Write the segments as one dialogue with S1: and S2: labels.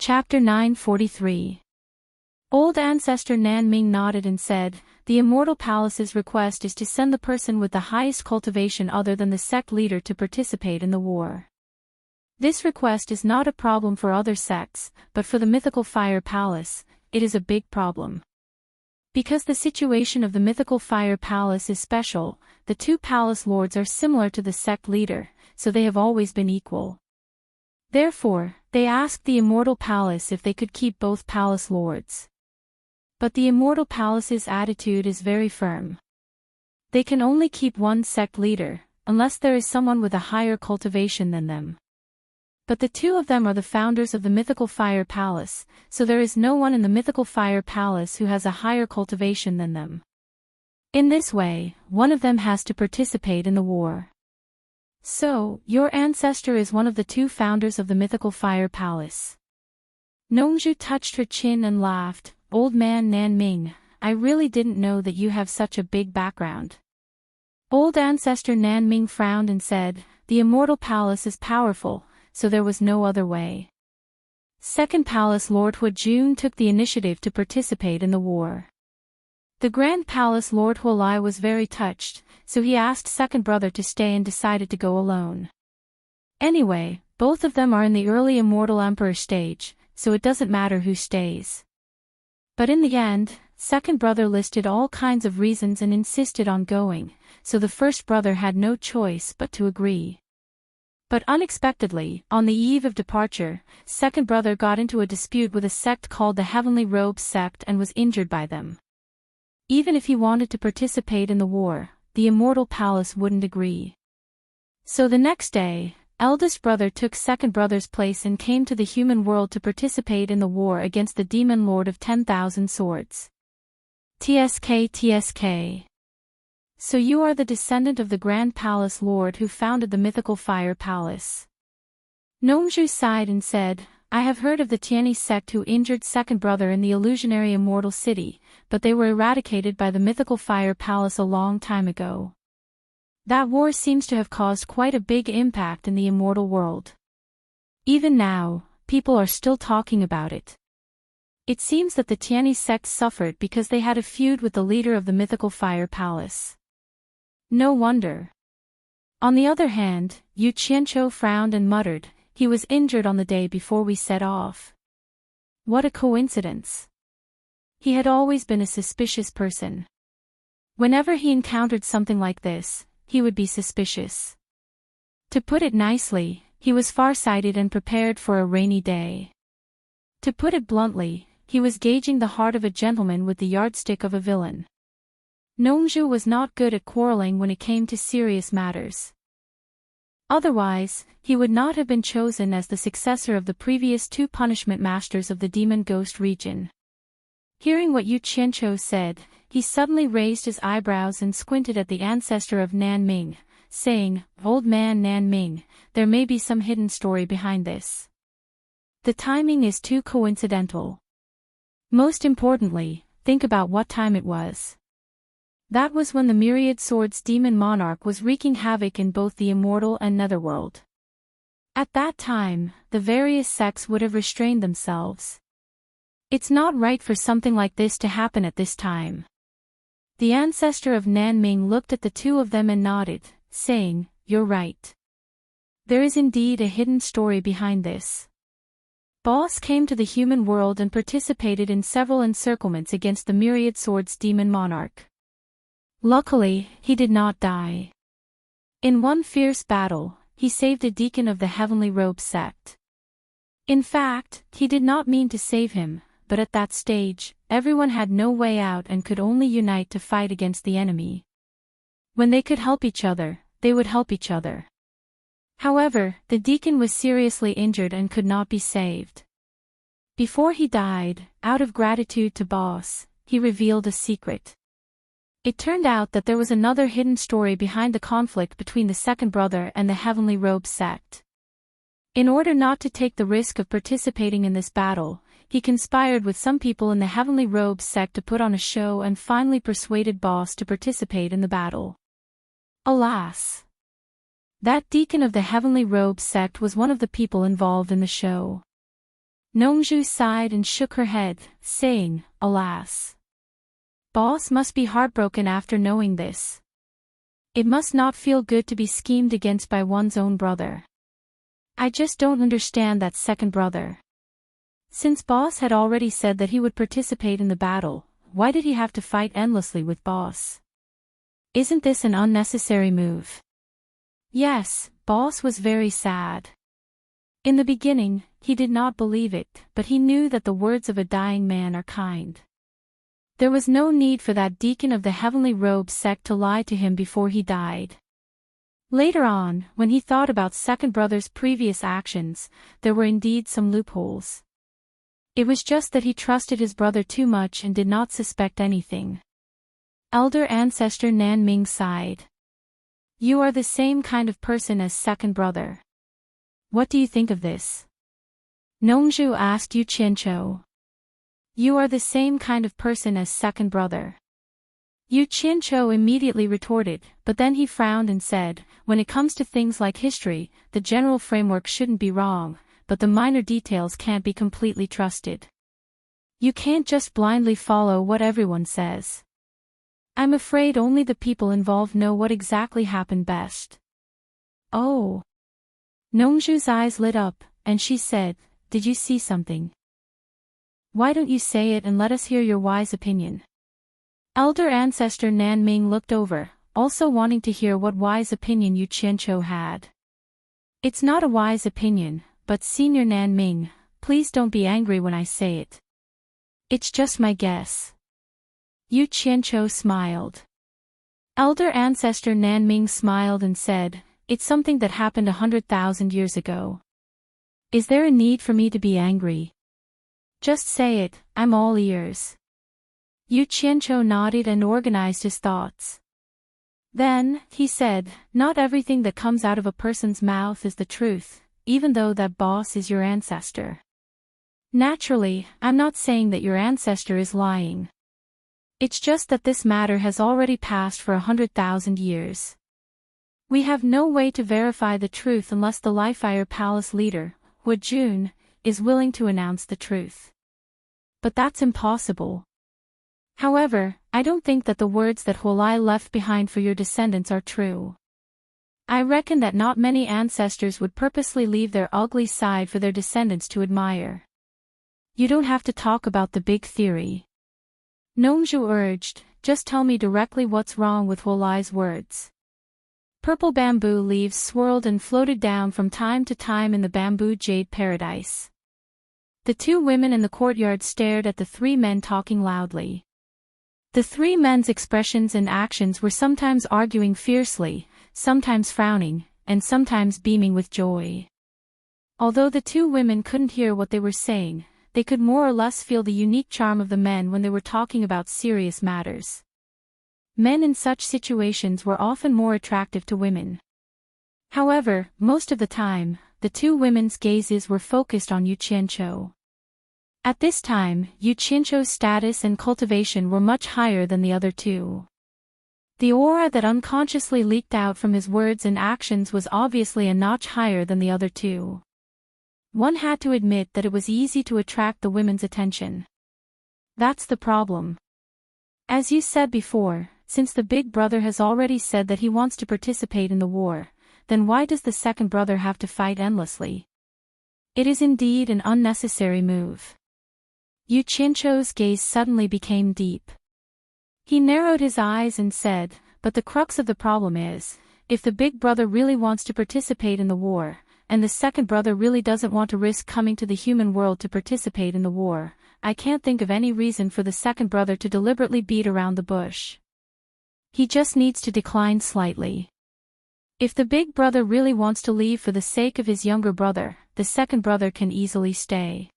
S1: Chapter 943. Old Ancestor Nan Ming nodded and said, "The Immortal Palace's request is to send the person with the highest cultivation other than the sect leader to participate in the war. This request is not a problem for other sects, but for the Mythical Fire Palace, it is a big problem. Because the situation of the Mythical Fire Palace is special, the two palace lords are similar to the sect leader, so they have always been equal. Therefore, they asked the Immortal Palace if they could keep both palace lords. But the Immortal Palace's attitude is very firm. They can only keep one sect leader, unless there is someone with a higher cultivation than them. But the two of them are the founders of the Mythical Fire Palace, so there is no one in the Mythical Fire Palace who has a higher cultivation than them. In this way, one of them has to participate in the war. So, your ancestor is one of the two founders of the Mythical Fire Palace." Nongzhu touched her chin and laughed. "Old man Nan Ming, I really didn't know that you have such a big background." Old Ancestor Nan Ming frowned and said, "The Immortal Palace is powerful, so there was no other way." Second Palace Lord Huajun took the initiative to participate in the war. The Grand Palace Lord Huolai was very touched, so he asked second brother to stay and decided to go alone. Anyway, both of them are in the early Immortal Emperor stage, so it doesn't matter who stays. But in the end, second brother listed all kinds of reasons and insisted on going, so the first brother had no choice but to agree. But unexpectedly, on the eve of departure, second brother got into a dispute with a sect called the Heavenly Robe Sect and was injured by them. Even if he wanted to participate in the war, the Immortal Palace wouldn't agree. So the next day, eldest brother took second brother's place and came to the human world to participate in the war against the Demon Lord of 10,000 Swords. TSK. So you are the descendant of the Grand Palace Lord who founded the Mythical Fire Palace. Nongzhu sighed and said, "I have heard of the Tianyi sect who injured second brother in the illusionary Immortal City, but they were eradicated by the Mythical Fire Palace a long time ago. That war seems to have caused quite a big impact in the immortal world. Even now, people are still talking about it. It seems that the Tianyi sect suffered because they had a feud with the leader of the Mythical Fire Palace. No wonder." On the other hand, Yu Qianqiu frowned and muttered, "He was injured on the day before we set off. What a coincidence." He had always been a suspicious person. Whenever he encountered something like this, he would be suspicious. To put it nicely, he was farsighted and prepared for a rainy day. To put it bluntly, he was gauging the heart of a gentleman with the yardstick of a villain. Nongzhu was not good at quarreling when it came to serious matters. Otherwise, he would not have been chosen as the successor of the previous two punishment masters of the Demon Ghost region. Hearing what Yu Qianqiu said, he suddenly raised his eyebrows and squinted at the ancestor of Nan Ming, saying, "Old man Nan Ming, there may be some hidden story behind this. The timing is too coincidental. Most importantly, think about what time it was. That was when the Myriad Swords Demon Monarch was wreaking havoc in both the immortal and netherworld. At that time, the various sects would have restrained themselves. It's not right for something like this to happen at this time." The ancestor of Nan Ming looked at the two of them and nodded, saying, "You're right. There is indeed a hidden story behind this. Boss came to the human world and participated in several encirclements against the Myriad Swords Demon Monarch. Luckily, he did not die. In one fierce battle, he saved a deacon of the Heavenly Robe sect. In fact, he did not mean to save him, but at that stage, everyone had no way out and could only unite to fight against the enemy. When they could help each other, they would help each other. However, the deacon was seriously injured and could not be saved. Before he died, out of gratitude to Boss, he revealed a secret. It turned out that there was another hidden story behind the conflict between the second brother and the Heavenly Robe sect. In order not to take the risk of participating in this battle, he conspired with some people in the Heavenly Robe sect to put on a show and finally persuaded Boss to participate in the battle. Alas! That deacon of the Heavenly Robe sect was one of the people involved in the show. Nongju sighed and shook her head, saying, alas. Boss must be heartbroken after knowing this. It must not feel good to be schemed against by one's own brother. I just don't understand that second brother. Since Boss had already said that he would participate in the battle, why did he have to fight endlessly with Boss? Isn't this an unnecessary move? Yes, Boss was very sad. In the beginning, he did not believe it, but he knew that the words of a dying man are kind. There was no need for that deacon of the Heavenly Robe sect to lie to him before he died. Later on, when he thought about second brother's previous actions, there were indeed some loopholes. It was just that he trusted his brother too much and did not suspect anything. Elder Ancestor Nan Ming sighed. You are the same kind of person as second brother. What do you think of this? Nongju asked Yu Qianqiu. You are the same kind of person as second brother. Yu Qianqiu immediately retorted, but then he frowned and said, when it comes to things like history, the general framework shouldn't be wrong, but the minor details can't be completely trusted. You can't just blindly follow what everyone says. I'm afraid only the people involved know what exactly happened best. Oh. Nongju's eyes lit up, and she said, did you see something? Why don't you say it and let us hear your wise opinion? Elder Ancestor Nan Ming looked over, also wanting to hear what wise opinion Yu Qianqiu had. It's not a wise opinion, but Senior Nan Ming, please don't be angry when I say it. It's just my guess. Yu Qianqiu smiled. Elder Ancestor Nan Ming smiled and said, it's something that happened 100,000 years ago. Is there a need for me to be angry? Just say it, I'm all ears. Yu Qianqiu nodded and organized his thoughts. Then, he said, not everything that comes out of a person's mouth is the truth, even though that boss is your ancestor. Naturally, I'm not saying that your ancestor is lying. It's just that this matter has already passed for 100,000 years. We have no way to verify the truth unless the Lifefire Palace leader, Wu Jun, is willing to announce the truth. But that's impossible. However, I don't think that the words that Huolai left behind for your descendants are true. I reckon that not many ancestors would purposely leave their ugly side for their descendants to admire. You don't have to talk about the big theory. Nongju urged, just tell me directly what's wrong with Huolai's words. Purple bamboo leaves swirled and floated down from time to time in the bamboo jade paradise. The two women in the courtyard stared at the three men talking loudly. The three men's expressions and actions were sometimes arguing fiercely, sometimes frowning, and sometimes beaming with joy. Although the two women couldn't hear what they were saying, they could more or less feel the unique charm of the men when they were talking about serious matters. Men in such situations were often more attractive to women. However, most of the time, the two women's gazes were focused on Yu Qianqiu. At this time, Yu Qianqiu's status and cultivation were much higher than the other two. The aura that unconsciously leaked out from his words and actions was obviously a notch higher than the other two. One had to admit that it was easy to attract the women's attention. That's the problem. As you said before, since the big brother has already said that he wants to participate in the war, then why does the second brother have to fight endlessly? It is indeed an unnecessary move. Yu Qianqiu's gaze suddenly became deep. He narrowed his eyes and said, but the crux of the problem is, if the big brother really wants to participate in the war, and the second brother really doesn't want to risk coming to the human world to participate in the war, I can't think of any reason for the second brother to deliberately beat around the bush. He just needs to decline slightly. If the big brother really wants to leave for the sake of his younger brother, the second brother can easily stay.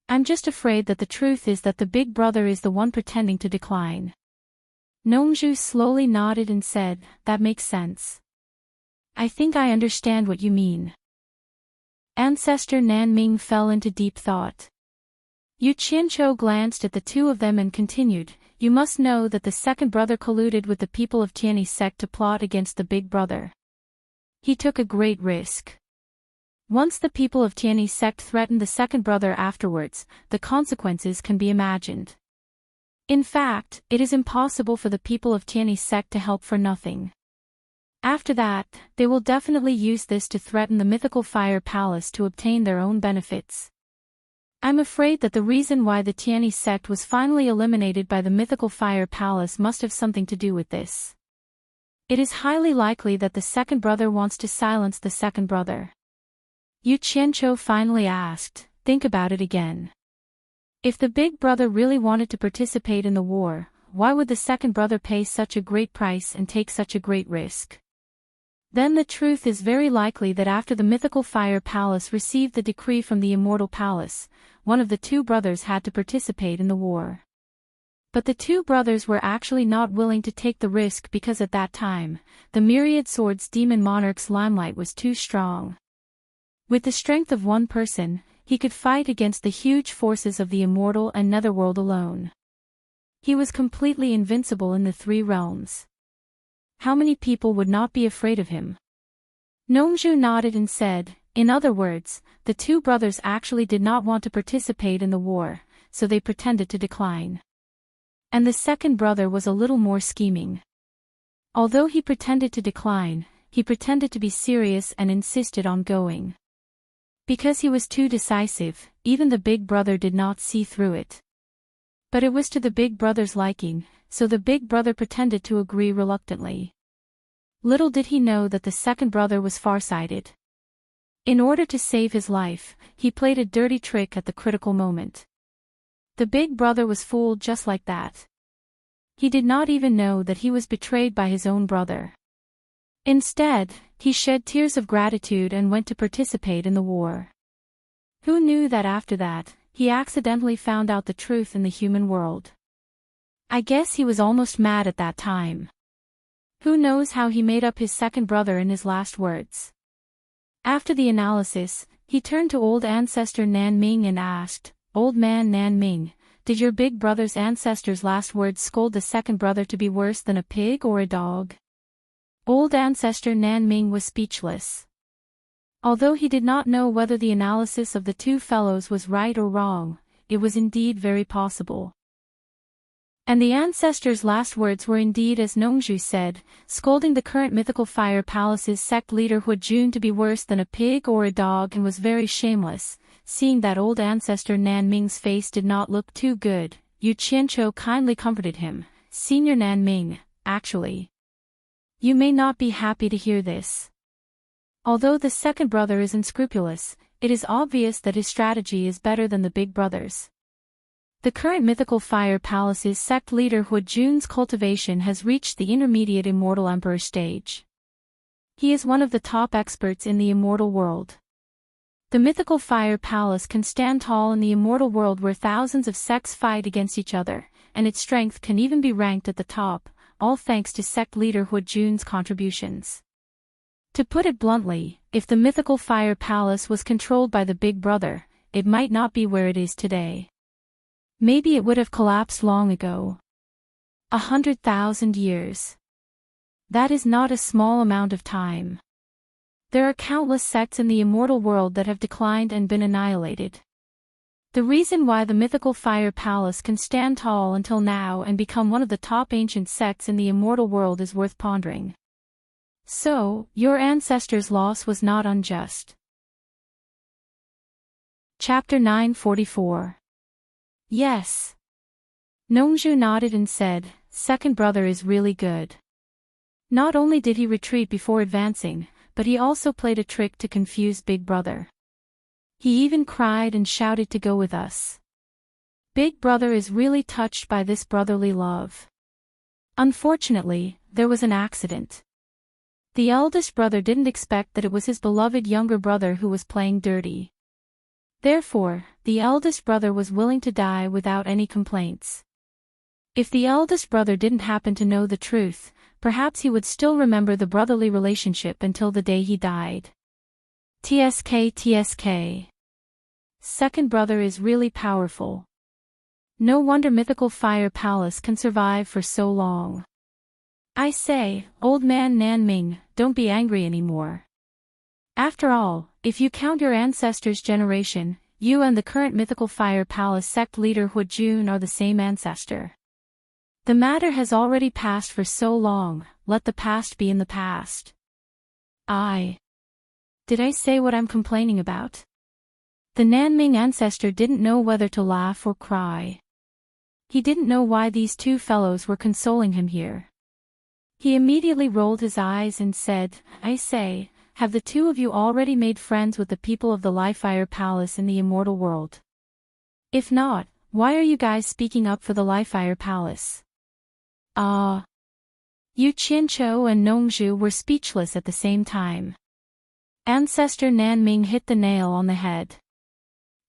S1: I'm just afraid that the truth is that the big brother is the one pretending to decline. Nongju slowly nodded and said, that makes sense. I think I understand what you mean. Ancestor Nan Ming fell into deep thought. Yu Qianqiu glanced at the two of them and continued, you must know that the second brother colluded with the people of Tianyi sect to plot against the big brother. He took a great risk. Once the people of Tiany's sect threatened the second brother afterwards, the consequences can be imagined. In fact, it is impossible for the people of Tiany's sect to help for nothing. After that, they will definitely use this to threaten the mythical fire palace to obtain their own benefits. I'm afraid that the reason why the Tiany sect was finally eliminated by the mythical fire palace must have something to do with this. It is highly likely that the second brother wants to silence the second brother. Yu Qianqiu finally asked, think about it again. If the big brother really wanted to participate in the war, why would the second brother pay such a great price and take such a great risk? Then the truth is very likely that after the mythical fire palace received the decree from the immortal palace, one of the two brothers had to participate in the war. But the two brothers were actually not willing to take the risk because at that time, the Myriad Swords Demon Monarch's limelight was too strong. With the strength of one person, he could fight against the huge forces of the immortal and netherworld alone. He was completely invincible in the three realms. How many people would not be afraid of him? Nongzhu nodded and said, in other words, the two brothers actually did not want to participate in the war, so they pretended to decline. And the second brother was a little more scheming. Although he pretended to decline, he pretended to be serious and insisted on going. Because he was too decisive, even the big brother did not see through it. But it was to the big brother's liking, so the big brother pretended to agree reluctantly. Little did he know that the second brother was farsighted. In order to save his life, he played a dirty trick at the critical moment. The big brother was fooled just like that. He did not even know that he was betrayed by his own brother. Instead, he shed tears of gratitude and went to participate in the war. Who knew that after that, he accidentally found out the truth in the human world? I guess he was almost mad at that time. Who knows how he made up his second brother in his last words? After the analysis, he turned to old ancestor Nan Ming and asked, Old man Nan Ming, did your big brother's ancestor's last words scold the second brother to be worse than a pig or a dog? Old ancestor Nan Ming was speechless. Although he did not know whether the analysis of the two fellows was right or wrong, it was indeed very possible. And the ancestor's last words were indeed as Nongzhu said, scolding the current mythical fire palace's sect leader Huajun to be worse than a pig or a dog, and was very shameless. Seeing that old ancestor Nan Ming's face did not look too good, Yu Qianqiu kindly comforted him, Senior Nan Ming, actually. You may not be happy to hear this. Although the second brother is unscrupulous, it is obvious that his strategy is better than the big brother's. The current mythical fire palace's sect leader Huajun's cultivation has reached the intermediate immortal emperor stage. He is one of the top experts in the immortal world. The mythical fire palace can stand tall in the immortal world where thousands of sects fight against each other, and its strength can even be ranked at the top, all thanks to sect leader Huajun's contributions. To put it bluntly, if the mythical fire palace was controlled by the big brother, it might not be where it is today. Maybe it would have collapsed long ago. 100,000 years. That is not a small amount of time. There are countless sects in the immortal world that have declined and been annihilated. The reason why the mythical fire palace can stand tall until now and become one of the top ancient sects in the immortal world is worth pondering. So, your ancestors' loss was not unjust. Chapter 944. Yes. Nongzhu nodded and said, second brother is really good. Not only did he retreat before advancing, but he also played a trick to confuse big brother. He even cried and shouted to go with us. Big brother is really touched by this brotherly love. Unfortunately, there was an accident. The eldest brother didn't expect that it was his beloved younger brother who was playing dirty. Therefore, the eldest brother was willing to die without any complaints. If the eldest brother didn't happen to know the truth, perhaps he would still remember the brotherly relationship until the day he died. TSK. Second brother is really powerful. No wonder mythical fire palace can survive for so long. I say, old man Nan Ming, don't be angry anymore. After all, if you count your ancestors' generation, you and the current mythical fire palace sect leader Huajun are the same ancestor. The matter has already passed for so long, let the past be in the past. Did I say what I'm complaining about? The Nanming ancestor didn't know whether to laugh or cry. He didn't know why these two fellows were consoling him here. He immediately rolled his eyes and said, I say, have the two of you already made friends with the people of the Lifefire Palace in the immortal world? If not, why are you guys speaking up for the Lifefire Palace? Yu Qianqiu and Nongzhu were speechless at the same time. Ancestor Nanming hit the nail on the head.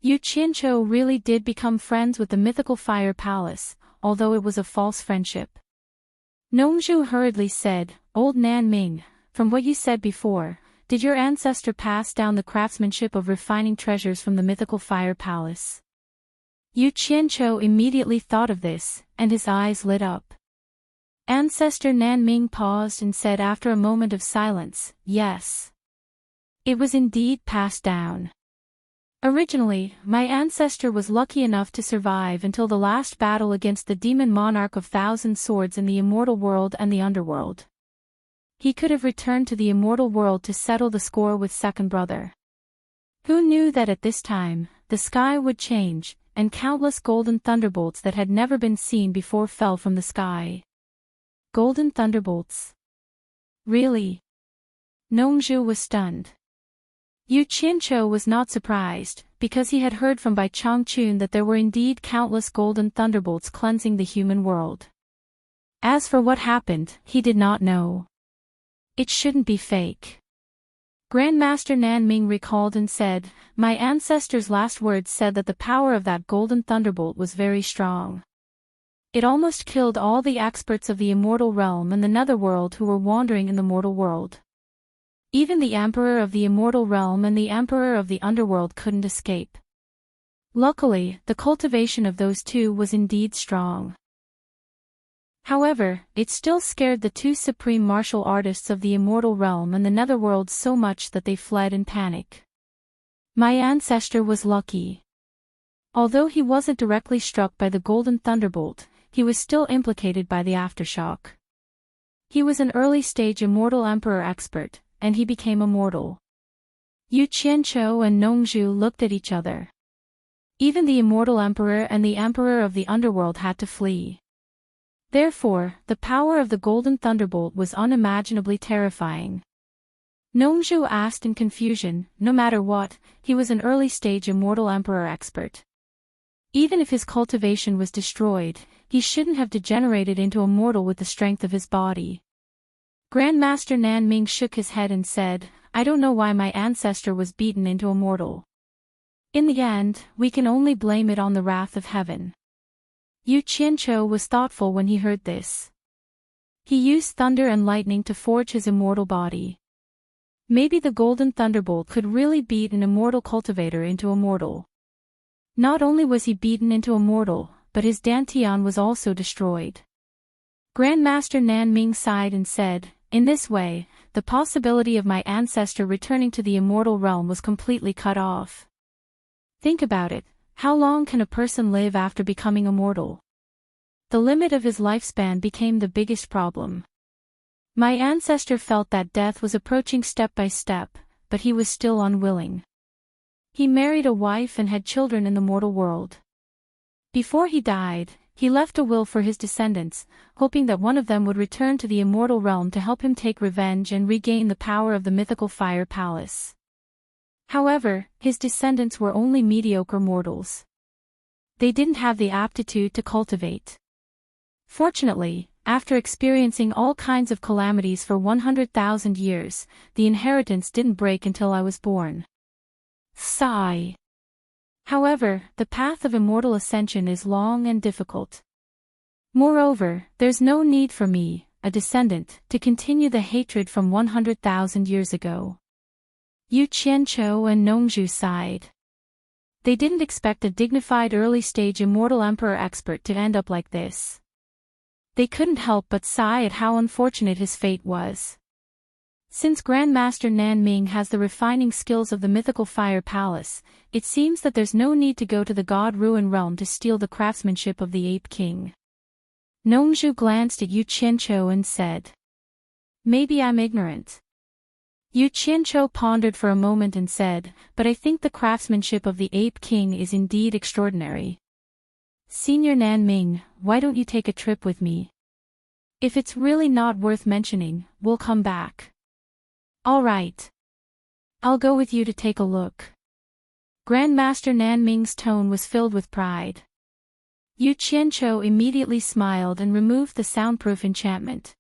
S1: Yu Qianqiu really did become friends with the mythical fire palace, although it was a false friendship. Nongzhu hurriedly said, Old Nanming, from what you said before, did your ancestor pass down the craftsmanship of refining treasures from the mythical fire palace? Yu Qianqiu immediately thought of this, and his eyes lit up. Ancestor Nanming paused and said after a moment of silence, yes. It was indeed passed down. Originally, my ancestor was lucky enough to survive until the last battle against the demon monarch of thousand swords in the immortal world and the underworld. He could have returned to the immortal world to settle the score with second brother. Who knew that at this time, the sky would change, and countless golden thunderbolts that had never been seen before fell from the sky. Golden thunderbolts. Really? Nongzhu was stunned. Yu Qianqiu was not surprised, because he had heard from Bai Changchun that there were indeed countless golden thunderbolts cleansing the human world. As for what happened, he did not know. It shouldn't be fake. Grandmaster Nanming recalled and said, my ancestor's last words said that the power of that golden thunderbolt was very strong. It almost killed all the experts of the immortal realm and the netherworld who were wandering in the mortal world. Even the Emperor of the immortal realm and the Emperor of the underworld couldn't escape. Luckily, the cultivation of those two was indeed strong. However, it still scared the two supreme martial artists of the immortal realm and the netherworld so much that they fled in panic. My ancestor was lucky. Although he wasn't directly struck by the golden thunderbolt, he was still implicated by the aftershock. He was an early-stage immortal emperor expert, and he became immortal. Yu Qianqiu and Nongzhu looked at each other. Even the immortal emperor and the emperor of the underworld had to flee. Therefore, the power of the golden thunderbolt was unimaginably terrifying. Nongzhu asked in confusion, no matter what, he was an early-stage immortal emperor expert. Even if his cultivation was destroyed, he shouldn't have degenerated into a mortal with the strength of his body. Grandmaster Nanming shook his head and said, I don't know why my ancestor was beaten into a mortal. In the end, we can only blame it on the wrath of heaven. Yu Qianqiu was thoughtful when he heard this. He used thunder and lightning to forge his immortal body. Maybe the golden thunderbolt could really beat an immortal cultivator into a mortal. Not only was he beaten into a mortal, but his dantian was also destroyed. Grandmaster Nanming sighed and said, in this way, the possibility of my ancestor returning to the immortal realm was completely cut off. Think about it, how long can a person live after becoming immortal? The limit of his lifespan became the biggest problem. My ancestor felt that death was approaching step by step, but he was still unwilling. He married a wife and had children in the mortal world. Before he died, he left a will for his descendants, hoping that one of them would return to the immortal realm to help him take revenge and regain the power of the mythical fire palace. However, his descendants were only mediocre mortals. They didn't have the aptitude to cultivate. Fortunately, after experiencing all kinds of calamities for 100,000 years, the inheritance didn't break until I was born. Sigh. However, the path of immortal ascension is long and difficult. Moreover, there's no need for me, a descendant, to continue the hatred from 100,000 years ago. Yu Qianqiu and Nongzhu sighed. They didn't expect a dignified early-stage immortal emperor expert to end up like this. They couldn't help but sigh at how unfortunate his fate was. Since Grandmaster Nanming has the refining skills of the mythical fire palace, it seems that there's no need to go to the god ruin realm to steal the craftsmanship of the Ape King. Nongzhu glanced at Yu Qianqiu and said, "Maybe I'm ignorant." Yu Qianqiu pondered for a moment and said, "But I think the craftsmanship of the Ape King is indeed extraordinary. Senior Nanming, why don't you take a trip with me? If it's really not worth mentioning, we'll come back." "All right. I'll go with you to take a look." Grandmaster Nanming's tone was filled with pride. Yu Qianqiu immediately smiled and removed the soundproof enchantment.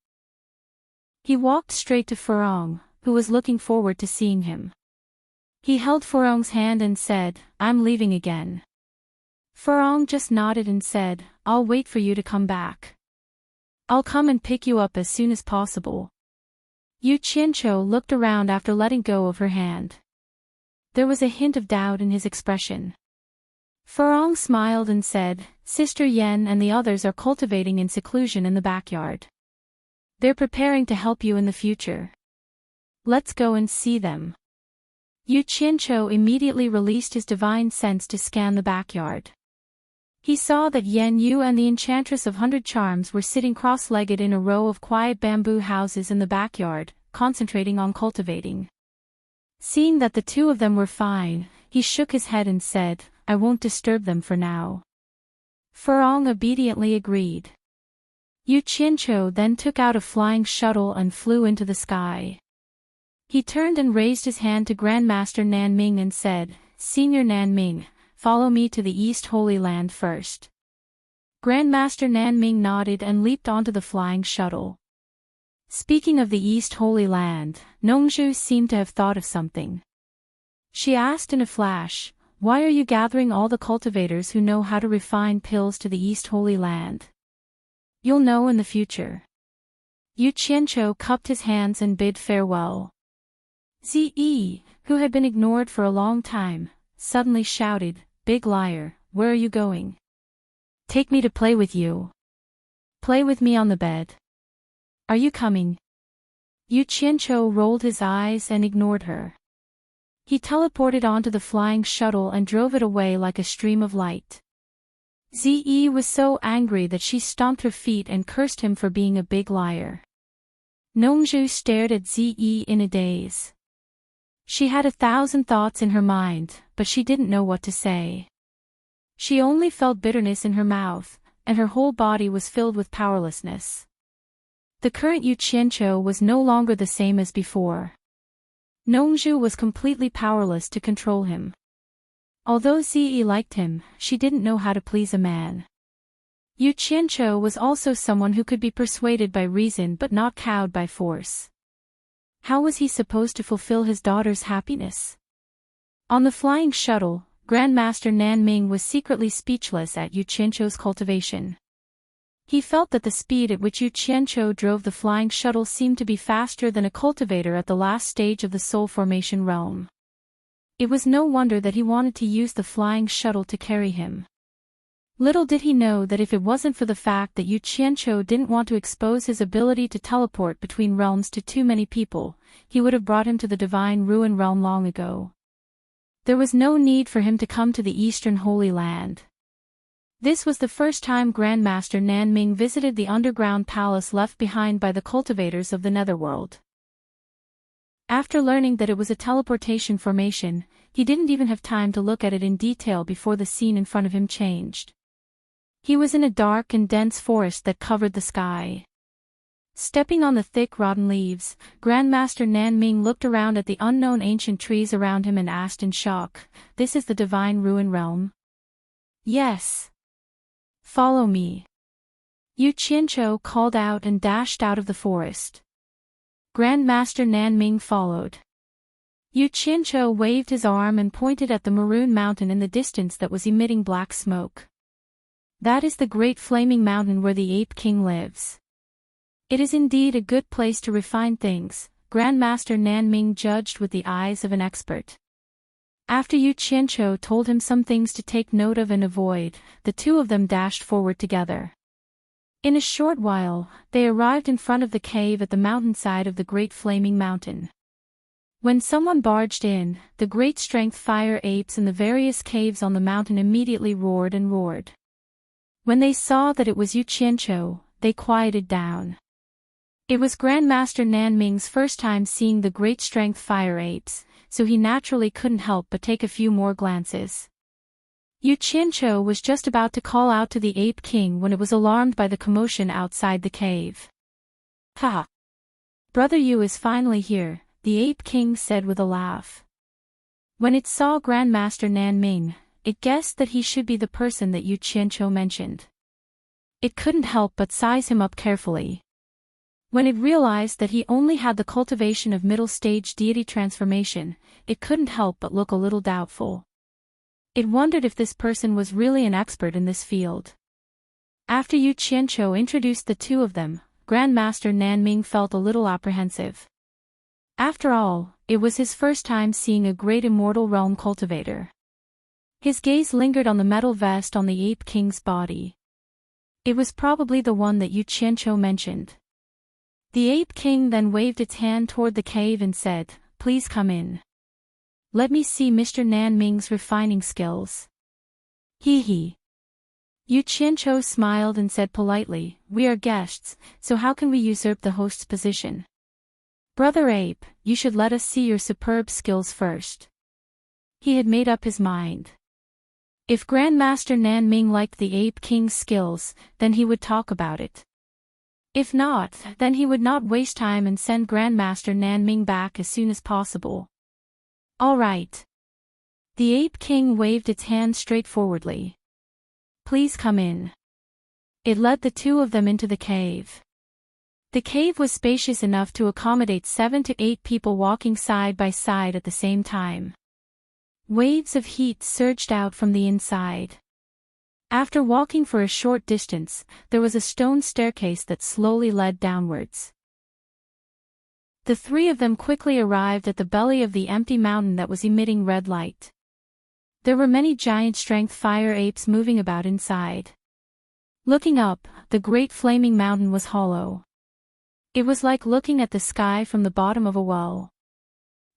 S1: He walked straight to Furong, who was looking forward to seeing him. He held Furong's hand and said, "I'm leaving again." Furong just nodded and said, "I'll wait for you to come back. I'll come and pick you up as soon as possible." Yu Qianqiu looked around after letting go of her hand. There was a hint of doubt in his expression. Furong smiled and said, "Sister Yen and the others are cultivating in seclusion in the backyard. They're preparing to help you in the future. Let's go and see them." Yu Qianqiu immediately released his divine sense to scan the backyard. He saw that Yen Yu and the Enchantress of 100 Charms were sitting cross-legged in a row of quiet bamboo houses in the backyard, concentrating on cultivating. Seeing that the two of them were fine, he shook his head and said, "I won't disturb them for now." Furong obediently agreed. Yu Qianqiu then took out a flying shuttle and flew into the sky. He turned and raised his hand to Grandmaster Nanming and said, "Senior Nanming, follow me to the East Holy Land first." Grandmaster Nanming nodded and leaped onto the flying shuttle. Speaking of the East Holy Land, Nongzhu seemed to have thought of something. She asked in a flash, "Why are you gathering all the cultivators who know how to refine pills to the East Holy Land?" "You'll know in the future." Yu Qianqiu cupped his hands and bid farewell. Zi, who had been ignored for a long time, suddenly shouted, "Big liar, where are you going? Take me to play with you. Play with me on the bed. Are you coming?" Yu Qianqiu rolled his eyes and ignored her. He teleported onto the flying shuttle and drove it away like a stream of light. Zi was so angry that she stomped her feet and cursed him for being a big liar. Nongzhu stared at Zi in a daze. She had 1,000 thoughts in her mind, but she didn't know what to say. She only felt bitterness in her mouth, and her whole body was filled with powerlessness. The current Yu Qianqiu was no longer the same as before. Nongzhu was completely powerless to control him. Although Zi liked him, she didn't know how to please a man. Yu Qianqiu was also someone who could be persuaded by reason but not cowed by force. How was he supposed to fulfill his daughter's happiness? On the flying shuttle, Grandmaster Nanming was secretly speechless at Yu Qianqiu's cultivation. He felt that the speed at which Yu Qianqiu drove the flying shuttle seemed to be faster than a cultivator at the last stage of the soul formation realm. It was no wonder that he wanted to use the flying shuttle to carry him. Little did he know that if it wasn't for the fact that Yu Qianqiu didn't want to expose his ability to teleport between realms to too many people, he would have brought him to the Divine Ruin realm long ago. There was no need for him to come to the Eastern Holy Land. This was the first time Grandmaster Nanming visited the underground palace left behind by the cultivators of the Netherworld. After learning that it was a teleportation formation, he didn't even have time to look at it in detail before the scene in front of him changed. He was in a dark and dense forest that covered the sky. Stepping on the thick rotten leaves, Grandmaster Nanming looked around at the unknown ancient trees around him and asked in shock, "This is the Divine Ruin realm?" "Yes. Follow me." Yu Qianqiu called out and dashed out of the forest. Grandmaster Nanming followed. Yu Qianqiu waved his arm and pointed at the maroon mountain in the distance that was emitting black smoke. "That is the great flaming mountain where the Ape King lives. It is indeed a good place to refine things," Grandmaster Nanming judged with the eyes of an expert. After Yu Qianqiu told him some things to take note of and avoid, the two of them dashed forward together. In a short while, they arrived in front of the cave at the mountainside of the Great Flaming Mountain. When someone barged in, the great strength fire apes in the various caves on the mountain immediately roared and roared. When they saw that it was Yu Qianqiu, they quieted down. It was Grandmaster Nan Ming's first time seeing the great strength fire apes, so he naturally couldn't help but take a few more glances. Yu Qianqiu was just about to call out to the Ape King when it was alarmed by the commotion outside the cave. "Ha! Brother Yu is finally here," the Ape King said with a laugh. When it saw Grandmaster Nan Ming, it guessed that he should be the person that Yu Qianqiu mentioned. It couldn't help but size him up carefully. When it realized that he only had the cultivation of middle-stage deity transformation, it couldn't help but look a little doubtful. It wondered if this person was really an expert in this field. After Yu Qianqiu introduced the two of them, Grandmaster Nan Ming felt a little apprehensive. After all, it was his first time seeing a great immortal realm cultivator. His gaze lingered on the metal vest on the Ape King's body. It was probably the one that Yu Qianqiu mentioned. The Ape King then waved its hand toward the cave and said, "Please come in. Let me see Mr. Nan Ming's refining skills." Hee hee. Yu Qianqiu smiled and said politely, "We are guests, so how can we usurp the host's position? Brother Ape, you should let us see your superb skills first." He had made up his mind. If Grandmaster Nan Ming liked the Ape King's skills, then he would talk about it. If not, then he would not waste time and send Grandmaster Nan Ming back as soon as possible. "All right." The Ape King waved its hand straightforwardly. "Please come in." It led the two of them into the cave. The cave was spacious enough to accommodate 7 to 8 people walking side by side at the same time. Waves of heat surged out from the inside. After walking for a short distance, there was a stone staircase that slowly led downwards. The three of them quickly arrived at the belly of the empty mountain that was emitting red light. There were many giant strength fire apes moving about inside. Looking up, the great flaming mountain was hollow. It was like looking at the sky from the bottom of a well.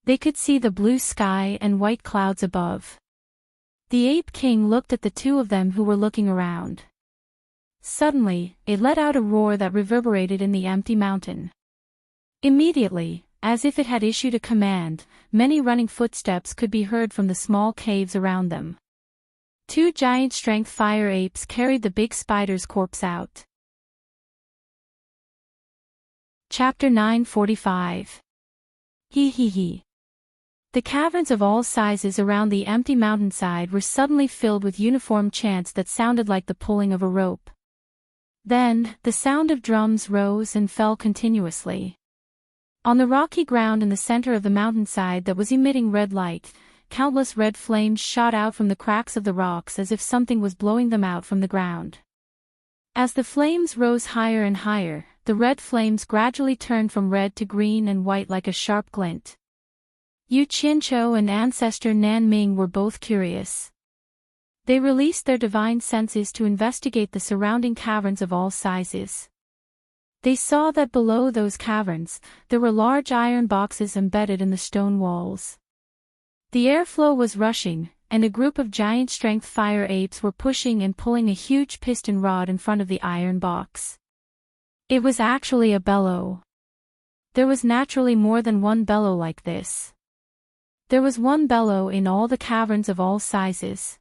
S1: They could see the blue sky and white clouds above. The Ape King looked at the two of them who were looking around. Suddenly, it let out a roar that reverberated in the empty mountain. Immediately, as if it had issued a command, many running footsteps could be heard from the small caves around them. 2 giant strength fire apes carried the big spider's corpse out. Chapter 945. Hee hee hee. The caverns of all sizes around the empty mountainside were suddenly filled with uniform chants that sounded like the pulling of a rope. Then, the sound of drums rose and fell continuously. On the rocky ground in the center of the mountainside that was emitting red light, countless red flames shot out from the cracks of the rocks as if something was blowing them out from the ground. As the flames rose higher and higher, the red flames gradually turned from red to green and white like a sharp glint. Yu Qianqiu and Ancestor Nan Ming were both curious. They released their divine senses to investigate the surrounding caverns of all sizes. They saw that below those caverns, there were large iron boxes embedded in the stone walls. The airflow was rushing, and a group of giant strength fire apes were pushing and pulling a huge piston rod in front of the iron box. It was actually a bellow. There was naturally more than one bellow like this. There was one bellow in all the caverns of all sizes.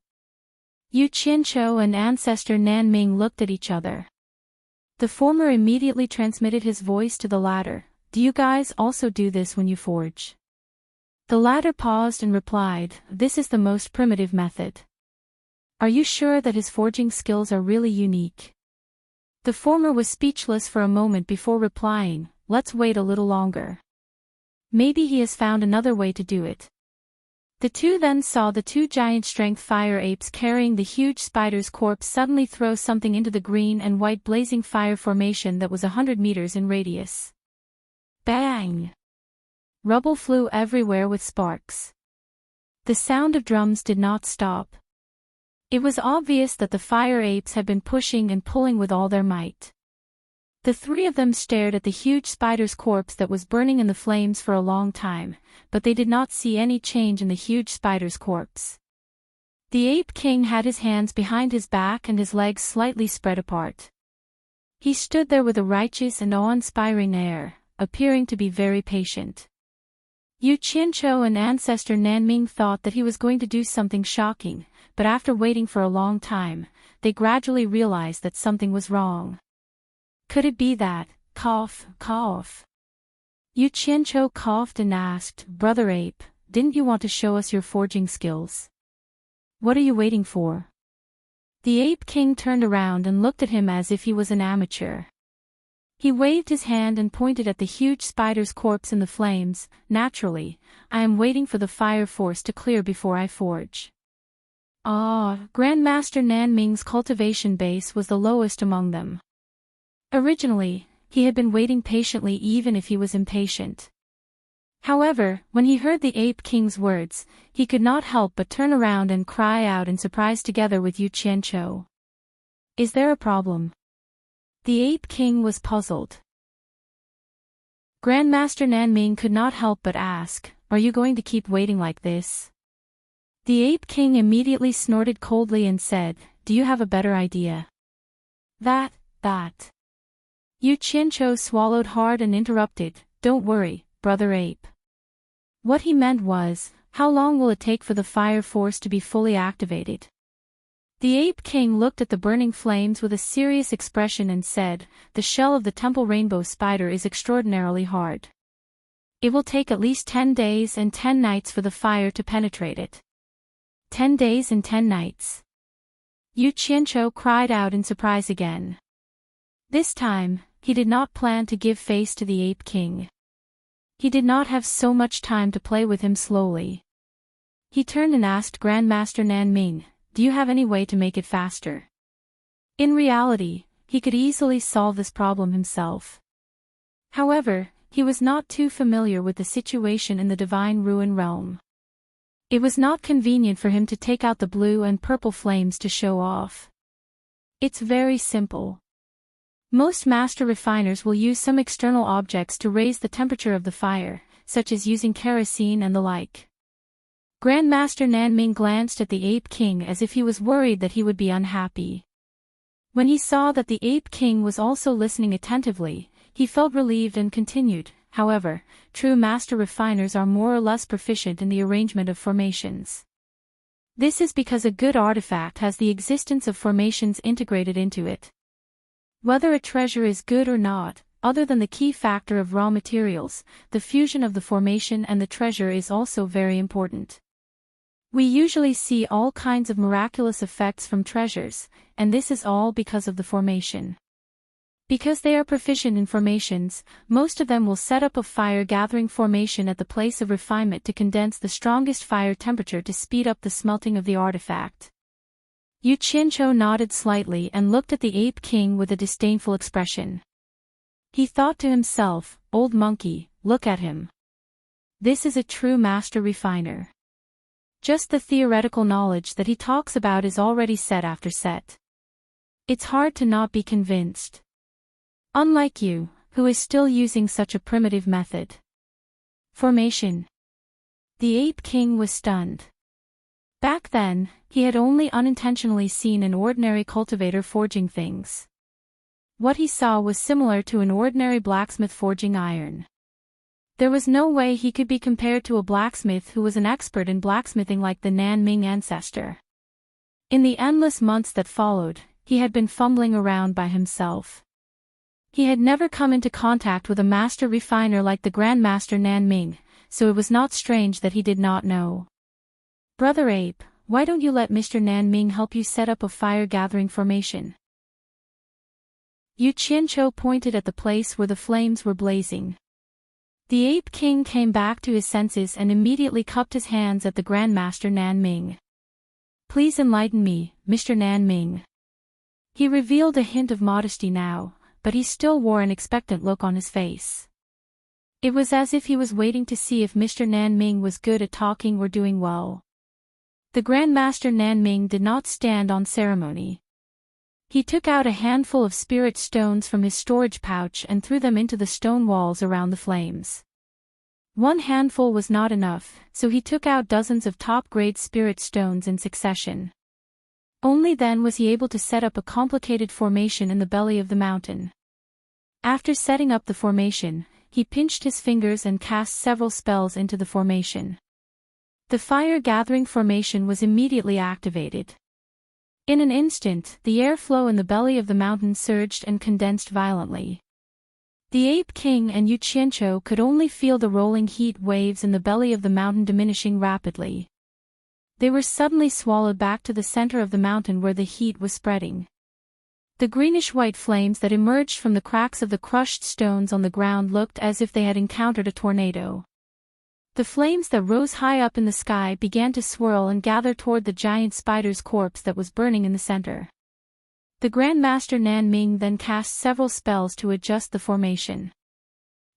S1: Yu Qianqiu and Ancestor Nan Ming looked at each other. The former immediately transmitted his voice to the latter. "Do you guys also do this when you forge?" The latter paused and replied, "This is the most primitive method." "Are you sure that his forging skills are really unique?" The former was speechless for a moment before replying, "Let's wait a little longer. Maybe he has found another way to do it." The two then saw the 2 giant strength fire apes carrying the huge spider's corpse suddenly throw something into the green and white blazing fire formation that was 100 meters in radius. Bang! Rubble flew everywhere with sparks. The sound of drums did not stop. It was obvious that the fire apes had been pushing and pulling with all their might. The three of them stared at the huge spider's corpse that was burning in the flames for a long time, but they did not see any change in the huge spider's corpse. The Ape King had his hands behind his back and his legs slightly spread apart. He stood there with a righteous and awe-inspiring air, appearing to be very patient. Yu Qianqiu and ancestor Nanming thought that he was going to do something shocking, but after waiting for a long time, they gradually realized that something was wrong. Could it be that, cough, cough? Yu Qianqiu coughed and asked, Brother Ape, didn't you want to show us your forging skills? What are you waiting for? The Ape King turned around and looked at him as if he was an amateur. He waved his hand and pointed at the huge spider's corpse in the flames. Naturally, I am waiting for the fire force to clear before I forge. Grandmaster Nanming's cultivation base was the lowest among them. Originally, he had been waiting patiently even if he was impatient. However, when he heard the Ape King's words, he could not help but turn around and cry out in surprise together with Yu Qianqiu. Is there a problem? The Ape King was puzzled. Grandmaster Nanming could not help but ask, are you going to keep waiting like this? The Ape King immediately snorted coldly and said, do you have a better idea? That. Yu Qianqiu swallowed hard and interrupted, don't worry, Brother Ape. What he meant was, how long will it take for the fire force to be fully activated? The Ape King looked at the burning flames with a serious expression and said, the shell of the temple rainbow spider is extraordinarily hard. It will take at least 10 days and 10 nights for the fire to penetrate it. 10 days and 10 nights. Yu Qianqiu cried out in surprise again. This time, he did not plan to give face to the Ape King. He did not have so much time to play with him slowly. He turned and asked Grandmaster Nanming, do you have any way to make it faster? In reality, he could easily solve this problem himself. However, he was not too familiar with the situation in the Divine Ruin Realm. It was not convenient for him to take out the blue and purple flames to show off. It's very simple. Most master refiners will use some external objects to raise the temperature of the fire, such as using kerosene and the like. Grandmaster Nanming glanced at the Ape King as if he was worried that he would be unhappy. When he saw that the Ape King was also listening attentively, he felt relieved and continued, however, true master refiners are more or less proficient in the arrangement of formations. This is because a good artifact has the existence of formations integrated into it. Whether a treasure is good or not, other than the key factor of raw materials, the fusion of the formation and the treasure is also very important. We usually see all kinds of miraculous effects from treasures, and this is all because of the formation. Because they are proficient in formations, most of them will set up a fire-gathering formation at the place of refinement to condense the strongest fire temperature to speed up the smelting of the artifact. Yu Qianqiu nodded slightly and looked at the Ape King with a disdainful expression. He thought to himself, old monkey, look at him. This is a true master refiner. Just the theoretical knowledge that he talks about is already set after set. It's hard to not be convinced. Unlike you, who is still using such a primitive method. Formation. The Ape King was stunned. Back then, he had only unintentionally seen an ordinary cultivator forging things. What he saw was similar to an ordinary blacksmith forging iron. There was no way he could be compared to a blacksmith who was an expert in blacksmithing like the Nanming ancestor. In the endless months that followed, he had been fumbling around by himself. He had never come into contact with a master refiner like the Grandmaster Nanming, so it was not strange that he did not know. Brother Ape, why don't you let Mr. Nanming help you set up a fire-gathering formation? Yu Qianqiu pointed at the place where the flames were blazing. The Ape King came back to his senses and immediately cupped his hands at the Grandmaster Nanming. Please enlighten me, Mr. Nanming. He revealed a hint of modesty now, but he still wore an expectant look on his face. It was as if he was waiting to see if Mr. Nanming was good at talking or doing well. The Grandmaster Nanming did not stand on ceremony. He took out a handful of spirit stones from his storage pouch and threw them into the stone walls around the flames. One handful was not enough, so he took out dozens of top-grade spirit stones in succession. Only then was he able to set up a complicated formation in the belly of the mountain. After setting up the formation, he pinched his fingers and cast several spells into the formation. The fire-gathering formation was immediately activated. In an instant, the airflow in the belly of the mountain surged and condensed violently. The Ape King and Yu Qianqiu could only feel the rolling heat waves in the belly of the mountain diminishing rapidly. They were suddenly swallowed back to the center of the mountain where the heat was spreading. The greenish-white flames that emerged from the cracks of the crushed stones on the ground looked as if they had encountered a tornado. The flames that rose high up in the sky began to swirl and gather toward the giant spider's corpse that was burning in the center. The Grand Master Nan Ming then cast several spells to adjust the formation.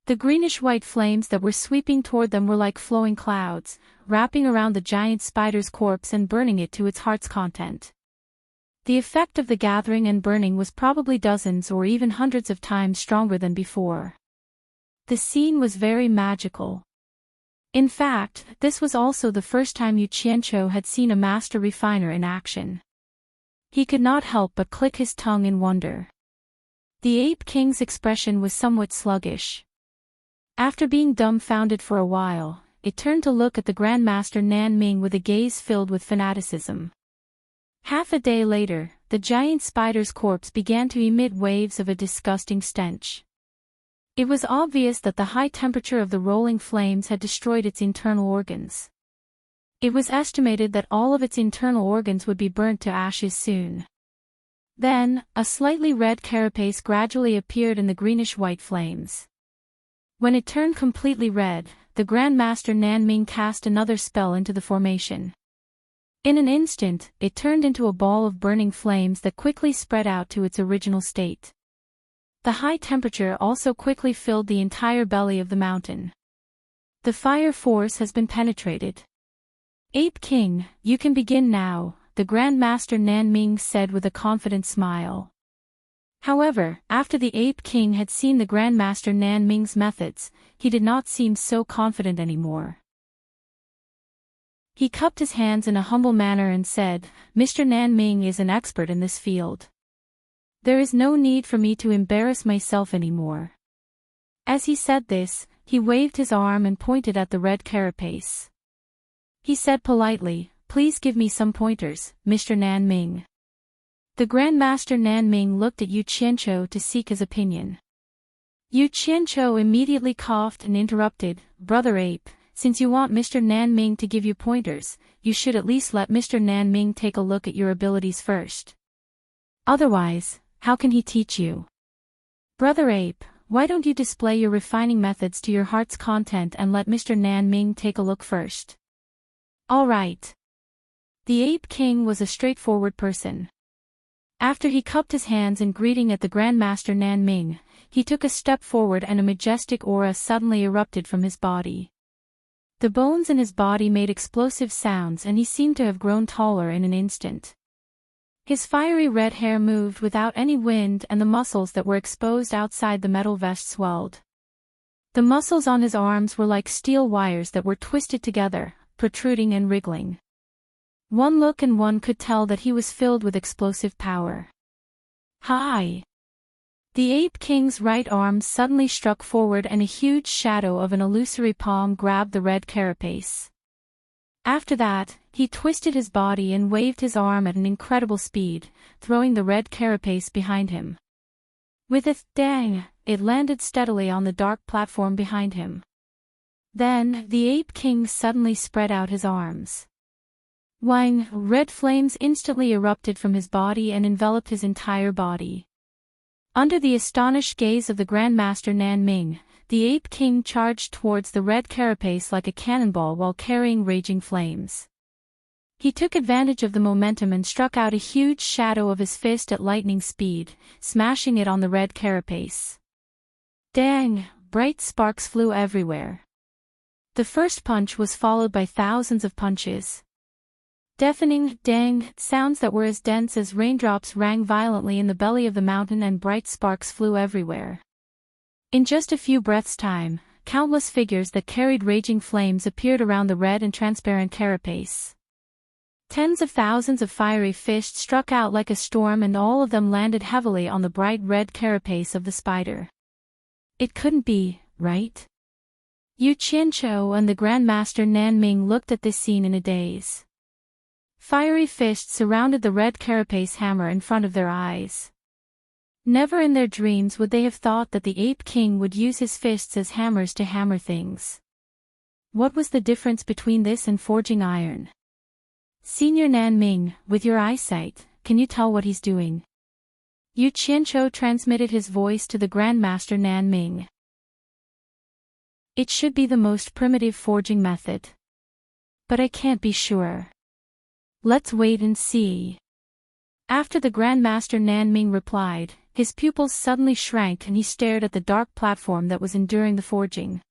S1: The greenish-white flames that were sweeping toward them were like flowing clouds, wrapping around the giant spider's corpse and burning it to its heart's content. The effect of the gathering and burning was probably dozens or even hundreds of times stronger than before. The scene was very magical. In fact, this was also the first time Yu Qianqiu had seen a master refiner in action. He could not help but click his tongue in wonder. The Ape King's expression was somewhat sluggish. After being dumbfounded for a while, it turned to look at the Grand Master Nan Ming with a gaze filled with fanaticism. Half a day later, the giant spider's corpse began to emit waves of a disgusting stench. It was obvious that the high temperature of the rolling flames had destroyed its internal organs. It was estimated that all of its internal organs would be burnt to ashes soon. Then, a slightly red carapace gradually appeared in the greenish-white flames. When it turned completely red, the Grand Master Nan Ming cast another spell into the formation. In an instant, it turned into a ball of burning flames that quickly spread out to its original state. The high temperature also quickly filled the entire belly of the mountain. The fire force has been penetrated. Ape King, you can begin now, the Grand Master Nan Ming said with a confident smile. However, after the Ape King had seen the Grand Master Nan Ming's methods, he did not seem so confident anymore. He cupped his hands in a humble manner and said, "Mr. Nan Ming is an expert in this field. There is no need for me to embarrass myself anymore." As he said this, he waved his arm and pointed at the red carapace. He said politely, "Please give me some pointers, Mr. Nan Ming." The Grand Master Nan Ming looked at Yu Qianqiu to seek his opinion. Yu Qianqiu immediately coughed and interrupted, "Brother Ape, since you want Mr. Nan Ming to give you pointers, you should at least let Mr. Nan Ming take a look at your abilities first. Otherwise, how can he teach you? Brother Ape, why don't you display your refining methods to your heart's content and let Mr. Nan Ming take a look first?" "All right." The Ape King was a straightforward person. After he cupped his hands in greeting at the Grand Master Nan Ming, he took a step forward and a majestic aura suddenly erupted from his body. The bones in his body made explosive sounds and he seemed to have grown taller in an instant. His fiery red hair moved without any wind and the muscles that were exposed outside the metal vest swelled. The muscles on his arms were like steel wires that were twisted together, protruding and wriggling. One look and one could tell that he was filled with explosive power. Hi! The Ape King's right arm suddenly struck forward and a huge shadow of an illusory palm grabbed the red carapace. After that, he twisted his body and waved his arm at an incredible speed, throwing the red carapace behind him. With a dang, it landed steadily on the dark platform behind him. Then, the Ape King suddenly spread out his arms. Wang, red flames instantly erupted from his body and enveloped his entire body. Under the astonished gaze of the Grand Master Nan Ming, the Ape King charged towards the red carapace like a cannonball while carrying raging flames. He took advantage of the momentum and struck out a huge shadow of his fist at lightning speed, smashing it on the red carapace. Dang! Bright sparks flew everywhere. The first punch was followed by thousands of punches. Deafening, dang, sounds that were as dense as raindrops rang violently in the belly of the mountain and bright sparks flew everywhere. In just a few breaths' time, countless figures that carried raging flames appeared around the red and transparent carapace. Tens of thousands of fiery fish struck out like a storm and all of them landed heavily on the bright red carapace of the spider. It couldn't be, right? Yu Qianqiu and the Grand Master Nanming looked at this scene in a daze. Fiery fists surrounded the red carapace hammer in front of their eyes. Never in their dreams would they have thought that the Ape King would use his fists as hammers to hammer things. What was the difference between this and forging iron? Senior Nanming, with your eyesight, can you tell what he's doing? Yu Qianqiu transmitted his voice to the Grand Master Nanming. It should be the most primitive forging method. But I can't be sure. Let's wait and see. After the Grand Master Nanming replied, his pupils suddenly shrank and he stared at the dark platform that was enduring the forging.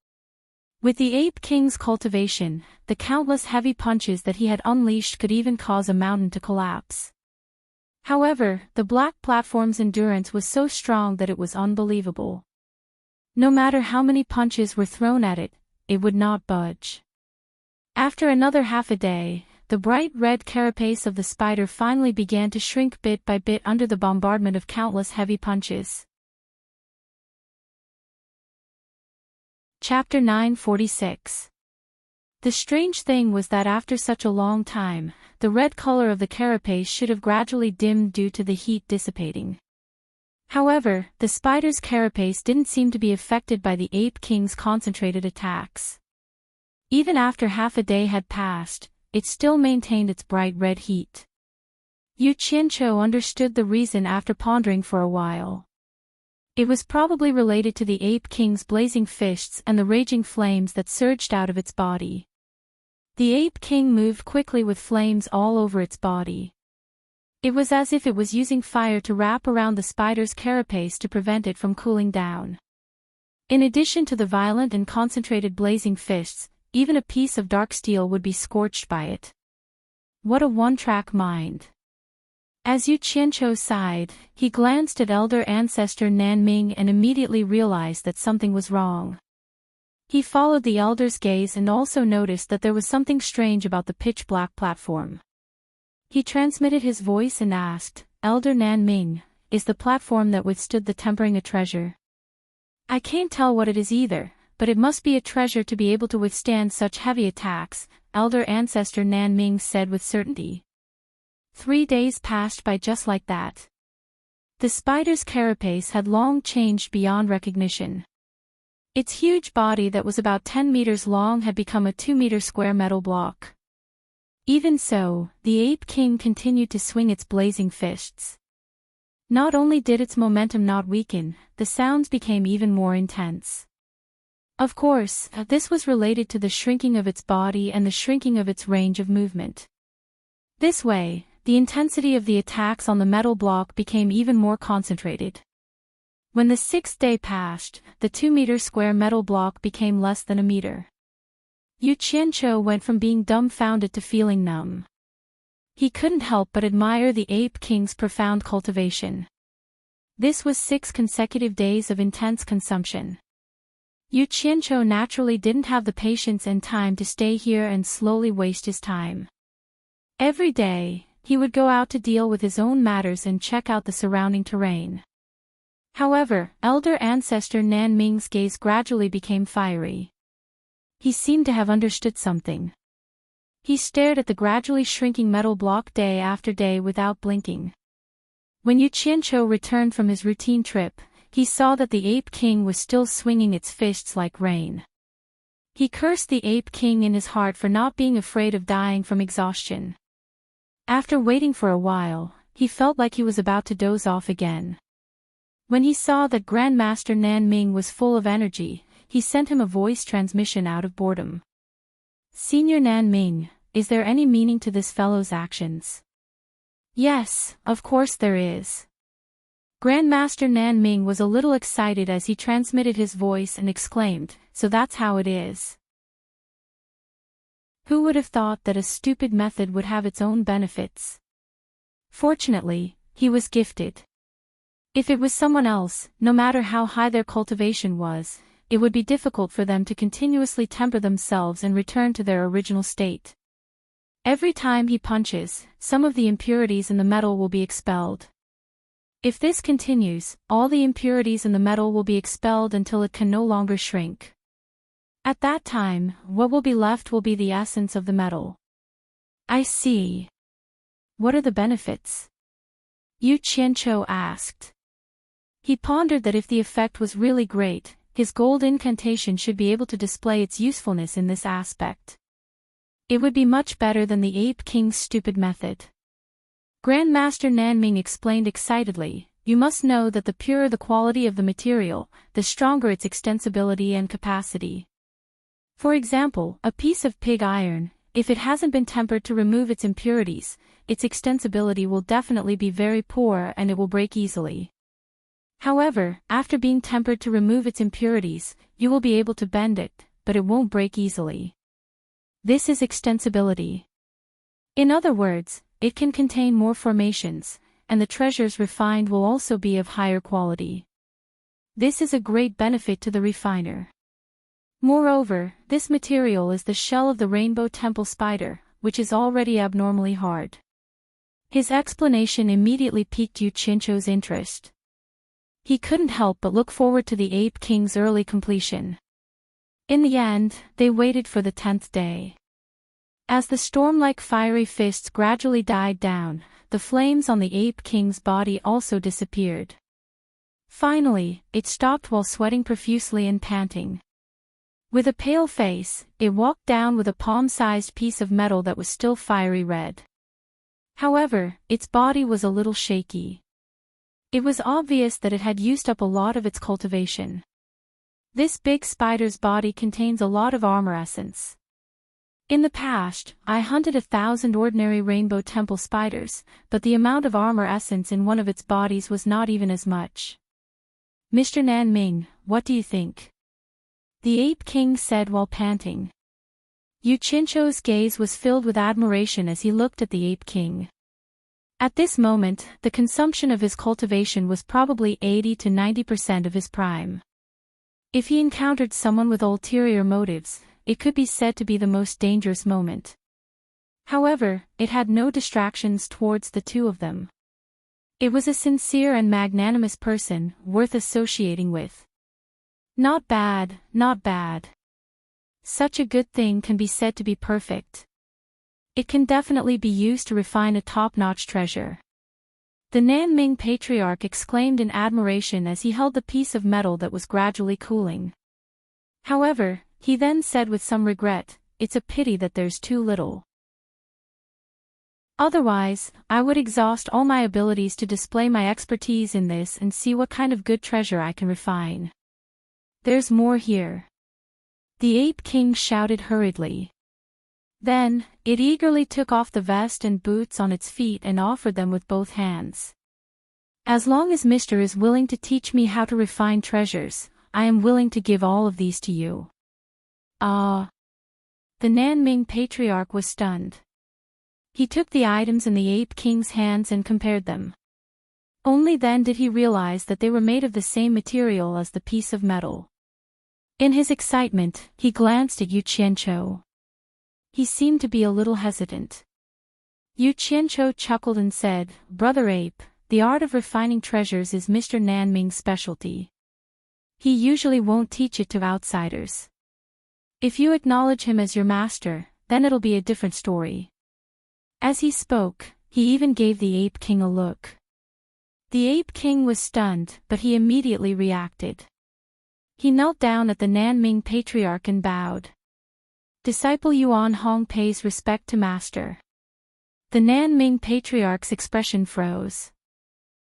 S1: With the Ape King's cultivation, the countless heavy punches that he had unleashed could even cause a mountain to collapse. However, the black platform's endurance was so strong that it was unbelievable. No matter how many punches were thrown at it, it would not budge. After another half a day, the bright red carapace of the spider finally began to shrink bit by bit under the bombardment of countless heavy punches. Chapter 946. The strange thing was that after such a long time, the red color of the carapace should have gradually dimmed due to the heat dissipating. However, the spider's carapace didn't seem to be affected by the Ape King's concentrated attacks. Even after half a day had passed, it still maintained its bright red heat. Yu Qianqiu understood the reason after pondering for a while. It was probably related to the Ape King's blazing fists and the raging flames that surged out of its body. The Ape King moved quickly with flames all over its body. It was as if it was using fire to wrap around the spider's carapace to prevent it from cooling down. In addition to the violent and concentrated blazing fists, even a piece of dark steel would be scorched by it. What a one-track mind. As Yu Qianqiu sighed, he glanced at elder ancestor Nanming and immediately realized that something was wrong. He followed the elder's gaze and also noticed that there was something strange about the pitch-black platform. He transmitted his voice and asked, "Elder Nanming, is the platform that withstood the tempering a treasure?" "I can't tell what it is either, but it must be a treasure to be able to withstand such heavy attacks," elder ancestor Nanming said with certainty. 3 days passed by just like that. The spider's carapace had long changed beyond recognition. Its huge body that was about 10 meters long had become a 2-meter square metal block. Even so, the Ape King continued to swing its blazing fists. Not only did its momentum not weaken, the sounds became even more intense. Of course, this was related to the shrinking of its body and the shrinking of its range of movement. This way, the intensity of the attacks on the metal block became even more concentrated. When the 6th day passed, the 2-meter square metal block became less than a meter. Yu Qianqiu went from being dumbfounded to feeling numb. He couldn't help but admire the Ape King's profound cultivation. This was 6 consecutive days of intense consumption. Yu Qianqiu naturally didn't have the patience and time to stay here and slowly waste his time. Every day, he would go out to deal with his own matters and check out the surrounding terrain. However, elder ancestor Nanming's gaze gradually became fiery. He seemed to have understood something. He stared at the gradually shrinking metal block day after day without blinking. When Yu Qianqiu returned from his routine trip, he saw that the Ape King was still swinging its fists like rain. He cursed the Ape King in his heart for not being afraid of dying from exhaustion. After waiting for a while, he felt like he was about to doze off again. When he saw that Grandmaster Nanming was full of energy, he sent him a voice transmission out of boredom. "Senior Nanming, is there any meaning to this fellow's actions?" "Yes, of course there is." Grandmaster Nanming was a little excited as he transmitted his voice and exclaimed, "So that's how it is." Who would have thought that a stupid method would have its own benefits? Fortunately, he was gifted. If it was someone else, no matter how high their cultivation was, it would be difficult for them to continuously temper themselves and return to their original state. Every time he punches, some of the impurities in the metal will be expelled. If this continues, all the impurities in the metal will be expelled until it can no longer shrink. At that time, what will be left will be the essence of the metal. I see. What are the benefits? Yu Qianqiu asked. He pondered that if the effect was really great, his gold incantation should be able to display its usefulness in this aspect. It would be much better than the Ape King's stupid method. Grandmaster Nanming explained excitedly, you must know that the purer the quality of the material, the stronger its extensibility and capacity. For example, a piece of pig iron, if it hasn't been tempered to remove its impurities, its extensibility will definitely be very poor and it will break easily. However, after being tempered to remove its impurities, you will be able to bend it, but it won't break easily. This is extensibility. In other words, it can contain more formations, and the treasures refined will also be of higher quality. This is a great benefit to the refiner. Moreover, this material is the shell of the rainbow temple spider, which is already abnormally hard. His explanation immediately piqued Yu Qianqiu's interest. He couldn't help but look forward to the Ape King's early completion. In the end, they waited for the 10th day. As the storm-like fiery fists gradually died down, the flames on the Ape King's body also disappeared. Finally, it stopped while sweating profusely and panting. With a pale face, it walked down with a palm-sized piece of metal that was still fiery red. However, its body was a little shaky. It was obvious that it had used up a lot of its cultivation. This big spider's body contains a lot of armor essence. In the past, I hunted 1,000 ordinary rainbow temple spiders, but the amount of armor essence in one of its bodies was not even as much. Mr. Nanming, what do you think? The Ape King said while panting. Yu Qianqiu's gaze was filled with admiration as he looked at the Ape King. At this moment, the consumption of his cultivation was probably 80 to 90% of his prime. If he encountered someone with ulterior motives, it could be said to be the most dangerous moment. However, it had no distractions towards the two of them. It was a sincere and magnanimous person, worth associating with. Not bad, not bad. Such a good thing can be said to be perfect. It can definitely be used to refine a top-notch treasure. The Nanming patriarch exclaimed in admiration as he held the piece of metal that was gradually cooling. However, he then said with some regret, it's a pity that there's too little. Otherwise, I would exhaust all my abilities to display my expertise in this and see what kind of good treasure I can refine. There's more here. The Ape King shouted hurriedly. Then, it eagerly took off the vest and boots on its feet and offered them with both hands. As long as Mr. is willing to teach me how to refine treasures, I am willing to give all of these to you. Ah! The Nanming patriarch was stunned. He took the items in the Ape King's hands and compared them. Only then did he realize that they were made of the same material as the piece of metal. In his excitement, he glanced at Yu Qianqiu. He seemed to be a little hesitant. Yu Qianqiu chuckled and said, Brother Ape, the art of refining treasures is Mr. Nanming's specialty. He usually won't teach it to outsiders. If you acknowledge him as your master, then it'll be a different story. As he spoke, he even gave the Ape King a look. The Ape King was stunned, but he immediately reacted. He knelt down at the Nanming patriarch and bowed. Disciple Yuan Hong pays respect to master. The Nanming patriarch's expression froze.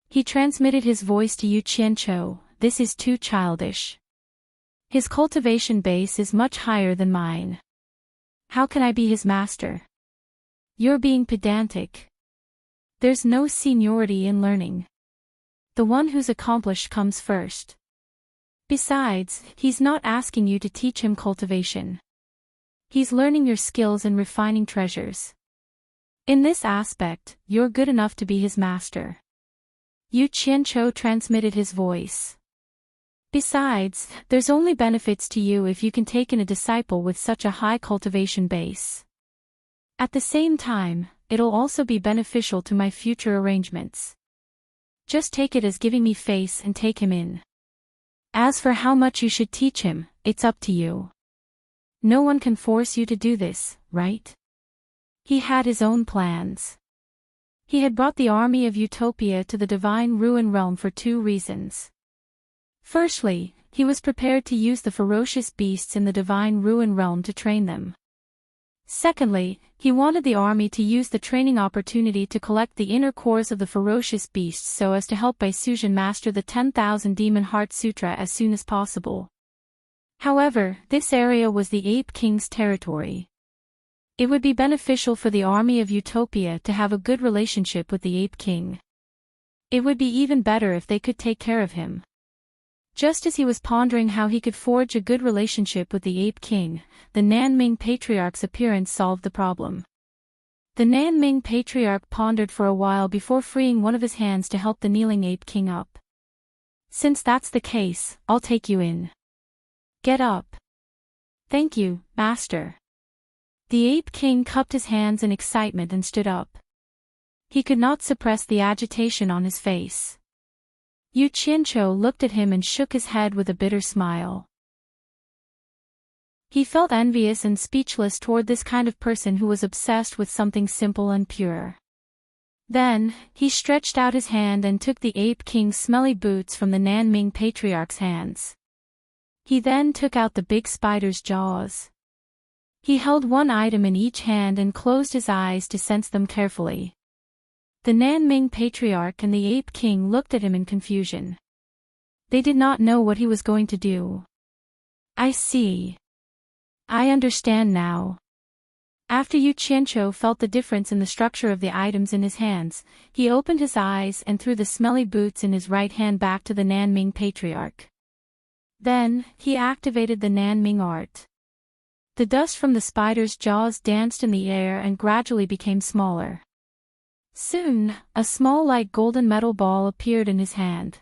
S1: He transmitted his voice to Yu Qianqiu, this is too childish. His cultivation base is much higher than mine. How can I be his master? You're being pedantic. There's no seniority in learning. The one who's accomplished comes first. Besides, he's not asking you to teach him cultivation. He's learning your skills and refining treasures. In this aspect, you're good enough to be his master. Yu Qianqiu transmitted his voice. Besides, there's only benefits to you if you can take in a disciple with such a high cultivation base. At the same time, it'll also be beneficial to my future arrangements. Just take it as giving me face and take him in. As for how much you should teach him, it's up to you. No one can force you to do this, right? He had his own plans. He had brought the army of Utopia to the Divine Ruin Realm for 2 reasons. Firstly, he was prepared to use the ferocious beasts in the Divine Ruin Realm to train them. Secondly, he wanted the army to use the training opportunity to collect the inner cores of the ferocious beasts so as to help Baisuzhen master the 10,000 Demon Heart Sutra as soon as possible. However, this area was the Ape King's territory. It would be beneficial for the army of Utopia to have a good relationship with the Ape King. It would be even better if they could take care of him. Just as he was pondering how he could forge a good relationship with the Ape King, the Nanming Patriarch's appearance solved the problem. The Nanming Patriarch pondered for a while before freeing one of his hands to help the kneeling Ape King up. Since that's the case, I'll take you in. Get up. Thank you, Master. The Ape King cupped his hands in excitement and stood up. He could not suppress the agitation on his face. Yu Qianqiu looked at him and shook his head with a bitter smile. He felt envious and speechless toward this kind of person who was obsessed with something simple and pure. Then, he stretched out his hand and took the Ape King's smelly boots from the Nanming Patriarch's hands. He then took out the big spider's jaws. He held one item in each hand and closed his eyes to sense them carefully. The Nanming Patriarch and the Ape King looked at him in confusion. They did not know what he was going to do. I see. I understand now. After Yu Qianqiu felt the difference in the structure of the items in his hands, he opened his eyes and threw the smelly boots in his right hand back to the Nanming Patriarch. Then, he activated the Nanming art. The dust from the spider's jaws danced in the air and gradually became smaller. Soon, a small light golden metal ball appeared in his hand.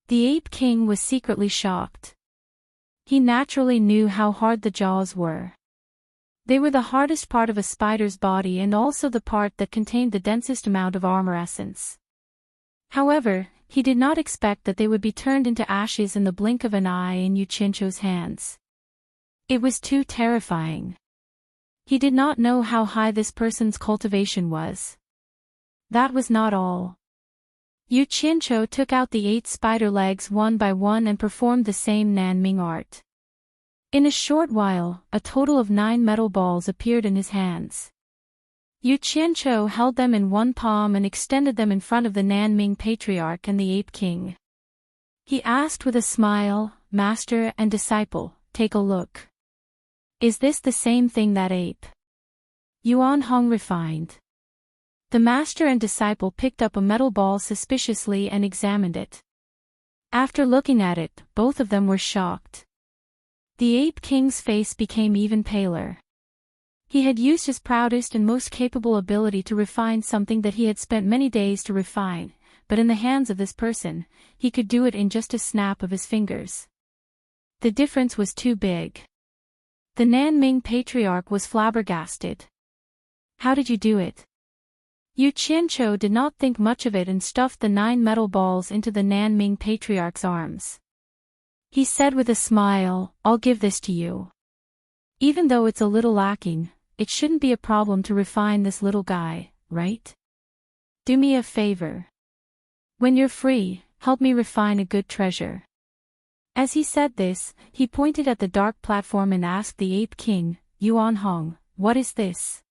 S1: The Ape King was secretly shocked. He naturally knew how hard the jaws were. They were the hardest part of a spider's body and also the part that contained the densest amount of armor essence. However, he did not expect that they would be turned into ashes in the blink of an eye in Yu Qianqiu's hands. It was too terrifying. He did not know how high this person's cultivation was. That was not all. Yu Qianqiu took out the 8 spider legs one by one and performed the same Nanming art. In a short while, a total of 9 metal balls appeared in his hands. Yu Qianqiu held them in one palm and extended them in front of the Nanming Patriarch and the Ape King. He asked with a smile, Master and disciple, take a look. Is this the same thing that Ape Yuan Hong refined? The master and disciple picked up a metal ball suspiciously and examined it. After looking at it, both of them were shocked. The Ape King's face became even paler. He had used his proudest and most capable ability to refine something that he had spent many days to refine, but in the hands of this person, he could do it in just a snap of his fingers. The difference was too big. The Nanming Patriarch was flabbergasted. How did you do it? Yu Qianqiu did not think much of it and stuffed the 9 metal balls into the Nanming Patriarch's arms. He said with a smile, I'll give this to you. Even though it's a little lacking, it shouldn't be a problem to refine this little guy, right? Do me a favor. When you're free, help me refine a good treasure. As he said this, he pointed at the dark platform and asked the Ape King, Yuan Hong, what is this?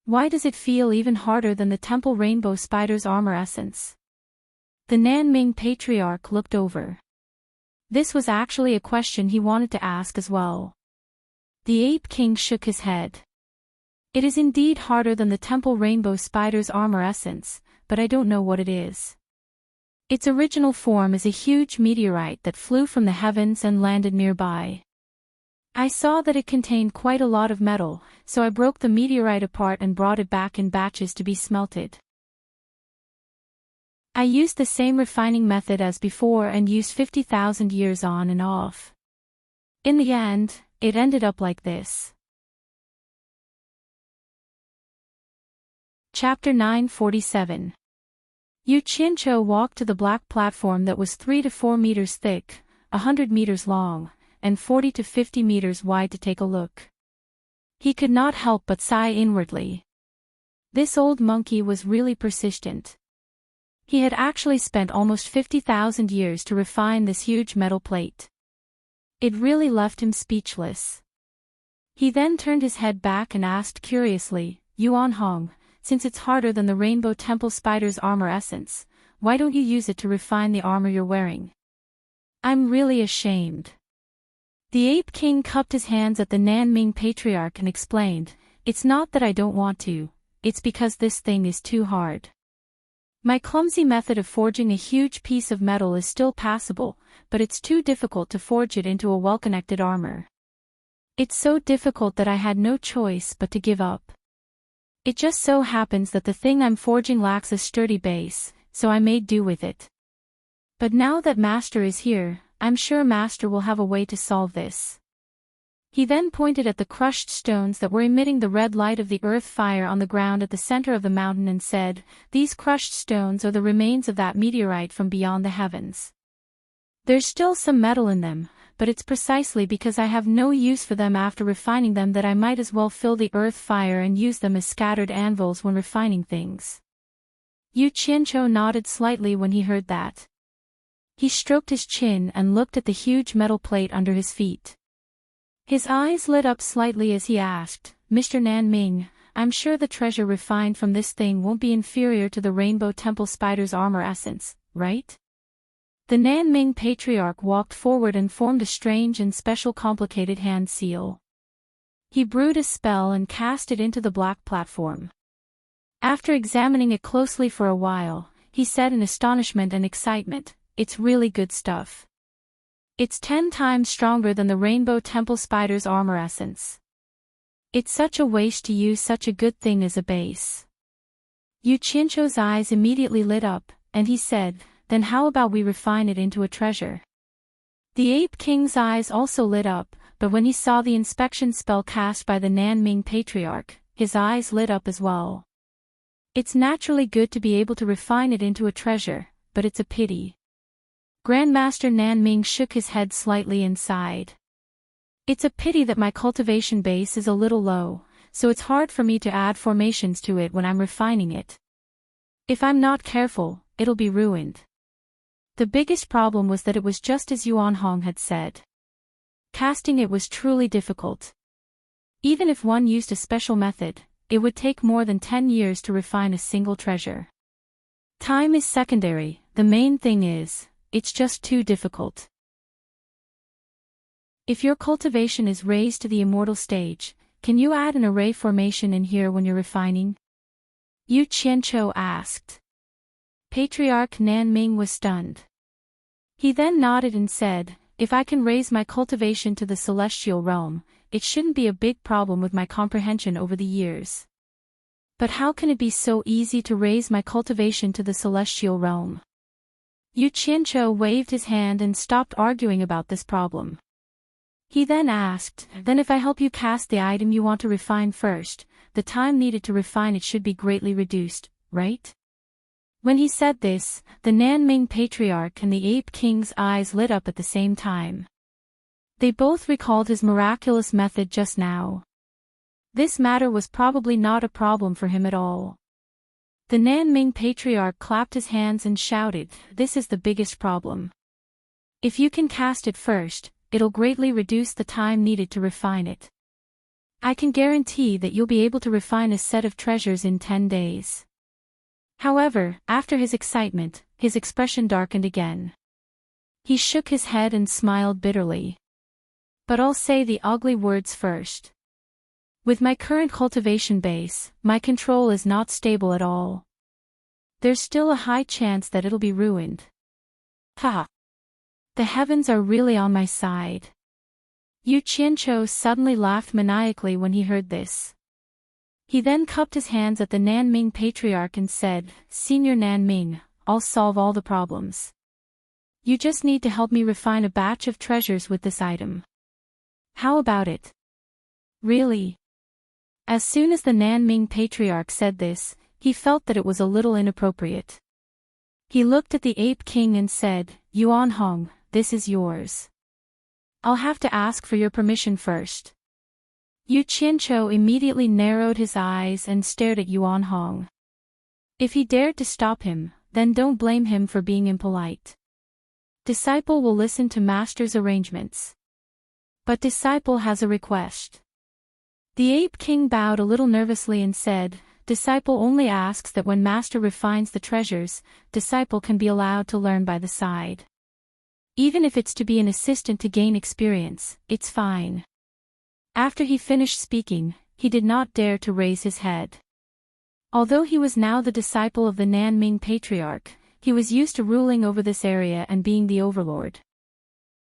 S1: Why does it feel even harder than the Temple Rainbow Spider's armor essence? The Nanming Patriarch looked over. This was actually a question he wanted to ask as well. The Ape King shook his head. It is indeed harder than the Temple Rainbow Spider's armor essence, but I don't know what it is. Its original form is a huge meteorite that flew from the heavens and landed nearby. I saw that it contained quite a lot of metal, so I broke the meteorite apart and brought it back in batches to be smelted. I used the same refining method as before and used 50,000 years on and off. In the end, it ended up like this. Chapter 947. Yu Qianqiu walked to the black platform that was 3 to 4 meters thick, 100 meters long, and 40 to 50 meters wide to take a look. He could not help but sigh inwardly. This old monkey was really persistent. He had actually spent almost 50,000 years to refine this huge metal plate. It really left him speechless. He then turned his head back and asked curiously, Yuan Hong, since it's harder than the Rainbow Temple Spider's armor essence, why don't you use it to refine the armor you're wearing? I'm really ashamed. The Ape King cupped his hands at the Nanming Patriarch and explained, it's not that I don't want to, it's because this thing is too hard. My clumsy method of forging a huge piece of metal is still passable, but it's too difficult to forge it into a well-connected armor. It's so difficult that I had no choice but to give up. It just so happens that the thing I'm forging lacks a sturdy base, so I made do with it. But now that Master is here, I'm sure Master will have a way to solve this. He then pointed at the crushed stones that were emitting the red light of the earth fire on the ground at the center of the mountain and said, these crushed stones are the remains of that meteorite from beyond the heavens. There's still some metal in them, but it's precisely because I have no use for them after refining them that I might as well fill the earth fire and use them as scattered anvils when refining things. Yu Qianqiu nodded slightly when he heard that. He stroked his chin and looked at the huge metal plate under his feet. His eyes lit up slightly as he asked, Mr. Nanming, I'm sure the treasure refined from this thing won't be inferior to the Rainbow Temple Spider's armor essence, right? The Nanming Patriarch walked forward and formed a strange and special complicated hand seal. He brewed a spell and cast it into the black platform. After examining it closely for a while, he said in astonishment and excitement, it's really good stuff. It's 10 times stronger than the Rainbow Temple Spider's armor essence. It's such a waste to use such a good thing as a base. Yu Qianqiu's eyes immediately lit up, and he said, then how about we refine it into a treasure? The Ape King's eyes also lit up, but when he saw the inspection spell cast by the Nanming Patriarch, his eyes lit up as well. It's naturally good to be able to refine it into a treasure, but it's a pity. Grandmaster Nanming shook his head slightly and sighed. It's a pity that my cultivation base is a little low, so it's hard for me to add formations to it when I'm refining it. If I'm not careful, it'll be ruined. The biggest problem was that it was just as Yuan Hong had said. Casting it was truly difficult. Even if one used a special method, it would take more than 10 years to refine a single treasure. Time is secondary, the main thing is, it's just too difficult. If your cultivation is raised to the immortal stage, can you add an array formation in here when you're refining? Yu Qianqiu asked. Patriarch Nanming was stunned. He then nodded and said, if I can raise my cultivation to the celestial realm, it shouldn't be a big problem with my comprehension over the years. But how can it be so easy to raise my cultivation to the celestial realm? Yu Qianqiu waved his hand and stopped arguing about this problem. He then asked, then if I help you cast the item you want to refine first, the time needed to refine it should be greatly reduced, right? When he said this, the Nanming Patriarch and the Ape King's eyes lit up at the same time. They both recalled his miraculous method just now. This matter was probably not a problem for him at all. The Nanming Patriarch clapped his hands and shouted, this is the biggest problem. If you can cast it first, it'll greatly reduce the time needed to refine it. I can guarantee that you'll be able to refine a set of treasures in 10 days. However, after his excitement, his expression darkened again. He shook his head and smiled bitterly. But I'll say the ugly words first. With my current cultivation base, my control is not stable at all. There's still a high chance that it'll be ruined. Ha! The heavens are really on my side. Yu Qianqiu suddenly laughed maniacally when he heard this. He then cupped his hands at the Nanming Patriarch and said, "Senior Nanming, I'll solve all the problems. You just need to help me refine a batch of treasures with this item. How about it?" "Really?" As soon as the Nanming Patriarch said this, he felt that it was a little inappropriate. He looked at the Ape King and said, "Yuan Hong, this is yours. I'll have to ask for your permission first." Yu Qianqiu immediately narrowed his eyes and stared at Yuan Hong. If he dared to stop him, then don't blame him for being impolite. Disciple will listen to master's arrangements. But disciple has a request. The Ape King bowed a little nervously and said, "Disciple only asks that when master refines the treasures, disciple can be allowed to learn by the side. Even if it's to be an assistant to gain experience, it's fine." After he finished speaking, he did not dare to raise his head. Although he was now the disciple of the Nanming Patriarch, he was used to ruling over this area and being the overlord.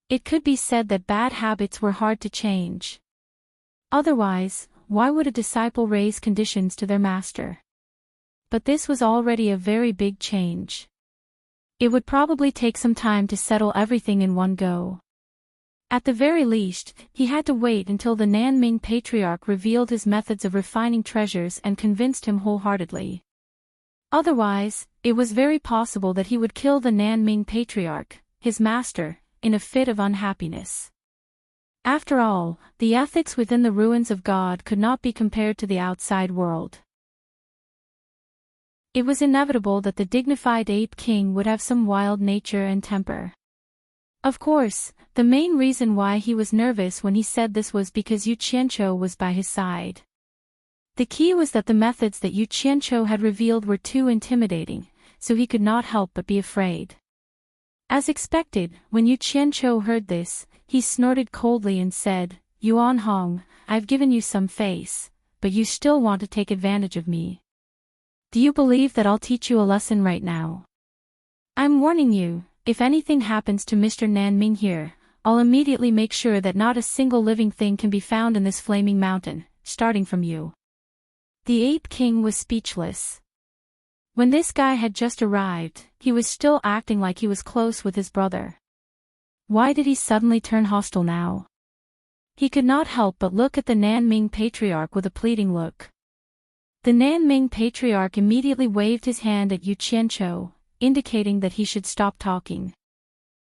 S1: It could be said that bad habits were hard to change. Otherwise, why would a disciple raise conditions to their master? But this was already a very big change. It would probably take some time to settle everything in one go. At the very least, he had to wait until the Nanming Patriarch revealed his methods of refining treasures and convinced him wholeheartedly. Otherwise, it was very possible that he would kill the Nanming Patriarch, his master, in a fit of unhappiness. After all, the ethics within the ruins of God could not be compared to the outside world. It was inevitable that the dignified Ape King would have some wild nature and temper. Of course, the main reason why he was nervous when he said this was because Yu Qianqiu was by his side. The key was that the methods that Yu Qianqiu had revealed were too intimidating, so he could not help but be afraid. As expected, when Yu Qianqiu heard this, he snorted coldly and said, "Yuan Hong, I've given you some face, but you still want to take advantage of me. Do you believe that I'll teach you a lesson right now? I'm warning you, if anything happens to Mr. Nanming here, I'll immediately make sure that not a single living thing can be found in this flaming mountain, starting from you." The Ape King was speechless. When this guy had just arrived, he was still acting like he was close with his brother. Why did he suddenly turn hostile now? He could not help but look at the Nanming Patriarch with a pleading look. The Nanming Patriarch immediately waved his hand at Yu Qianqiu, indicating that he should stop talking.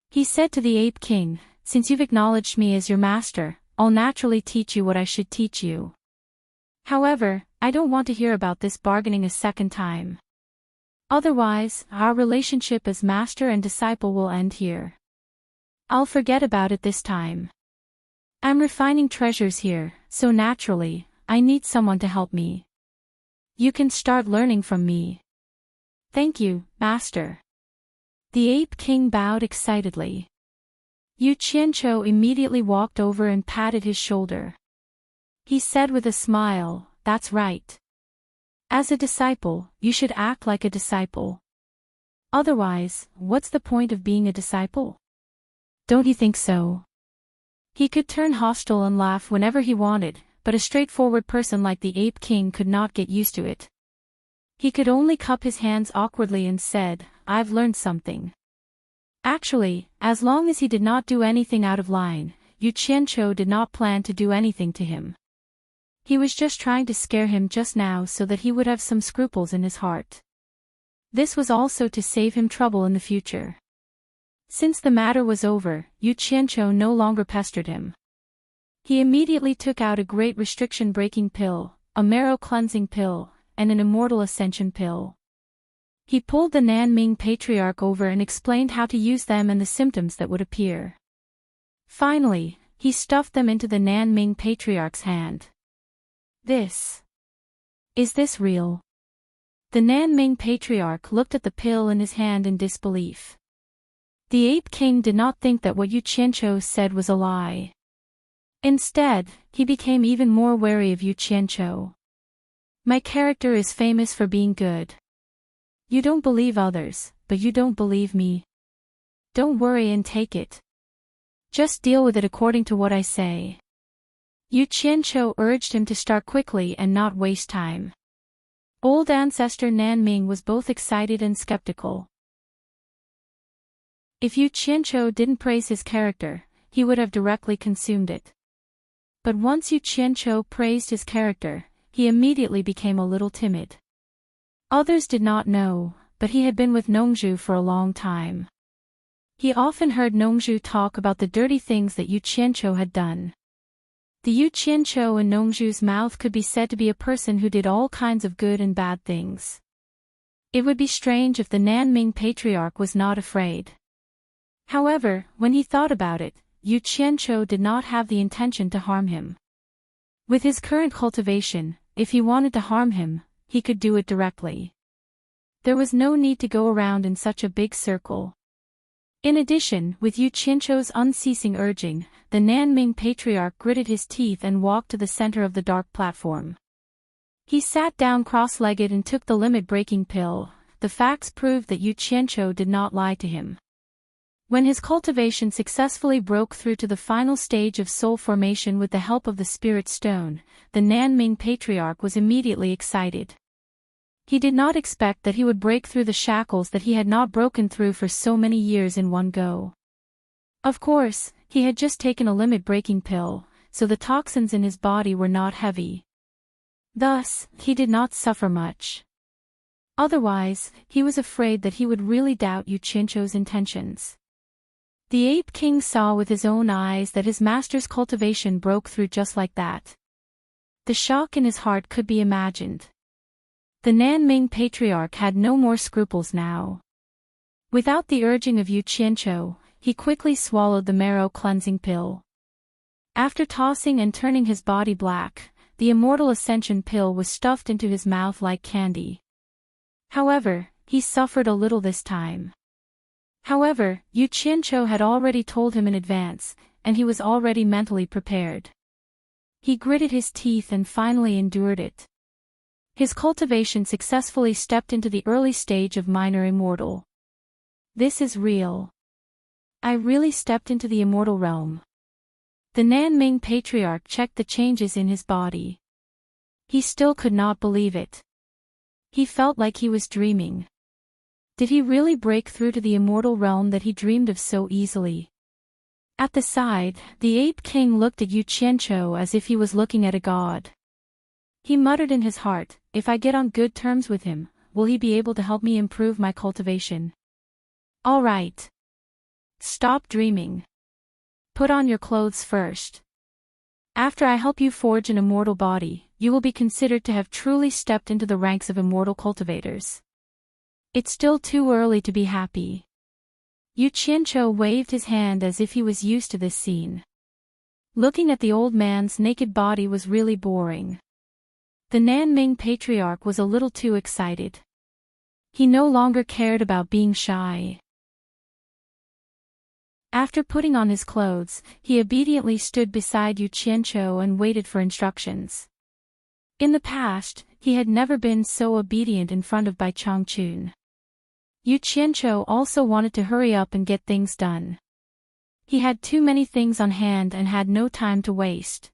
S1: He said to the Ape King, "Since you've acknowledged me as your master, I'll naturally teach you what I should teach you. However, I don't want to hear about this bargaining a second time. Otherwise, our relationship as master and disciple will end here. I'll forget about it this time. I'm refining treasures here, so naturally, I need someone to help me. You can start learning from me." "Thank you, master." The Ape King bowed excitedly. Yu Qianqiu immediately walked over and patted his shoulder. He said with a smile, "That's right. As a disciple, you should act like a disciple. Otherwise, what's the point of being a disciple? Don't you think so?" He could turn hostile and laugh whenever he wanted, but a straightforward person like the Ape King could not get used to it. He could only cup his hands awkwardly and said, "I've learned something." Actually, as long as he did not do anything out of line, Yu Qianqiu did not plan to do anything to him. He was just trying to scare him just now so that he would have some scruples in his heart. This was also to save him trouble in the future. Since the matter was over, Yu Qianqiu no longer pestered him. He immediately took out a great restriction-breaking pill, a marrow-cleansing pill, and an immortal ascension pill. He pulled the Nanming Patriarch over and explained how to use them and the symptoms that would appear. Finally, he stuffed them into the Nanming Patriarch's hand. Is this real?" The Nanming Patriarch looked at the pill in his hand in disbelief. The Ape King did not think that what Yu Qianqiu said was a lie. Instead, he became even more wary of Yu Qianqiu. "My character is famous for being good. You don't believe others, but you don't believe me. Don't worry and take it. Just deal with it according to what I say." Yu Qianqiu urged him to start quickly and not waste time. Old ancestor Nanming was both excited and skeptical. If Yu Qianqiu didn't praise his character, he would have directly consumed it. But once Yu Qianqiu praised his character, he immediately became a little timid. Others did not know, but he had been with Nongzhu for a long time. He often heard Nongzhu talk about the dirty things that Yu Qianqiu had done. The Yu Qianqiu in Nongzhu's mouth could be said to be a person who did all kinds of good and bad things. It would be strange if the Nanming patriarch was not afraid. However, when he thought about it, Yu Qianqiu did not have the intention to harm him. With his current cultivation, if he wanted to harm him, he could do it directly. There was no need to go around in such a big circle. In addition, with Yu Qianqiu's unceasing urging, the Nanming patriarch gritted his teeth and walked to the center of the dark platform. He sat down cross-legged and took the limit-breaking pill. The facts proved that Yu Qianqiu did not lie to him. When his cultivation successfully broke through to the final stage of soul formation with the help of the Spirit Stone, the Nanming patriarch was immediately excited. He did not expect that he would break through the shackles that he had not broken through for so many years in one go. Of course, he had just taken a limit-breaking pill, so the toxins in his body were not heavy. Thus, he did not suffer much. Otherwise, he was afraid that he would really doubt Yu Qianqiu's intentions. The Ape King saw with his own eyes that his master's cultivation broke through just like that. The shock in his heart could be imagined. The Nanming patriarch had no more scruples now. Without the urging of Yu Qianqiu, he quickly swallowed the marrow cleansing pill. After tossing and turning his body black, the immortal ascension pill was stuffed into his mouth like candy. However, he suffered a little this time. However, Yu Qianqiu had already told him in advance, and he was already mentally prepared. He gritted his teeth and finally endured it. His cultivation successfully stepped into the early stage of minor immortal. This is real. I really stepped into the immortal realm. The Nanming patriarch checked the changes in his body. He still could not believe it. He felt like he was dreaming. Did he really break through to the immortal realm that he dreamed of so easily? At the side, the Ape King looked at Yu Qianqiu as if he was looking at a god. He muttered in his heart, if I get on good terms with him, will he be able to help me improve my cultivation? All right. Stop dreaming. Put on your clothes first. After I help you forge an immortal body, you will be considered to have truly stepped into the ranks of immortal cultivators. It's still too early to be happy. Yu Qianqiu waved his hand as if he was used to this scene. Looking at the old man's naked body was really boring. The Nanming patriarch was a little too excited. He no longer cared about being shy. After putting on his clothes, he obediently stood beside Yu Qianqiu and waited for instructions. In the past, he had never been so obedient in front of Bai Changchun. Yu Qianqiu also wanted to hurry up and get things done. He had too many things on hand and had no time to waste.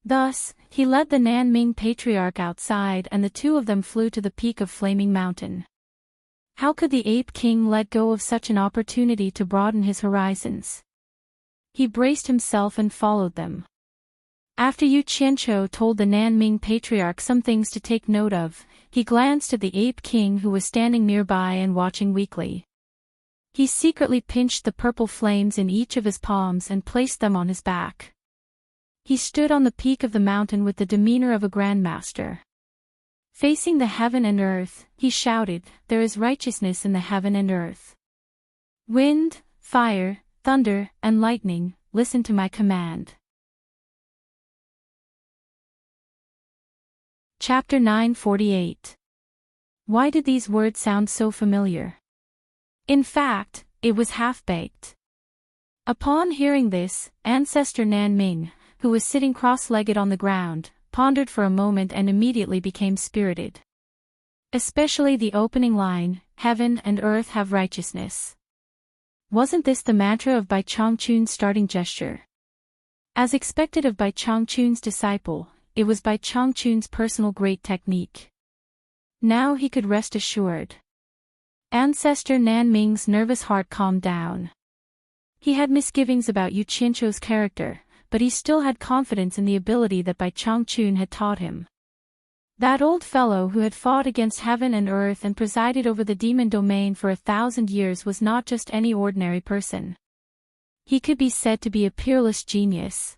S1: Thus, he led the Nanming patriarch outside and the two of them flew to the peak of Flaming Mountain. How could the Ape King let go of such an opportunity to broaden his horizons? He braced himself and followed them. After Yu Qianqiu told the Nanming patriarch some things to take note of, he glanced at the Ape King who was standing nearby and watching weakly. He secretly pinched the purple flames in each of his palms and placed them on his back. He stood on the peak of the mountain with the demeanor of a grandmaster. Facing the heaven and earth, he shouted, "There is righteousness in the heaven and earth. Wind, fire, thunder, and lightning, listen to my command." Chapter 948. Why did these words sound so familiar? In fact, it was half-baked. Upon hearing this, Ancestor Nanming, who was sitting cross-legged on the ground, pondered for a moment and immediately became spirited. Especially the opening line, "Heaven and earth have righteousness." Wasn't this the mantra of Bai Changchun's starting gesture? As expected of Bai Changchun's disciple, it was Bai Changchun's personal great technique. Now he could rest assured. Ancestor Nanming's nervous heart calmed down. He had misgivings about Yu Qianqiu's character, but he still had confidence in the ability that Bai Changchun had taught him. That old fellow who had fought against heaven and earth and presided over the demon domain for 1,000 years was not just any ordinary person. He could be said to be a peerless genius.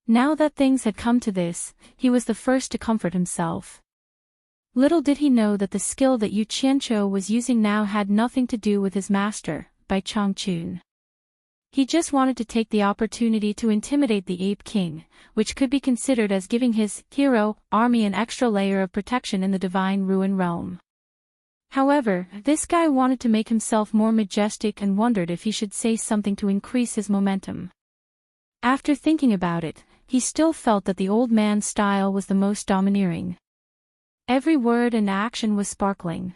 S1: Now that things had come to this, he was the first to comfort himself. Little did he know that the skill that Yu Qianqiu was using now had nothing to do with his master, Bai Changchun. He just wanted to take the opportunity to intimidate the Ape King, which could be considered as giving his hero army an extra layer of protection in the divine ruin realm. However, this guy wanted to make himself more majestic and wondered if he should say something to increase his momentum. After thinking about it, he still felt that the old man's style was the most domineering. Every word and action was sparkling.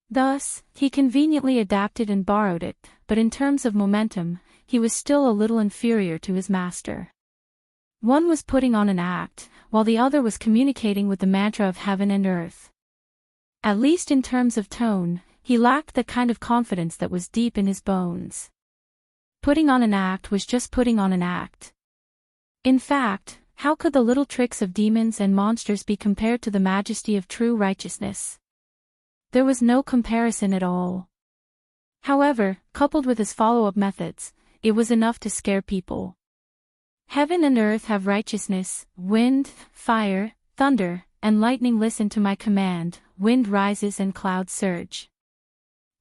S1: Thus, he conveniently adapted and borrowed it, but in terms of momentum, he was still a little inferior to his master. One was putting on an act, while the other was communicating with the mantra of heaven and earth. At least in terms of tone, he lacked that kind of confidence that was deep in his bones. Putting on an act was just putting on an act. In fact, how could the little tricks of demons and monsters be compared to the majesty of true righteousness? There was no comparison at all. However, coupled with his follow-up methods, it was enough to scare people. Heaven and earth have righteousness, wind, fire, thunder, and lightning listen to my command, wind rises and clouds surge.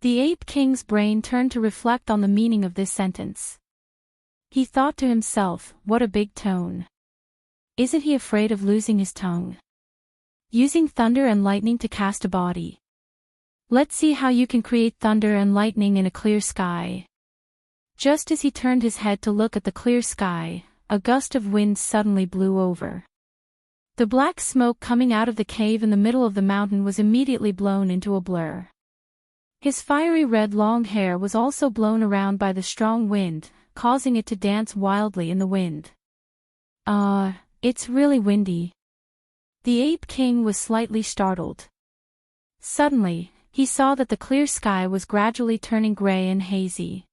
S1: The Ape King's brain turned to reflect on the meaning of this sentence. He thought to himself, what a big tone. Isn't he afraid of losing his tongue? Using thunder and lightning to cast a body. Let's see how you can create thunder and lightning in a clear sky. Just as he turned his head to look at the clear sky, a gust of wind suddenly blew over. The black smoke coming out of the cave in the middle of the mountain was immediately blown into a blur. His fiery red long hair was also blown around by the strong wind, causing it to dance wildly in the wind. It's really windy. The Ape King was slightly startled. Suddenly, he saw that the clear sky was gradually turning gray and hazy.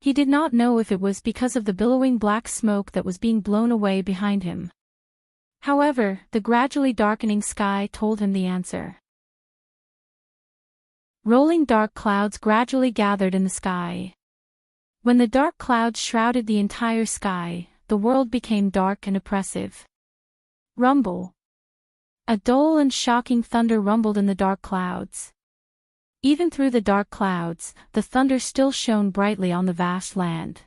S1: He did not know if it was because of the billowing black smoke that was being blown away behind him. However, the gradually darkening sky told him the answer. Rolling dark clouds gradually gathered in the sky. When the dark clouds shrouded the entire sky, the world became dark and oppressive. Rumble. A dull and shocking thunder rumbled in the dark clouds. Even through the dark clouds, the thunder still shone brightly on the vast land.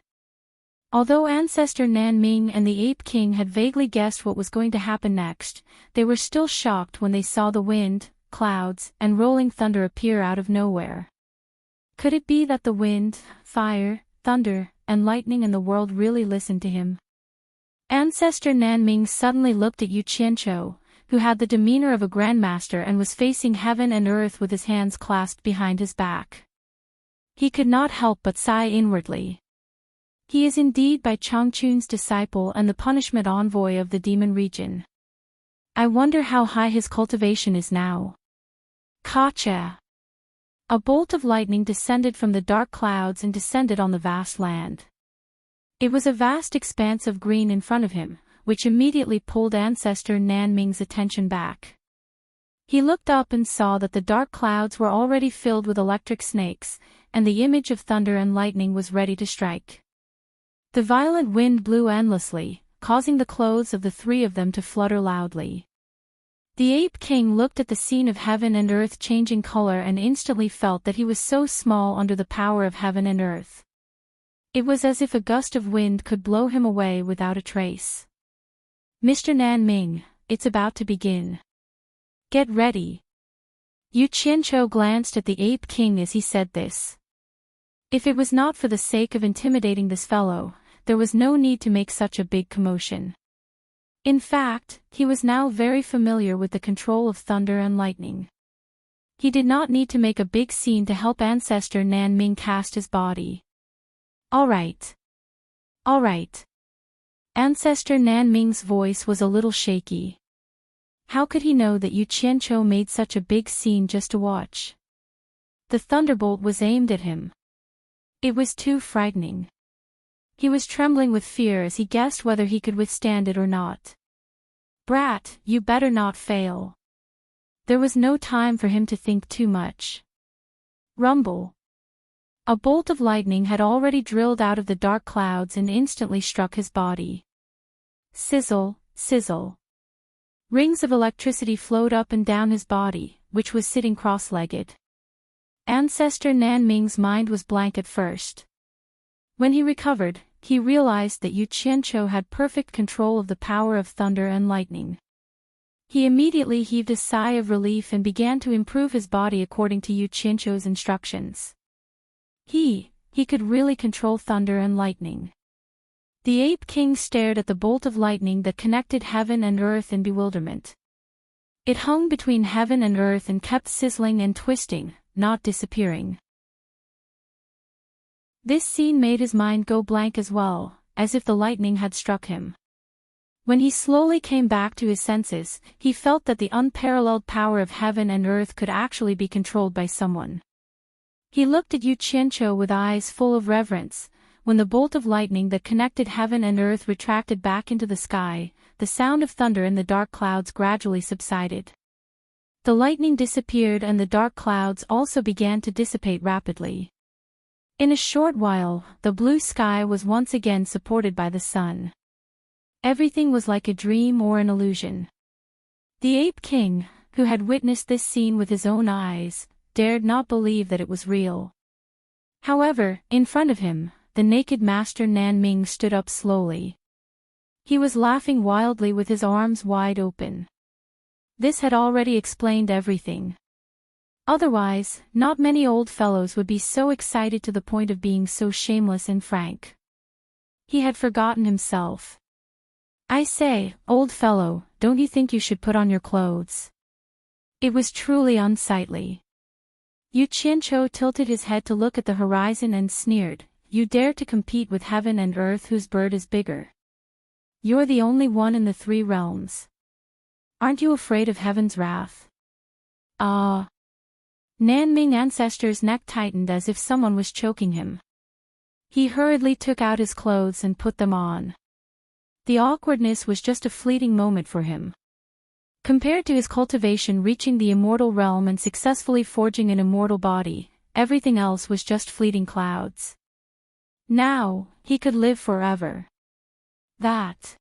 S1: Although Ancestor Nanming and the Ape King had vaguely guessed what was going to happen next, they were still shocked when they saw the wind, clouds, and rolling thunder appear out of nowhere. Could it be that the wind, fire, thunder, and lightning in the world really listened to him? Ancestor Nanming suddenly looked at Yu Qianqiu, who had the demeanor of a grandmaster and was facing heaven and earth with his hands clasped behind his back. He could not help but sigh inwardly. He is indeed Bai Changchun's disciple and the punishment envoy of the demon region. I wonder how high his cultivation is now. Kacha! A bolt of lightning descended from the dark clouds and descended on the vast land. It was a vast expanse of green in front of him, which immediately pulled Ancestor Nanming's attention back. He looked up and saw that the dark clouds were already filled with electric snakes, and the image of thunder and lightning was ready to strike. The violent wind blew endlessly, causing the clothes of the three of them to flutter loudly. The Ape King looked at the scene of heaven and earth changing color and instantly felt that he was so small under the power of heaven and earth. It was as if a gust of wind could blow him away without a trace. Mr. Nanming, it's about to begin. Get ready. Yu Qianqiu glanced at the Ape King as he said this. If it was not for the sake of intimidating this fellow, there was no need to make such a big commotion. In fact, he was now very familiar with the control of thunder and lightning. He did not need to make a big scene to help Ancestor Nanming cast his body. All right. Ancestor Nanming's voice was a little shaky. How could he know that Yu Qianqiu made such a big scene just to watch? The thunderbolt was aimed at him. It was too frightening. He was trembling with fear as he guessed whether he could withstand it or not. Brat, you better not fail. There was no time for him to think too much. Rumble. A bolt of lightning had already drilled out of the dark clouds and instantly struck his body. Sizzle, sizzle. Rings of electricity flowed up and down his body, which was sitting cross-legged. Ancestor Nanming's mind was blank at first. When he recovered, he realized that Yu Qianqiu had perfect control of the power of thunder and lightning. He immediately heaved a sigh of relief and began to improve his body according to Yu Qianqiu's instructions. He could really control thunder and lightning. The Ape King stared at the bolt of lightning that connected heaven and earth in bewilderment. It hung between heaven and earth and kept sizzling and twisting, not disappearing. This scene made his mind go blank as well, as if the lightning had struck him. When he slowly came back to his senses, he felt that the unparalleled power of heaven and earth could actually be controlled by someone. He looked at Yu Qianqiu with eyes full of reverence. When the bolt of lightning that connected heaven and earth retracted back into the sky, the sound of thunder in the dark clouds gradually subsided. The lightning disappeared and the dark clouds also began to dissipate rapidly. In a short while, the blue sky was once again supported by the sun. Everything was like a dream or an illusion. The Ape King, who had witnessed this scene with his own eyes, dared not believe that it was real. However, in front of him, the naked Master Nanming stood up slowly. He was laughing wildly with his arms wide open. This had already explained everything. Otherwise, not many old fellows would be so excited to the point of being so shameless and frank. He had forgotten himself. I say, old fellow, don't you think you should put on your clothes? It was truly unsightly. Yu Qianqiu tilted his head to look at the horizon and sneered, you dare to compete with heaven and earth whose bird is bigger. You're the only one in the 3 realms. Aren't you afraid of heaven's wrath? Ah. Nanming Ancestor's neck tightened as if someone was choking him. He hurriedly took out his clothes and put them on. The awkwardness was just a fleeting moment for him. Compared to his cultivation reaching the immortal realm and successfully forging an immortal body, everything else was just fleeting clouds. Now, he could live forever. That.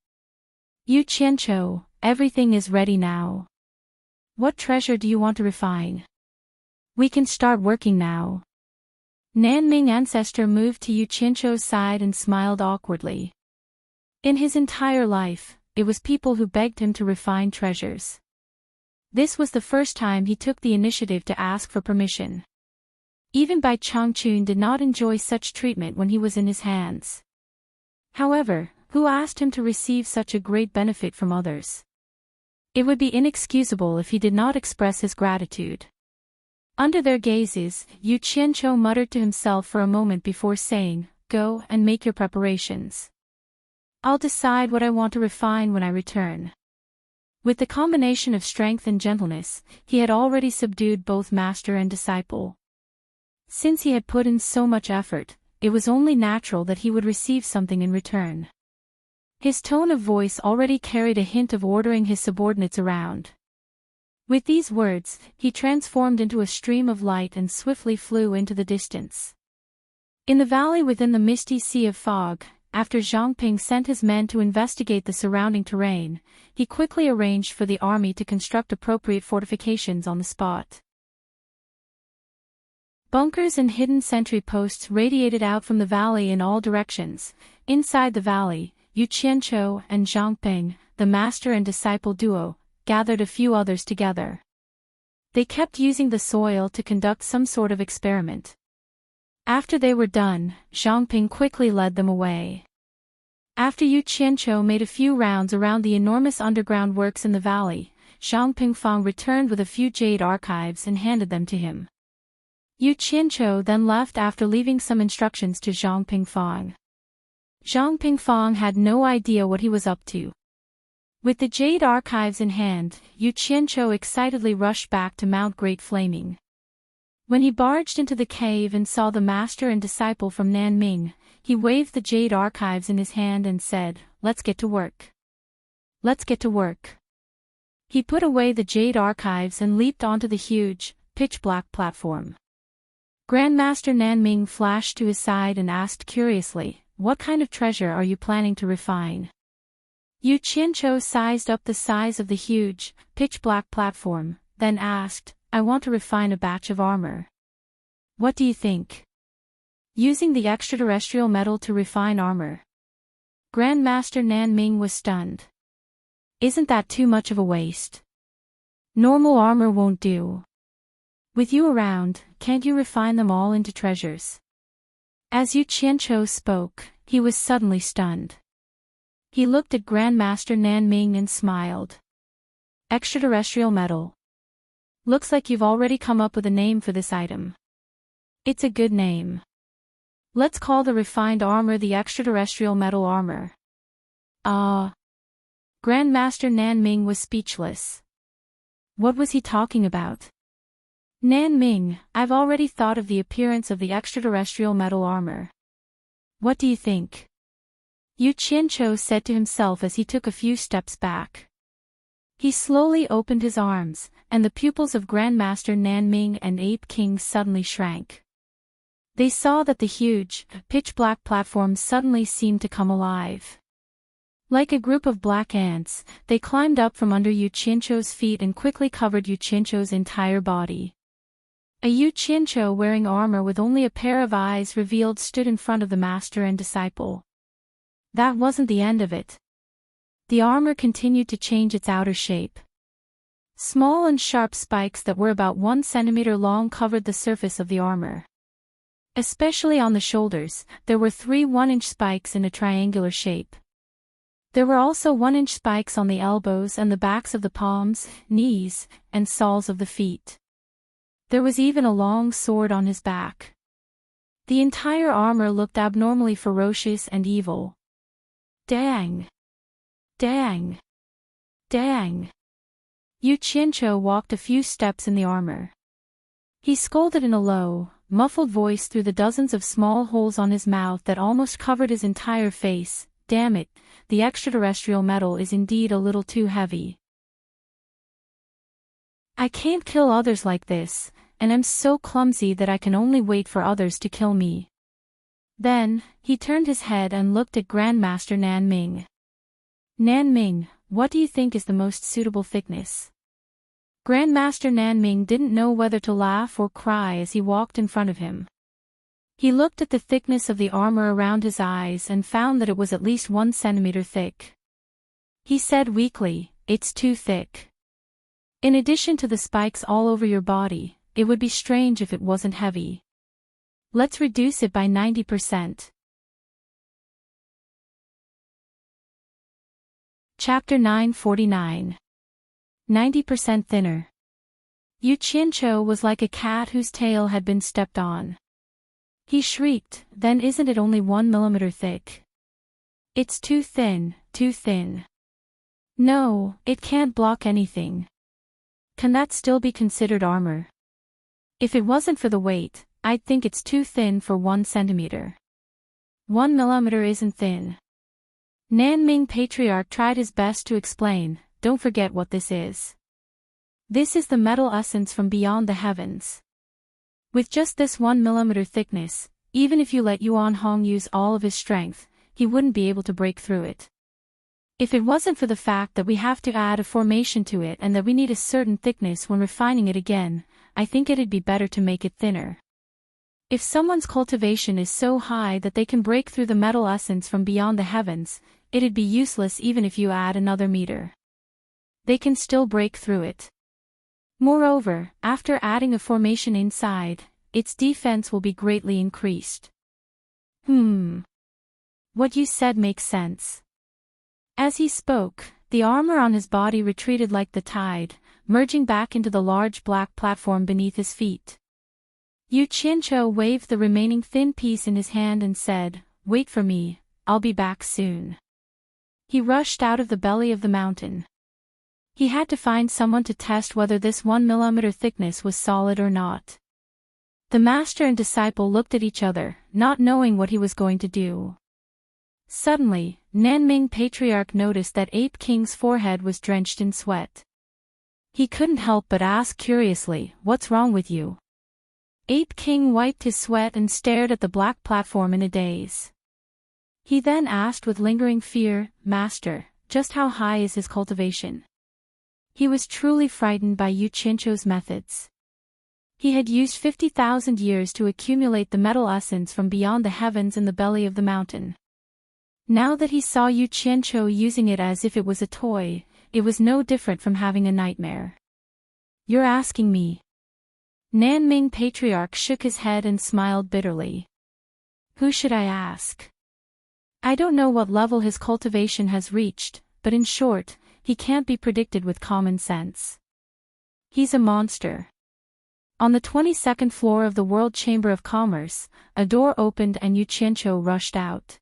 S1: Yu Qianqiu, everything is ready now. What treasure do you want to refine? We can start working now. Nanming Ancestor moved to Yu Qianqiu's side and smiled awkwardly. In his entire life, it was people who begged him to refine treasures. This was the first time he took the initiative to ask for permission. Even Bai Changchun did not enjoy such treatment when he was in his hands. However, who asked him to receive such a great benefit from others? It would be inexcusable if he did not express his gratitude. Under their gazes, Yu Qianqiu muttered to himself for a moment before saying, "Go and make your preparations. I'll decide what I want to refine when I return." With the combination of strength and gentleness, he had already subdued both master and disciple. Since he had put in so much effort, it was only natural that he would receive something in return. His tone of voice already carried a hint of ordering his subordinates around. With these words, he transformed into a stream of light and swiftly flew into the distance. In the valley within the misty sea of fog, after Zhang Ping sent his men to investigate the surrounding terrain, he quickly arranged for the army to construct appropriate fortifications on the spot. Bunkers and hidden sentry posts radiated out from the valley in all directions. Inside the valley, Yu Qianqiu and Zhang Ping, the master and disciple duo, gathered a few others together. They kept using the soil to conduct some sort of experiment. After they were done, Zhang Ping quickly led them away. After Yu Qianqiu made a few rounds around the enormous underground works in the valley, Zhang Pingfang returned with a few jade archives and handed them to him. Yu Qianqiu then left after leaving some instructions to Zhang Pingfang. Zhang Pingfang had no idea what he was up to. With the jade archives in hand, Yu Qianqiu excitedly rushed back to Mount Great Flaming. When he barged into the cave and saw the master and disciple from Nanming, he waved the jade archives in his hand and said, "Let's get to work. Let's get to work." He put away the jade archives and leaped onto the huge, pitch-black platform. Grandmaster Nanming flashed to his side and asked curiously, "What kind of treasure are you planning to refine?" Yu Qianqiu sized up the size of the huge, pitch-black platform, then asked, "I want to refine a batch of armor. What do you think? Using the extraterrestrial metal to refine armor?" Grandmaster Nanming was stunned. "Isn't that too much of a waste? Normal armor won't do. With you around, can't you refine them all into treasures?" As Yu Qianqiu spoke, he was suddenly stunned. He looked at Grandmaster Nanming and smiled. "Extraterrestrial metal. Looks like you've already come up with a name for this item. It's a good name. Let's call the refined armor the extraterrestrial metal armor." Grandmaster Nanming was speechless. What was he talking about? "Nanming, I've already thought of the appearance of the extraterrestrial metal armor. What do you think?" Yu Qianqiu said to himself as he took a few steps back. He slowly opened his arms, and the pupils of Grandmaster Nanming and Ape King suddenly shrank. They saw that the huge, pitch-black platform suddenly seemed to come alive. Like a group of black ants, they climbed up from under Yu Qianqiu's feet and quickly covered Yu Qianqiu's entire body. A Yu Qianqiu wearing armor with only a pair of eyes revealed stood in front of the master and disciple. That wasn't the end of it. The armor continued to change its outer shape. Small and sharp spikes that were about 1 centimeter long covered the surface of the armor. Especially on the shoulders, there were 3 1-inch spikes in a triangular shape. There were also 1-inch spikes on the elbows and the backs of the palms, knees, and soles of the feet. There was even a long sword on his back. The entire armor looked abnormally ferocious and evil. Dang! Dang! Dang! Yu Qianqiu walked a few steps in the armor. He scolded in a low, muffled voice through the dozens of small holes on his mouth that almost covered his entire face. "Damn it, the extraterrestrial metal is indeed a little too heavy. I can't kill others like this, and I'm so clumsy that I can only wait for others to kill me." Then, he turned his head and looked at Grandmaster Nanming. "Nanming, what do you think is the most suitable thickness?" Grandmaster Nanming didn't know whether to laugh or cry as he walked in front of him. He looked at the thickness of the armor around his eyes and found that it was at least 1 centimeter thick. He said weakly, "It's too thick. In addition to the spikes all over your body, it would be strange if it wasn't heavy. Let's reduce it by 90%. Chapter 949. 90% thinner. Yu Qianqiu was like a cat whose tail had been stepped on. He shrieked, "Then isn't it only 1 millimeter thick? It's too thin, too thin. No, it can't block anything. Can that still be considered armor? If it wasn't for the weight, I'd think it's too thin for 1 centimeter. 1 millimeter isn't thin." Nanming Patriarch tried his best to explain, "Don't forget what this is. This is the metal essence from beyond the heavens. With just this 1 millimeter thickness, even if you let Yuan Hong use all of his strength, he wouldn't be able to break through it. If it wasn't for the fact that we have to add a formation to it and that we need a certain thickness when refining it again, I think it'd be better to make it thinner. If someone's cultivation is so high that they can break through the metal essence from beyond the heavens, it'd be useless even if you add another meter. They can still break through it. Moreover, after adding a formation inside, its defense will be greatly increased." What you said makes sense." As he spoke, the armor on his body retreated like the tide, merging back into the large black platform beneath his feet. Yu Qianqiu waved the remaining thin piece in his hand and said, "Wait for me, I'll be back soon. He rushed out of the belly of the mountain. He had to find someone to test whether this 1 millimeter thickness was solid or not. The master and disciple looked at each other, not knowing what he was going to do. Suddenly, Nanming Patriarch noticed that Ape King's forehead was drenched in sweat. He couldn't help but ask curiously, "What's wrong with you?" Ape King wiped his sweat and stared at the black platform in a daze. He then asked with lingering fear, "Master, just how high is his cultivation?" He was truly frightened by Yu Qianqiu's methods. He had used 50,000 years to accumulate the metal essence from beyond the heavens in the belly of the mountain. Now that he saw Yu Qianqiu using it as if it was a toy, it was no different from having a nightmare. "You're asking me?" Nanming Patriarch shook his head and smiled bitterly. "Who should I ask? I don't know what level his cultivation has reached, but in short, he can't be predicted with common sense. He's a monster." On the 22nd floor of the World Chamber of Commerce, a door opened and Yu Qianqiu rushed out.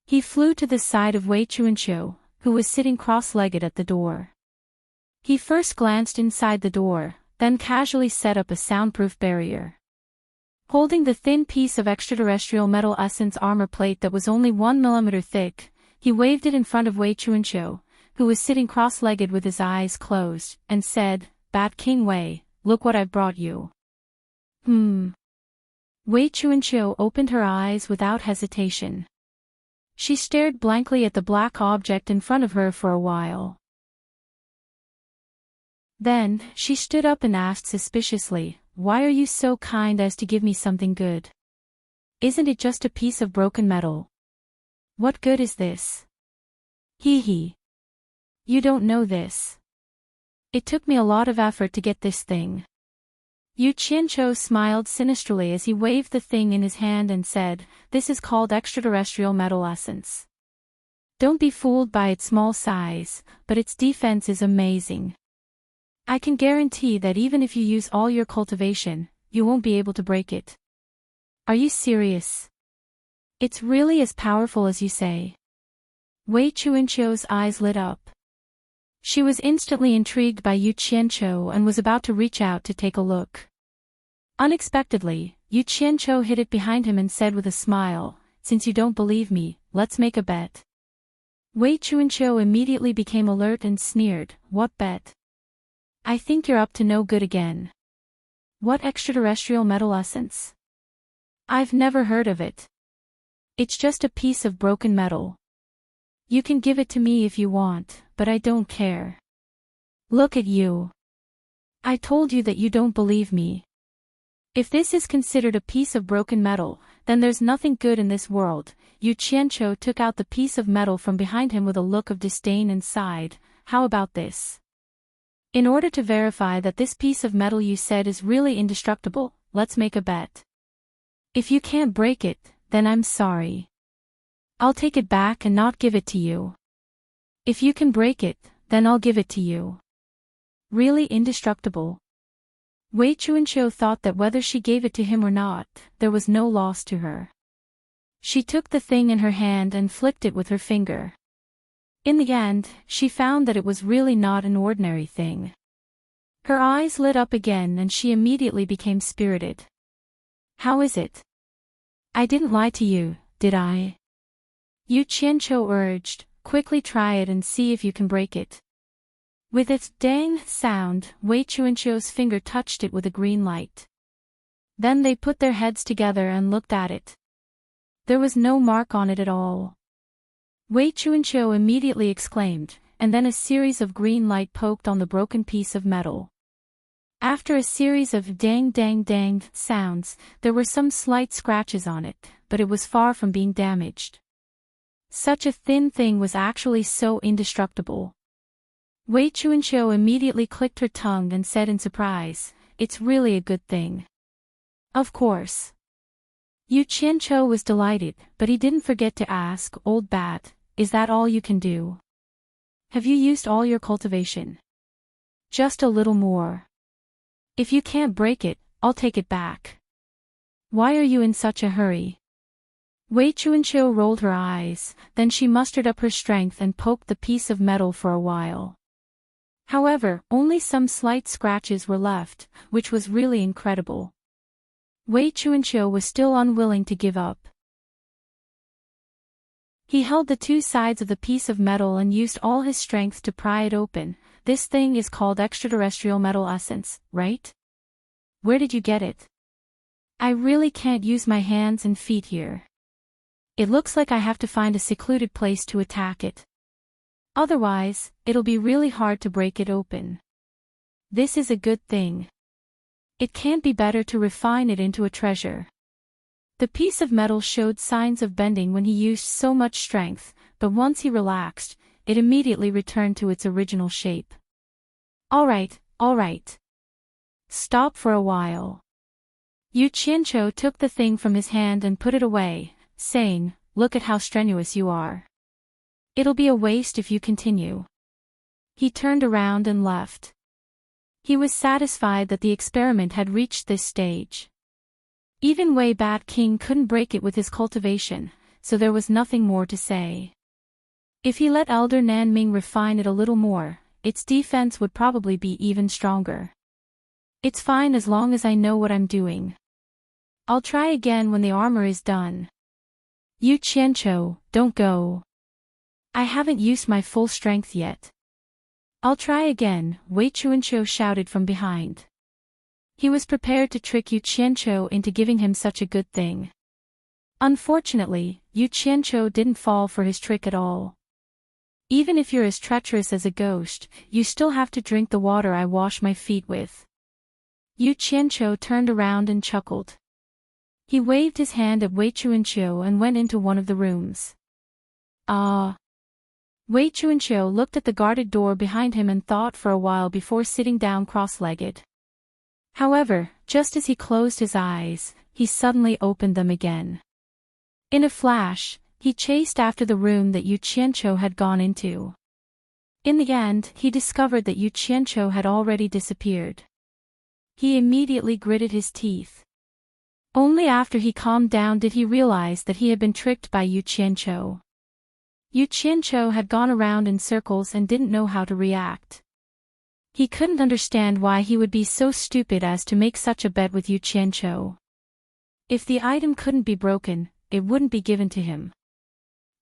S1: He flew to the side of Wei Chuanqiu, who was sitting cross-legged at the door. He first glanced inside the door, then casually set up a soundproof barrier. Holding the thin piece of extraterrestrial metal essence armor plate that was only 1 millimeter thick, he waved it in front of Wei Chuanqiu, who was sitting cross-legged with his eyes closed, and said, "Bat King Wei, look what I've brought you." Wei Chuanqiu opened her eyes without hesitation. She stared blankly at the black object in front of her for a while. Then, she stood up and asked suspiciously, "Why are you so kind as to give me something good? Isn't it just a piece of broken metal? What good is this?" Hee. You don't know this. It took me a lot of effort to get this thing." Yu Qianqiu smiled sinisterly as he waved the thing in his hand and said, "This is called extraterrestrial metal essence. Don't be fooled by its small size, but its defense is amazing. I can guarantee that even if you use all your cultivation, you won't be able to break it." "Are you serious? It's really as powerful as you say?" Wei Chuanqiu's eyes lit up. She was instantly intrigued by Yu Qianqiu and was about to reach out to take a look. Unexpectedly, Yu Qianqiu hid it behind him and said with a smile, "Since you don't believe me, let's make a bet." Wei Chuanqiu immediately became alert and sneered, "What bet?" "I think you're up to no good again." "What extraterrestrial metal essence? I've never heard of it. It's just a piece of broken metal. You can give it to me if you want, but I don't care." "Look at you. I told you that you don't believe me. If this is considered a piece of broken metal, then there's nothing good in this world." Yu Qianqiu took out the piece of metal from behind him with a look of disdain and sighed, "How about this? In order to verify that this piece of metal you said is really indestructible, let's make a bet. If you can't break it, then I'm sorry. I'll take it back and not give it to you. If you can break it, then I'll give it to you." Really indestructible? Wei Chuanqiu thought that whether she gave it to him or not, there was no loss to her. She took the thing in her hand and flicked it with her finger. In the end, she found that it was really not an ordinary thing. Her eyes lit up again and she immediately became spirited. "How is it? I didn't lie to you, did I?" Yu Qianqiu urged, "Quickly try it and see if you can break it." With its dang sound, Wei Chuanqiu's finger touched it with a green light. Then they put their heads together and looked at it. There was no mark on it at all. Wei Chuanqiu immediately exclaimed, and then a series of green light poked on the broken piece of metal. After a series of dang dang dang sounds, there were some slight scratches on it, but it was far from being damaged. Such a thin thing was actually so indestructible. Wei Chuanqiu immediately clicked her tongue and said in surprise, "It's really a good thing." "Of course." Yu Qianqiu was delighted, but he didn't forget to ask, "Old bat, is that all you can do? Have you used all your cultivation?" "Just a little more. If you can't break it, I'll take it back." "Why are you in such a hurry?" Wei Chuanqiu rolled her eyes, then she mustered up her strength and poked the piece of metal for a while. However, only some slight scratches were left, which was really incredible. Wei Chuanqiu was still unwilling to give up. He held the two sides of the piece of metal and used all his strength to pry it open. This thing is called extraterrestrial metal essence, right? Where did you get it? I really can't use my hands and feet here. It looks like I have to find a secluded place to attack it. Otherwise, it'll be really hard to break it open. This is a good thing. It can't be better to refine it into a treasure. The piece of metal showed signs of bending when he used so much strength, but once he relaxed, it immediately returned to its original shape. All right. Stop for a while. Yu Qianqiu took the thing from his hand and put it away, saying, look at how strenuous you are. It'll be a waste if you continue. He turned around and left. He was satisfied that the experiment had reached this stage. Even Wei Bat King couldn't break it with his cultivation, so there was nothing more to say. If he let Elder Nanming refine it a little more, its defense would probably be even stronger. It's fine as long as I know what I'm doing. I'll try again when the armor is done. Yu Qianqiu, don't go. I haven't used my full strength yet. I'll try again, Wei Chuanqiu shouted from behind. He was prepared to trick Yu Qianqiu into giving him such a good thing. Unfortunately, Yu Qianqiu didn't fall for his trick at all. Even if you're as treacherous as a ghost, you still have to drink the water I wash my feet with. Yu Qianqiu turned around and chuckled. He waved his hand at Wei Chuanqiu and went into one of the rooms. Wei Chuanqiu looked at the guarded door behind him and thought for a while before sitting down cross-legged. However, just as he closed his eyes, he suddenly opened them again. In a flash, he chased after the room that Yu Qianqiu had gone into. In the end, he discovered that Yu Qianqiu had already disappeared. He immediately gritted his teeth. Only after he calmed down did he realize that he had been tricked by Yu Qianqiu. Yu Qianqiu had gone around in circles and didn't know how to react. He couldn't understand why he would be so stupid as to make such a bet with Yu Qianqiu. If the item couldn't be broken, it wouldn't be given to him.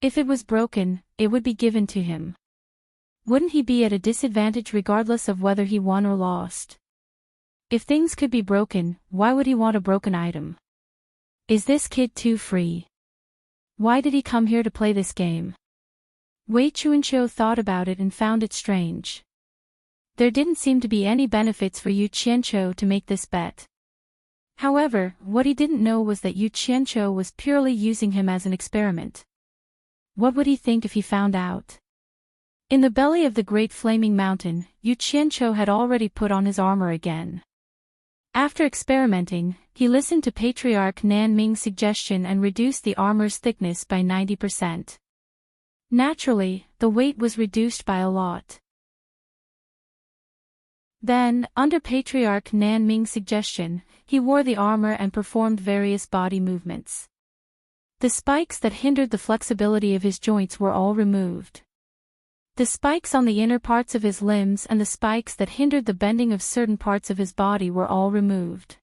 S1: If it was broken, it would be given to him. Wouldn't he be at a disadvantage regardless of whether he won or lost? If things could be broken, why would he want a broken item? Is this kid too free? Why did he come here to play this game? Wei Chuanqiu thought about it and found it strange. There didn't seem to be any benefits for Yu Qianqiu to make this bet. However, what he didn't know was that Yu Qianqiu was purely using him as an experiment. What would he think if he found out? In the belly of the great flaming mountain, Yu Qianqiu had already put on his armor again. After experimenting, he listened to Patriarch Nanming's suggestion and reduced the armor's thickness by 90%. Naturally, the weight was reduced by a lot. Then, under Patriarch Nanming's suggestion, he wore the armor and performed various body movements. The spikes that hindered the flexibility of his joints were all removed. The spikes on the inner parts of his limbs and the spikes that hindered the bending of certain parts of his body were all removed.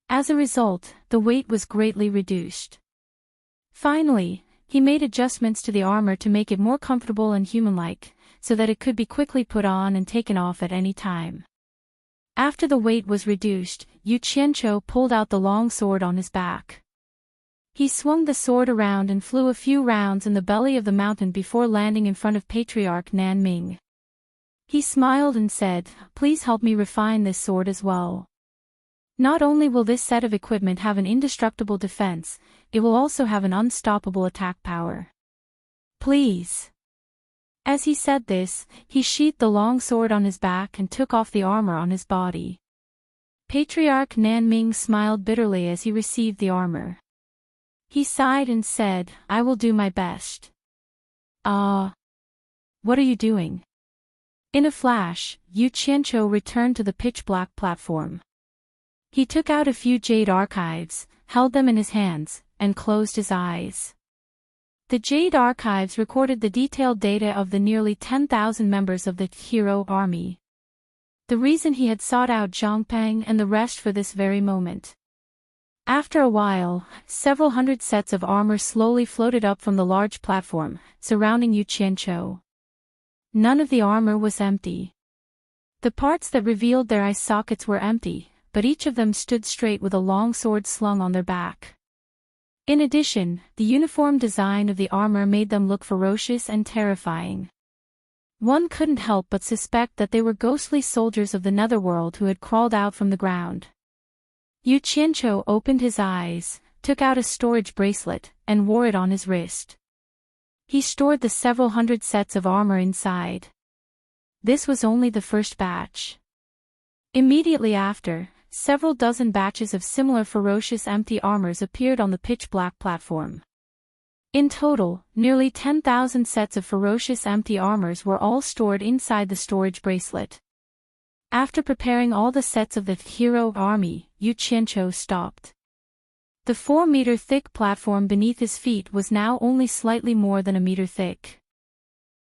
S1: As a result, the weight was greatly reduced. Finally, he made adjustments to the armor to make it more comfortable and human-like, so that it could be quickly put on and taken off at any time. After the weight was reduced, Yu Qianqiu pulled out the long sword on his back. He swung the sword around and flew a few rounds in the belly of the mountain before landing in front of Patriarch Nanming. He smiled and said, "Please help me refine this sword as well. Not only will this set of equipment have an indestructible defense, it will also have an unstoppable attack power. Please." As he said this, he sheathed the long sword on his back and took off the armor on his body. Patriarch Nanming smiled bitterly as he received the armor. He sighed and said, "I will do my best." What are you doing?" In a flash, Yu Qianqiu returned to the pitch-black platform. He took out a few jade archives, held them in his hands, and closed his eyes. The Jade archives recorded the detailed data of the nearly 10,000 members of the hero army. The reason he had sought out Zhongpeng and the rest for this very moment. After a while, several hundred sets of armor slowly floated up from the large platform, surrounding Yu Qianzhou. None of the armor was empty. The parts that revealed their eye sockets were empty, but each of them stood straight with a long sword slung on their back. In addition, the uniform design of the armor made them look ferocious and terrifying. One couldn't help but suspect that they were ghostly soldiers of the netherworld who had crawled out from the ground. Yu Qianzhou opened his eyes, took out a storage bracelet, and wore it on his wrist. He stored the several hundred sets of armor inside. This was only the first batch. Immediately after, several dozen batches of similar ferocious empty armors appeared on the pitch-black platform. In total, nearly 10,000 sets of ferocious empty armors were all stored inside the storage bracelet. After preparing all the sets of the hero army, Yu Qianzhou stopped. The 4-meter-thick platform beneath his feet was now only slightly more than a meter thick.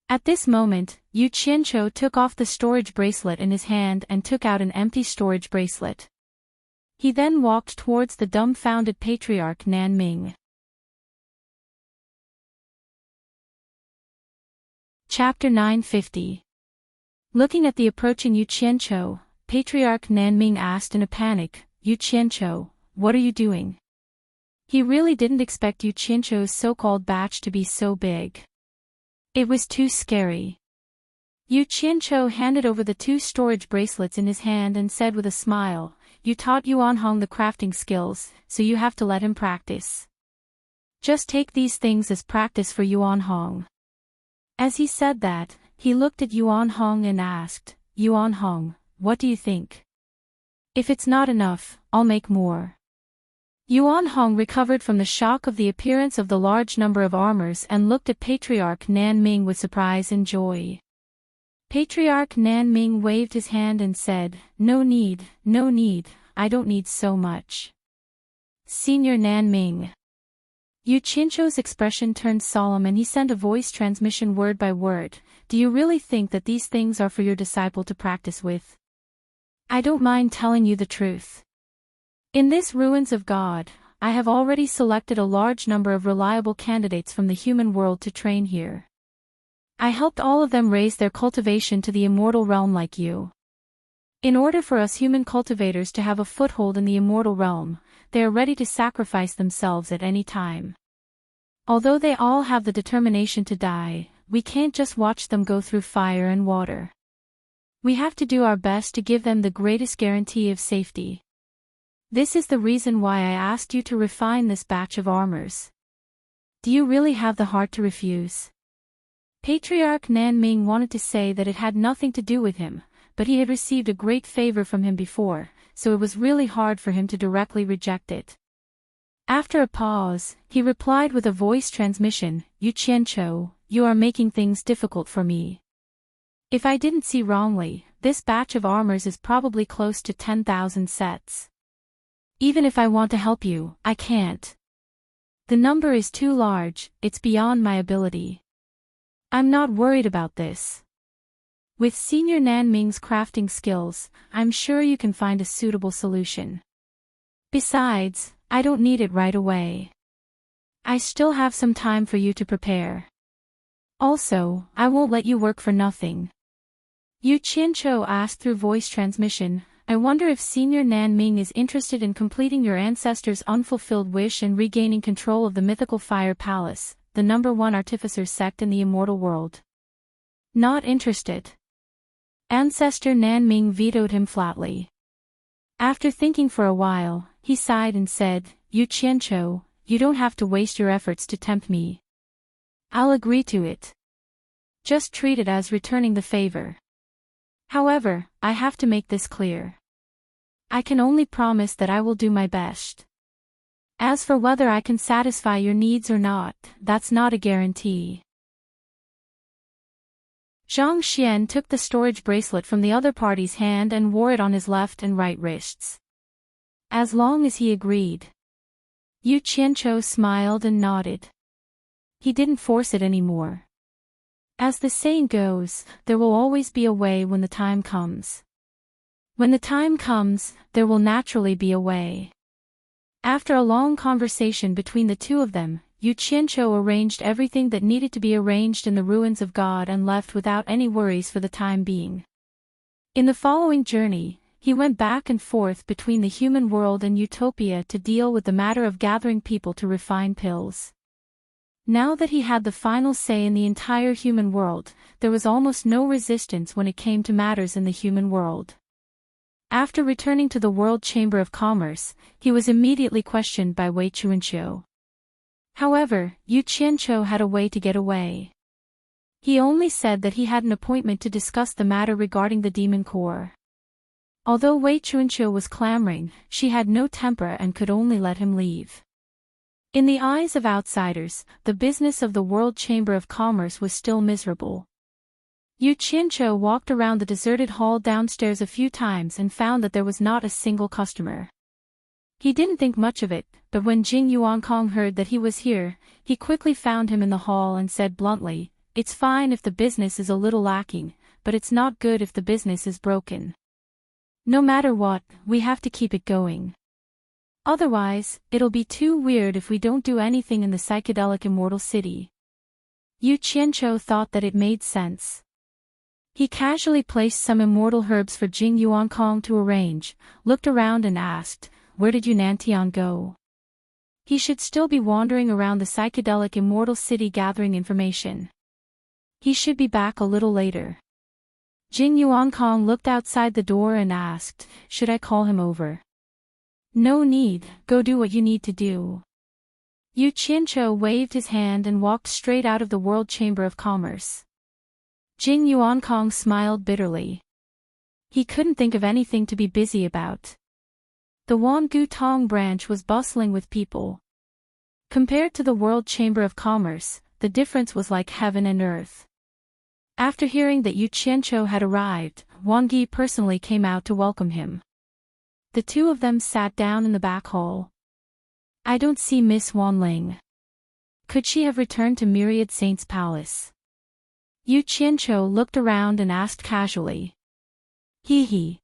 S1: At this moment, Yu Qianzhou took off the storage bracelet in his hand and took out an empty storage bracelet. He then walked towards the dumbfounded patriarch Nanming. Chapter 950. Looking at the approaching Yu Qianzhou, Patriarch Nanming asked in a panic, "Yu Qianzhou, what are you doing?" He really didn't expect Yu Qianzhou's so-called batch to be so big. It was too scary. Yu Qianzhou handed over the 2 storage bracelets in his hand and said with a smile, "You taught Yuanhong the crafting skills, so you have to let him practice. Just take these things as practice for Yuanhong." As he said that, he looked at Yuanhong and asked, "Yuanhong, what do you think? If it's not enough, I'll make more." Yuanhong recovered from the shock of the appearance of the large number of armors and looked at Patriarch Nanming with surprise and joy. Patriarch Nanming waved his hand and said, no need, I don't need so much." Senior Nanming. Yu Qianzhou's expression turned solemn and he sent a voice transmission word by word, "Do you really think that these things are for your disciple to practice with? I don't mind telling you the truth. In this Ruins of God, I have already selected a large number of reliable candidates from the human world to train here. I helped all of them raise their cultivation to the immortal realm like you. In order for us human cultivators to have a foothold in the immortal realm, they are ready to sacrifice themselves at any time. Although they all have the determination to die, we can't just watch them go through fire and water. We have to do our best to give them the greatest guarantee of safety. This is the reason why I asked you to refine this batch of armors. Do you really have the heart to refuse?" Patriarch Nanming wanted to say that it had nothing to do with him, but he had received a great favor from him before, so it was really hard for him to directly reject it. After a pause, he replied with a voice transmission, "Yu Qianzhou, you are making things difficult for me. If I didn't see wrongly, this batch of armors is probably close to 10,000 sets. Even if I want to help you, I can't. The number is too large, it's beyond my ability. I'm not worried about this. With Senior Nanming's crafting skills, I'm sure you can find a suitable solution. Besides, I don't need it right away. I still have some time for you to prepare. Also, I won't let you work for nothing." Yu Qianzhou asked through voice transmission, "I wonder if Senior Nanming is interested in completing your ancestors' unfulfilled wish and regaining control of the mythical Fire Palace, the #1 artificer sect in the immortal world." "Not interested." Ancestor Nanming vetoed him flatly. After thinking for a while, he sighed and said, "Yu Qianzhou, you don't have to waste your efforts to tempt me. I'll agree to it. Just treat it as returning the favor. However, I have to make this clear. I can only promise that I will do my best. As for whether I can satisfy your needs or not, that's not a guarantee." Zhang Xian took the storage bracelet from the other party's hand and wore it on his left and right wrists. As long as he agreed. Yu Qianqiu smiled and nodded. He didn't force it anymore. As the saying goes, there will always be a way when the time comes. When the time comes, there will naturally be a way. After a long conversation between the two of them, Yu Qianqiu arranged everything that needed to be arranged in the ruins of God and left without any worries for the time being. In the following journey, he went back and forth between the human world and Utopia to deal with the matter of gathering people to refine pills. Now that he had the final say in the entire human world, there was almost no resistance when it came to matters in the human world. After returning to the World Chamber of Commerce, he was immediately questioned by Wei Chuanqiu. However, Yu Qianqiu had a way to get away. He only said that he had an appointment to discuss the matter regarding the demon core. Although Wei Chuanqiu was clamoring, she had no temper and could only let him leave. In the eyes of outsiders, the business of the World Chamber of Commerce was still miserable. Yu Qianqiu walked around the deserted hall downstairs a few times and found that there was not a single customer. He didn't think much of it, but when Jing Yuankong heard that he was here, he quickly found him in the hall and said bluntly, "It's fine if the business is a little lacking, but it's not good if the business is broken. No matter what, we have to keep it going. Otherwise, it'll be too weird if we don't do anything in the psychedelic immortal city." Yu Qianqiu thought that it made sense. He casually placed some immortal herbs for Jing Yuankong to arrange, looked around and asked, "Where did Yunantian go?" He should still be wandering around the psychedelic immortal city gathering information. He should be back a little later. Jing Yuankong looked outside the door and asked, "Should I call him over?" "No need, go do what you need to do." Yu Qianqiu waved his hand and walked straight out of the World Chamber of Commerce. Jing Yuankong smiled bitterly. He couldn't think of anything to be busy about. The Wangu Tong branch was bustling with people. Compared to the World Chamber of Commerce, the difference was like heaven and earth. After hearing that Yu Qianqiu had arrived, Wang Yi personally came out to welcome him. The two of them sat down in the back hall. "I don't see Miss Wanling. Could she have returned to Myriad Saint's palace?" Yu Qianqiu looked around and asked casually. He.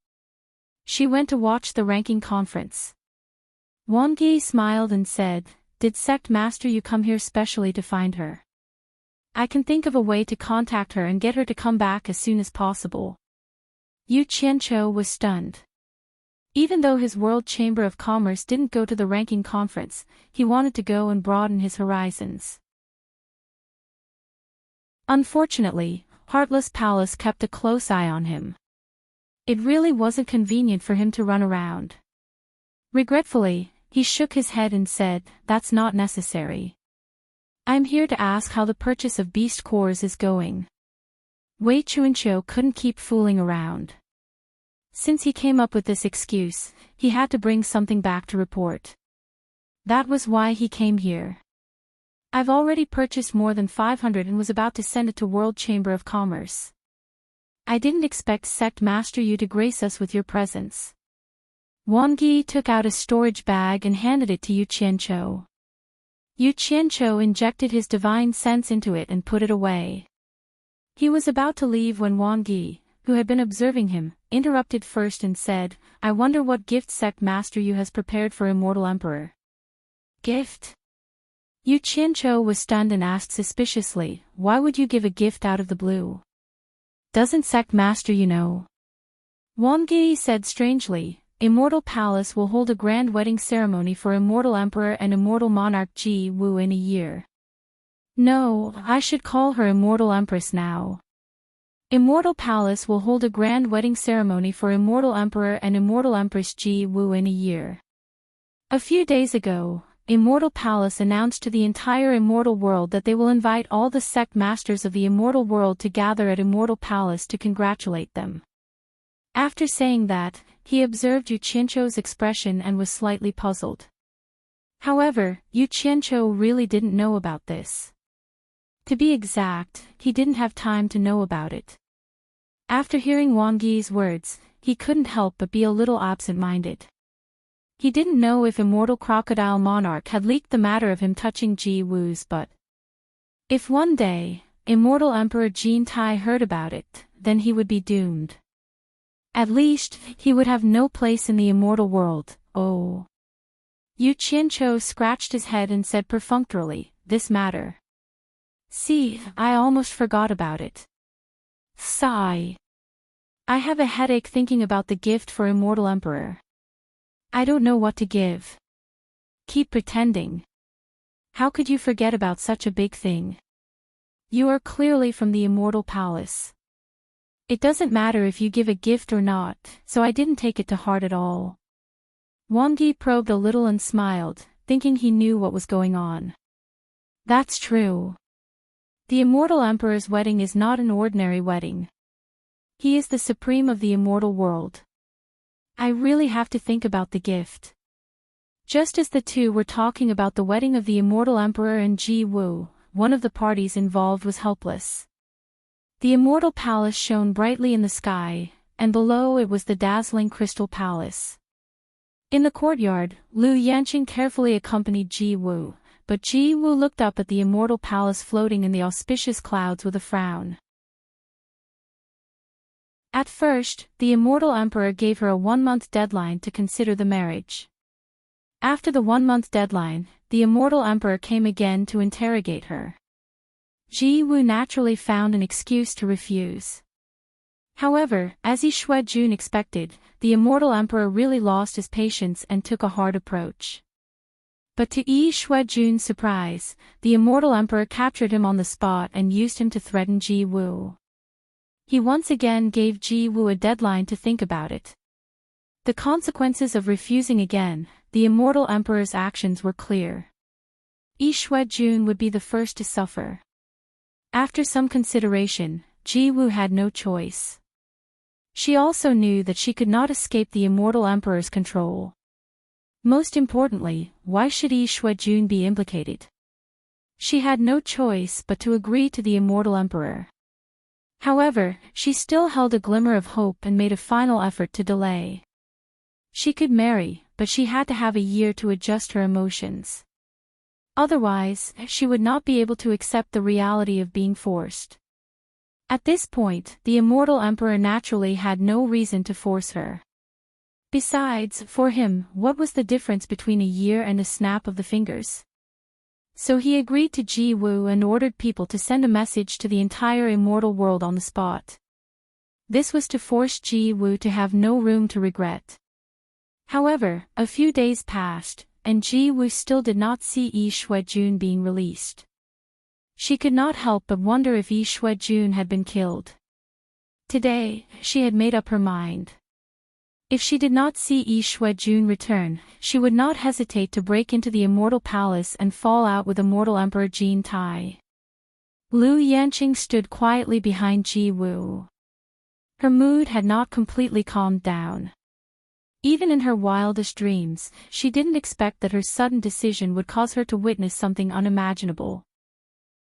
S1: She went to watch the ranking conference." Wang Yi smiled and said, "Did Sect Master you come here specially to find her? I can think of a way to contact her and get her to come back as soon as possible." Yu Qianqiu was stunned. Even though his World Chamber of Commerce didn't go to the ranking conference, he wanted to go and broaden his horizons. Unfortunately, Heartless Palace kept a close eye on him. It really wasn't convenient for him to run around. Regretfully, he shook his head and said, "That's not necessary. I'm here to ask how the purchase of beast cores is going." Wei Chuanqiu couldn't keep fooling around. Since he came up with this excuse, he had to bring something back to report. That was why he came here. "I've already purchased more than 500 and was about to send it to World Chamber of Commerce. I didn't expect Sect Master you to grace us with your presence." Wang Yi took out a storage bag and handed it to Yu Qianqiu. Yu Qianqiu injected his divine sense into it and put it away. He was about to leave when Wang Yi, who had been observing him, interrupted first and said, "I wonder what gift Sect Master you has prepared for Immortal Emperor." "Gift?" Yu Qianqiu was stunned and asked suspiciously, "Why would you give a gift out of the blue? Doesn't Sect Master you know?" Wang Yi said strangely, "Immortal Palace will hold a grand wedding ceremony for Immortal Emperor and Immortal Monarch Ji Wu in a year. No, I should call her Immortal Empress now. Immortal Palace will hold a grand wedding ceremony for Immortal Emperor and Immortal Empress Ji Wu in a year." A few days ago, Immortal Palace announced to the entire immortal world that they will invite all the sect masters of the immortal world to gather at Immortal Palace to congratulate them. After saying that, he observed Yu Qianqiu's expression and was slightly puzzled. However, Yu Qianqiu really didn't know about this. To be exact, he didn't have time to know about it. After hearing Wang Yi's words, he couldn't help but be a little absent-minded. He didn't know if Immortal Crocodile Monarch had leaked the matter of him touching Ji Woo's, but if one day, Immortal Emperor Jin Tai heard about it, then he would be doomed. At least, he would have no place in the immortal world. Oh. Yu Qianqiu scratched his head and said perfunctorily, "This matter. See, I almost forgot about it." Sigh. I have a headache thinking about the gift for Immortal Emperor. I don't know what to give. Keep pretending. How could you forget about such a big thing? You are clearly from the Immortal Palace. It doesn't matter if you give a gift or not, so I didn't take it to heart at all. Wang Yi probed a little and smiled, thinking he knew what was going on. That's true. The Immortal Emperor's wedding is not an ordinary wedding. He is the supreme of the immortal world. I really have to think about the gift. Just as the two were talking about the wedding of the Immortal Emperor and Ji Woo, one of the parties involved was helpless. The Immortal Palace shone brightly in the sky, and below it was the dazzling Crystal Palace. In the courtyard, Lu Yanqing carefully accompanied Ji Woo, but Ji Woo looked up at the Immortal Palace floating in the auspicious clouds with a frown. At first, the Immortal Emperor gave her a 1-month deadline to consider the marriage. After the 1-month deadline, the Immortal Emperor came again to interrogate her. Ji Woo naturally found an excuse to refuse. However, as Yi Xuejun expected, the Immortal Emperor really lost his patience and took a hard approach. But to Yi Xuejun's surprise, the Immortal Emperor captured him on the spot and used him to threaten Ji Woo. He once again gave Ji Woo a deadline to think about it. The consequences of refusing again, the Immortal Emperor's actions were clear. Yi Xuejun would be the first to suffer. After some consideration, Ji Woo had no choice. She also knew that she could not escape the Immortal Emperor's control. Most importantly, why should Yi Xuejun be implicated? She had no choice but to agree to the Immortal Emperor. However, she still held a glimmer of hope and made a final effort to delay. She could marry, but she had to have a year to adjust her emotions. Otherwise, she would not be able to accept the reality of being forced. At this point, the Immortal Emperor naturally had no reason to force her. Besides, for him, what was the difference between a year and a snap of the fingers? So he agreed to Ji Woo and ordered people to send a message to the entire immortal world on the spot. This was to force Ji Woo to have no room to regret. However, a few days passed, and Ji Woo still did not see Yi Xuejun being released. She could not help but wonder if Yi Xuejun had been killed. Today, she had made up her mind. If she did not see Yi Xuejun return, she would not hesitate to break into the Immortal Palace and fall out with Immortal Emperor Jin Tai. Lu Yanqing stood quietly behind Ji Woo. Her mood had not completely calmed down. Even in her wildest dreams, she didn't expect that her sudden decision would cause her to witness something unimaginable.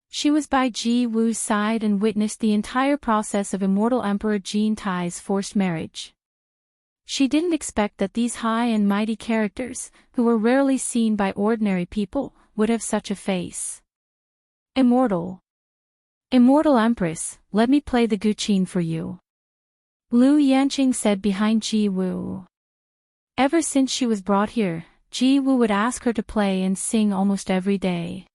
S1: She was by Ji Woo's side and witnessed the entire process of Immortal Emperor Jin Tai's forced marriage. She didn't expect that these high and mighty characters, who were rarely seen by ordinary people, would have such a face. Immortal Empress, let me play the guqin for you. Lu Yanqing said behind Ji Woo. Ever since she was brought here, Ji Woo would ask her to play and sing almost every day.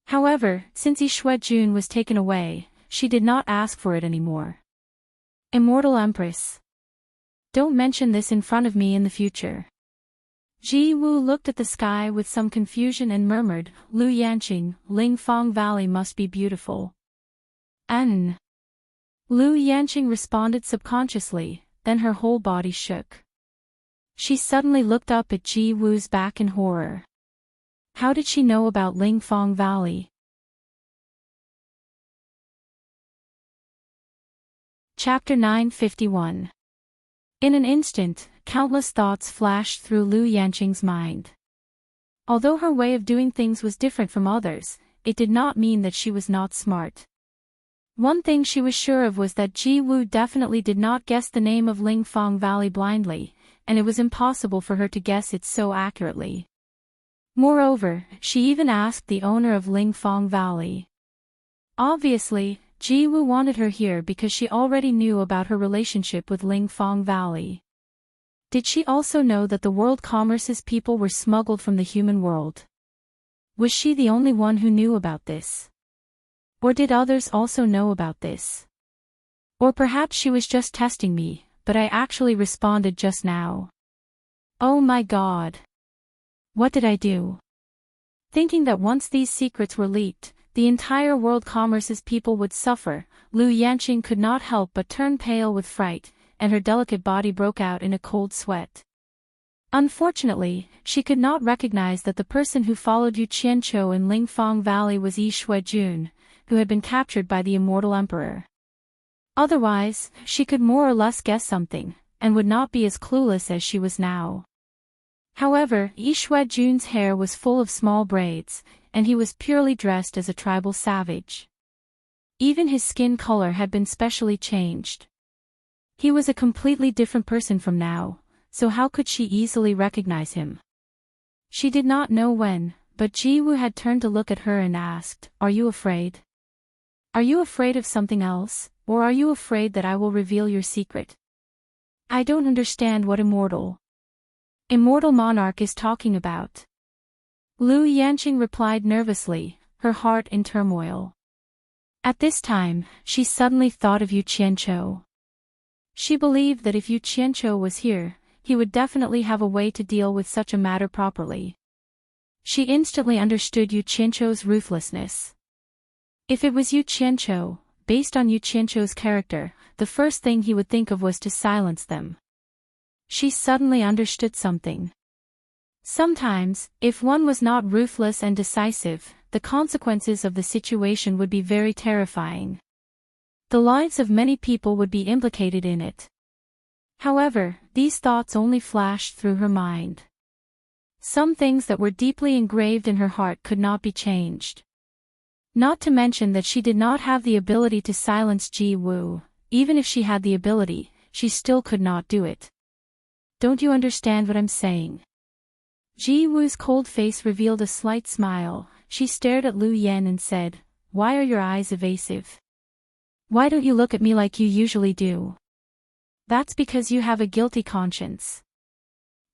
S1: However, since Yi Xuejun was taken away, she did not ask for it anymore. Immortal Empress. Don't mention this in front of me in the future. Ji Woo looked at the sky with some confusion and murmured, Lu Yanqing, Lingfang Valley must be beautiful. Lu Yanqing responded subconsciously, then her whole body shook. She suddenly looked up at Ji Woo's back in horror. How did she know about Lingfang Valley? Chapter 951. In an instant, countless thoughts flashed through Lu Yanqing's mind. Although her way of doing things was different from others, it did not mean that she was not smart. One thing she was sure of was that Ji Woo definitely did not guess the name of Lingfang Valley blindly, and it was impossible for her to guess it so accurately. Moreover, she even asked the owner of Lingfong Valley. Obviously, Ji Wu wanted her here because she already knew about her relationship with Lingfong Valley. Did she also know that the world commerce's people were smuggled from the human world? Was she the only one who knew about this? Or did others also know about this? Or perhaps she was just testing me, but I actually responded just now. Oh my God! What did I do? Thinking that once these secrets were leaked, the entire world commerce's people would suffer, Lu Yanqing could not help but turn pale with fright, and her delicate body broke out in a cold sweat. Unfortunately, she could not recognize that the person who followed Yu Qianqiu in Lingfong Valley was Yi Shuijun, who had been captured by the immortal emperor. Otherwise, she could more or less guess something, and would not be as clueless as she was now. However, Yi Shuijun's hair was full of small braids, and he was purely dressed as a tribal savage. Even his skin color had been specially changed. He was a completely different person from now, so how could she easily recognize him? She did not know when, but Ji Wu had turned to look at her and asked, "Are you afraid? Are you afraid of something else, or are you afraid that I will reveal your secret? I don't understand what immortal monarch is talking about." Lu Yanqing replied nervously, her heart in turmoil. At this time, she suddenly thought of Yu Qianqiu. She believed that if Yu Qianqiu was here, he would definitely have a way to deal with such a matter properly. She instantly understood Yu Qianqiu's ruthlessness. If it was Yu Qianqiu, based on Yu Qianqiu's character, the first thing he would think of was to silence them. She suddenly understood something. Sometimes, if one was not ruthless and decisive, the consequences of the situation would be very terrifying. The lives of many people would be implicated in it. However, these thoughts only flashed through her mind. Some things that were deeply engraved in her heart could not be changed. Not to mention that she did not have the ability to silence Ji Wu. Even if she had the ability, she still could not do it. Don't you understand what I'm saying? Ji Wu's cold face revealed a slight smile. She stared at Lu Yan and said, "Why are your eyes evasive? Why don't you look at me like you usually do?" "That's because you have a guilty conscience.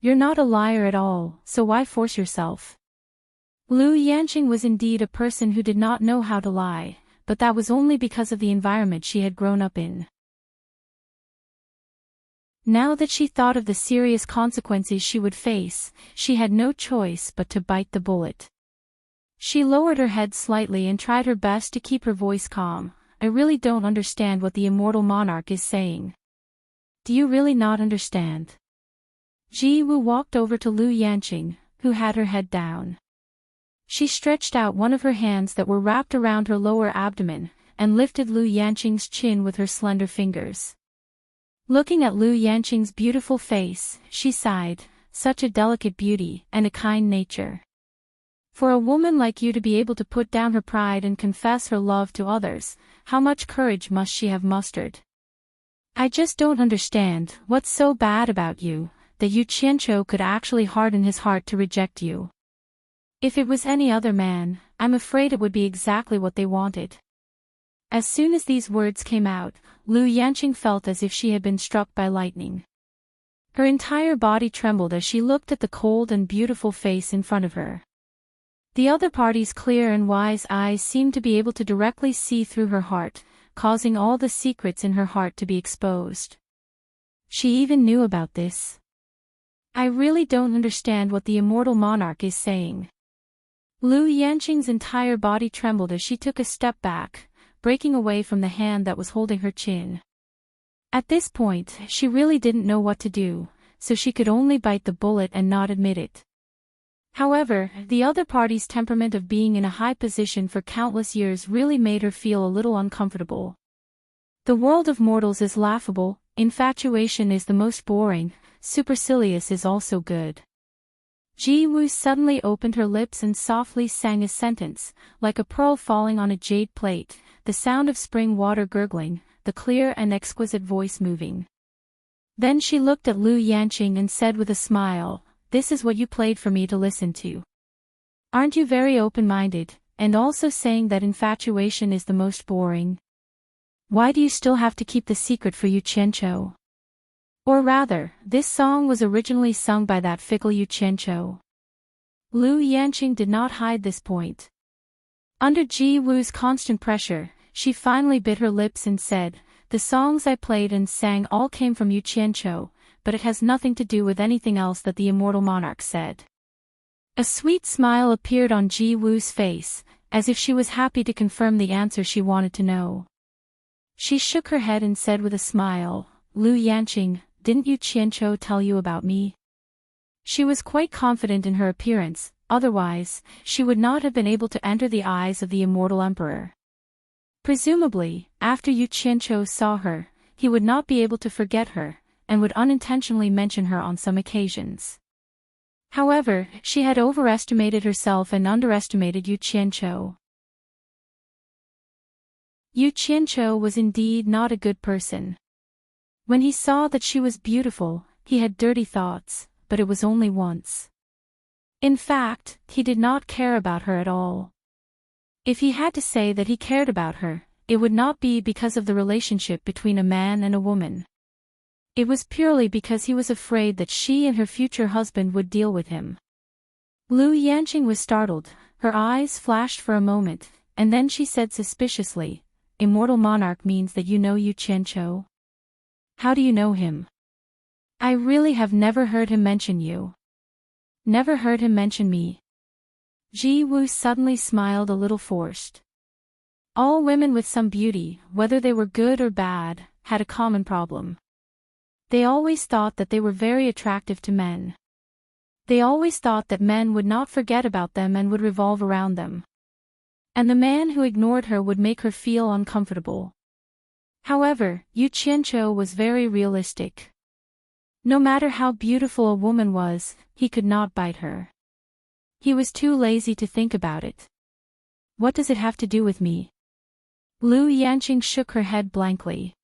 S1: You're not a liar at all, so why force yourself?" Lu Yanqing was indeed a person who did not know how to lie, but that was only because of the environment she had grown up in. Now that she thought of the serious consequences she would face, she had no choice but to bite the bullet. She lowered her head slightly and tried her best to keep her voice calm. "I really don't understand what the immortal monarch is saying." "Do you really not understand?" Ji Wu walked over to Lu Yanqing, who had her head down. She stretched out one of her hands that were wrapped around her lower abdomen, and lifted Lu Yanqing's chin with her slender fingers. Looking at Lu Yanqing's beautiful face, she sighed, "Such a delicate beauty, and a kind nature. For a woman like you to be able to put down her pride and confess her love to others, how much courage must she have mustered? I just don't understand what's so bad about you, that Yu Qianqiu could actually harden his heart to reject you. If it was any other man, I'm afraid it would be exactly what they wanted." As soon as these words came out, Lu Yanqing felt as if she had been struck by lightning. Her entire body trembled as she looked at the cold and beautiful face in front of her. The other party's clear and wise eyes seemed to be able to directly see through her heart, causing all the secrets in her heart to be exposed. She even knew about this. "I really don't understand what the immortal monarch is saying." Lu Yanqing's entire body trembled as she took a step back, breaking away from the hand that was holding her chin. At this point, she really didn't know what to do, so she could only bite the bullet and not admit it. However, the other party's temperament of being in a high position for countless years really made her feel a little uncomfortable. The world of mortals is laughable, infatuation is the most boring, supercilious is also good. Ji Wu suddenly opened her lips and softly sang a sentence, like a pearl falling on a jade plate, the sound of spring water gurgling, the clear and exquisite voice moving. Then she looked at Lu Yanqing and said with a smile, "This is what you played for me to listen to. Aren't you very open-minded, and also saying that infatuation is the most boring? Why do you still have to keep the secret for Yu Qianqiu? Or rather, this song was originally sung by that fickle Yu Qianqiu." Lu Yanqing did not hide this point. Under Ji Wu's constant pressure, she finally bit her lips and said, "The songs I played and sang all came from Yu Qianqiu, but it has nothing to do with anything else that the immortal monarch said." A sweet smile appeared on Ji Wu's face, as if she was happy to confirm the answer she wanted to know. She shook her head and said with a smile, "Lu Yanqing, didn't Yu Qianqiu tell you about me?" She was quite confident in her appearance, otherwise, she would not have been able to enter the eyes of the immortal emperor. Presumably, after Yu Qianqiu saw her, he would not be able to forget her, and would unintentionally mention her on some occasions. However, she had overestimated herself and underestimated Yu Qianqiu. Yu Qianqiu was indeed not a good person. When he saw that she was beautiful, he had dirty thoughts, but it was only once. In fact, he did not care about her at all. If he had to say that he cared about her, it would not be because of the relationship between a man and a woman. It was purely because he was afraid that she and her future husband would deal with him. Lu Yanqing was startled, her eyes flashed for a moment, and then she said suspiciously, "Immortal monarch means that you know Yu Qianqiu? How do you know him? I really have never heard him mention you." "Never heard him mention me." Ji Wu suddenly smiled a little forced. All women with some beauty, whether they were good or bad, had a common problem. They always thought that they were very attractive to men. They always thought that men would not forget about them and would revolve around them. And the man who ignored her would make her feel uncomfortable. However, Yu Qianqiu was very realistic. No matter how beautiful a woman was, he could not bite her. He was too lazy to think about it. "What does it have to do with me?" Lu Yanqing shook her head blankly.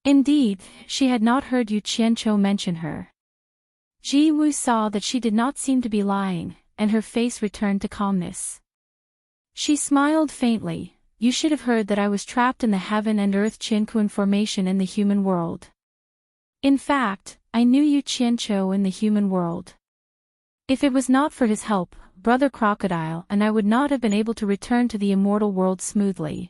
S1: Indeed, she had not heard Yu Qianqiu mention her. Ji Wu saw that she did not seem to be lying, and her face returned to calmness. She smiled faintly. "You should have heard that I was trapped in the heaven and earth Qinquan formation in the human world. In fact, I knew Yu Qianqiu in the human world. If it was not for his help, Brother Crocodile and I would not have been able to return to the immortal world smoothly.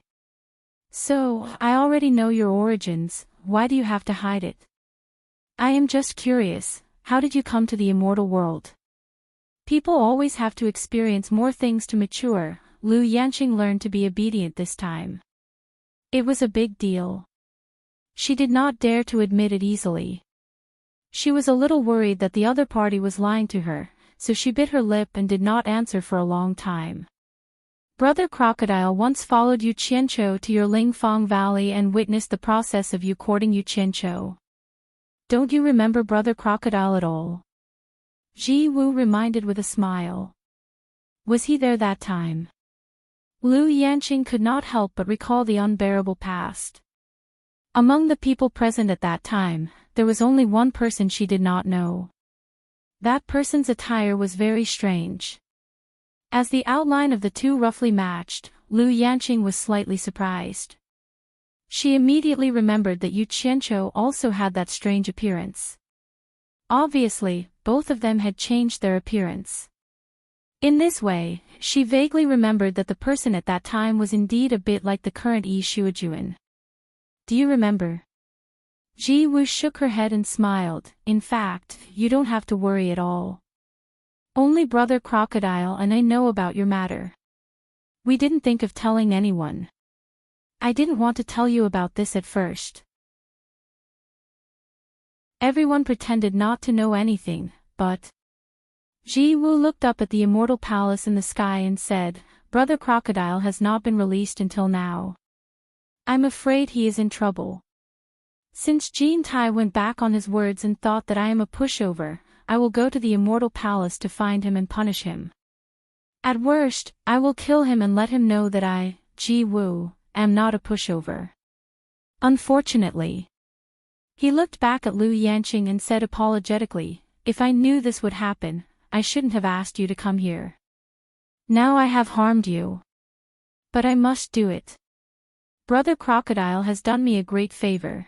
S1: So, I already know your origins, why do you have to hide it? I am just curious, how did you come to the immortal world?" People always have to experience more things to mature. Lu Yanqing learned to be obedient this time. It was a big deal. She did not dare to admit it easily. She was a little worried that the other party was lying to her, so she bit her lip and did not answer for a long time. Brother Crocodile once followed Yu Qianqiu to your Lingfang Valley and witnessed the process of you courting Yu Qianqiu. Don't you remember Brother Crocodile at all? Ji Wu reminded with a smile. Was he there that time? Lu Yanqing could not help but recall the unbearable past. Among the people present at that time, there was only one person she did not know. That person's attire was very strange. As the outline of the two roughly matched, Lu Yanqing was slightly surprised. She immediately remembered that Yu Qianqiu also had that strange appearance. Obviously, both of them had changed their appearance. In this way, she vaguely remembered that the person at that time was indeed a bit like the current Yi Shuojuan. Do you remember? Ji Wu shook her head and smiled. In fact, you don't have to worry at all. Only Brother Crocodile and I know about your matter. We didn't think of telling anyone. I didn't want to tell you about this at first. Everyone pretended not to know anything, but... Ji Wu looked up at the immortal palace in the sky and said, Brother Crocodile has not been released until now. I'm afraid he is in trouble. Since Jean Tai went back on his words and thought that I am a pushover, I will go to the immortal palace to find him and punish him. At worst, I will kill him and let him know that I, Ji Wu, am not a pushover. Unfortunately, He looked back at Liu Yanqing and said apologetically, "If I knew this would happen, I shouldn't have asked you to come here. Now I have harmed you. But I must do it. Brother Crocodile has done me a great favor.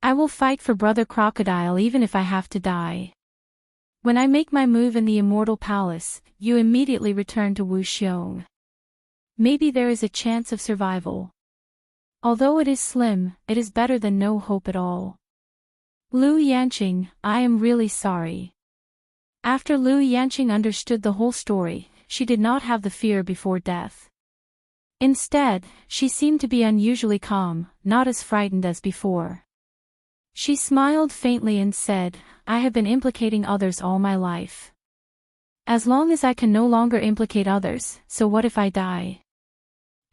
S1: I will fight for Brother Crocodile even if I have to die. When I make my move in the Immortal Palace, you immediately return to Wuxiong. Maybe there is a chance of survival. Although it is slim, it is better than no hope at all." Liu Yanqing, I am really sorry. After Liu Yanqing understood the whole story, she did not have the fear before death. Instead, she seemed to be unusually calm, not as frightened as before. She smiled faintly and said, "I have been implicating others all my life. As long as I can no longer implicate others, so what if I die?"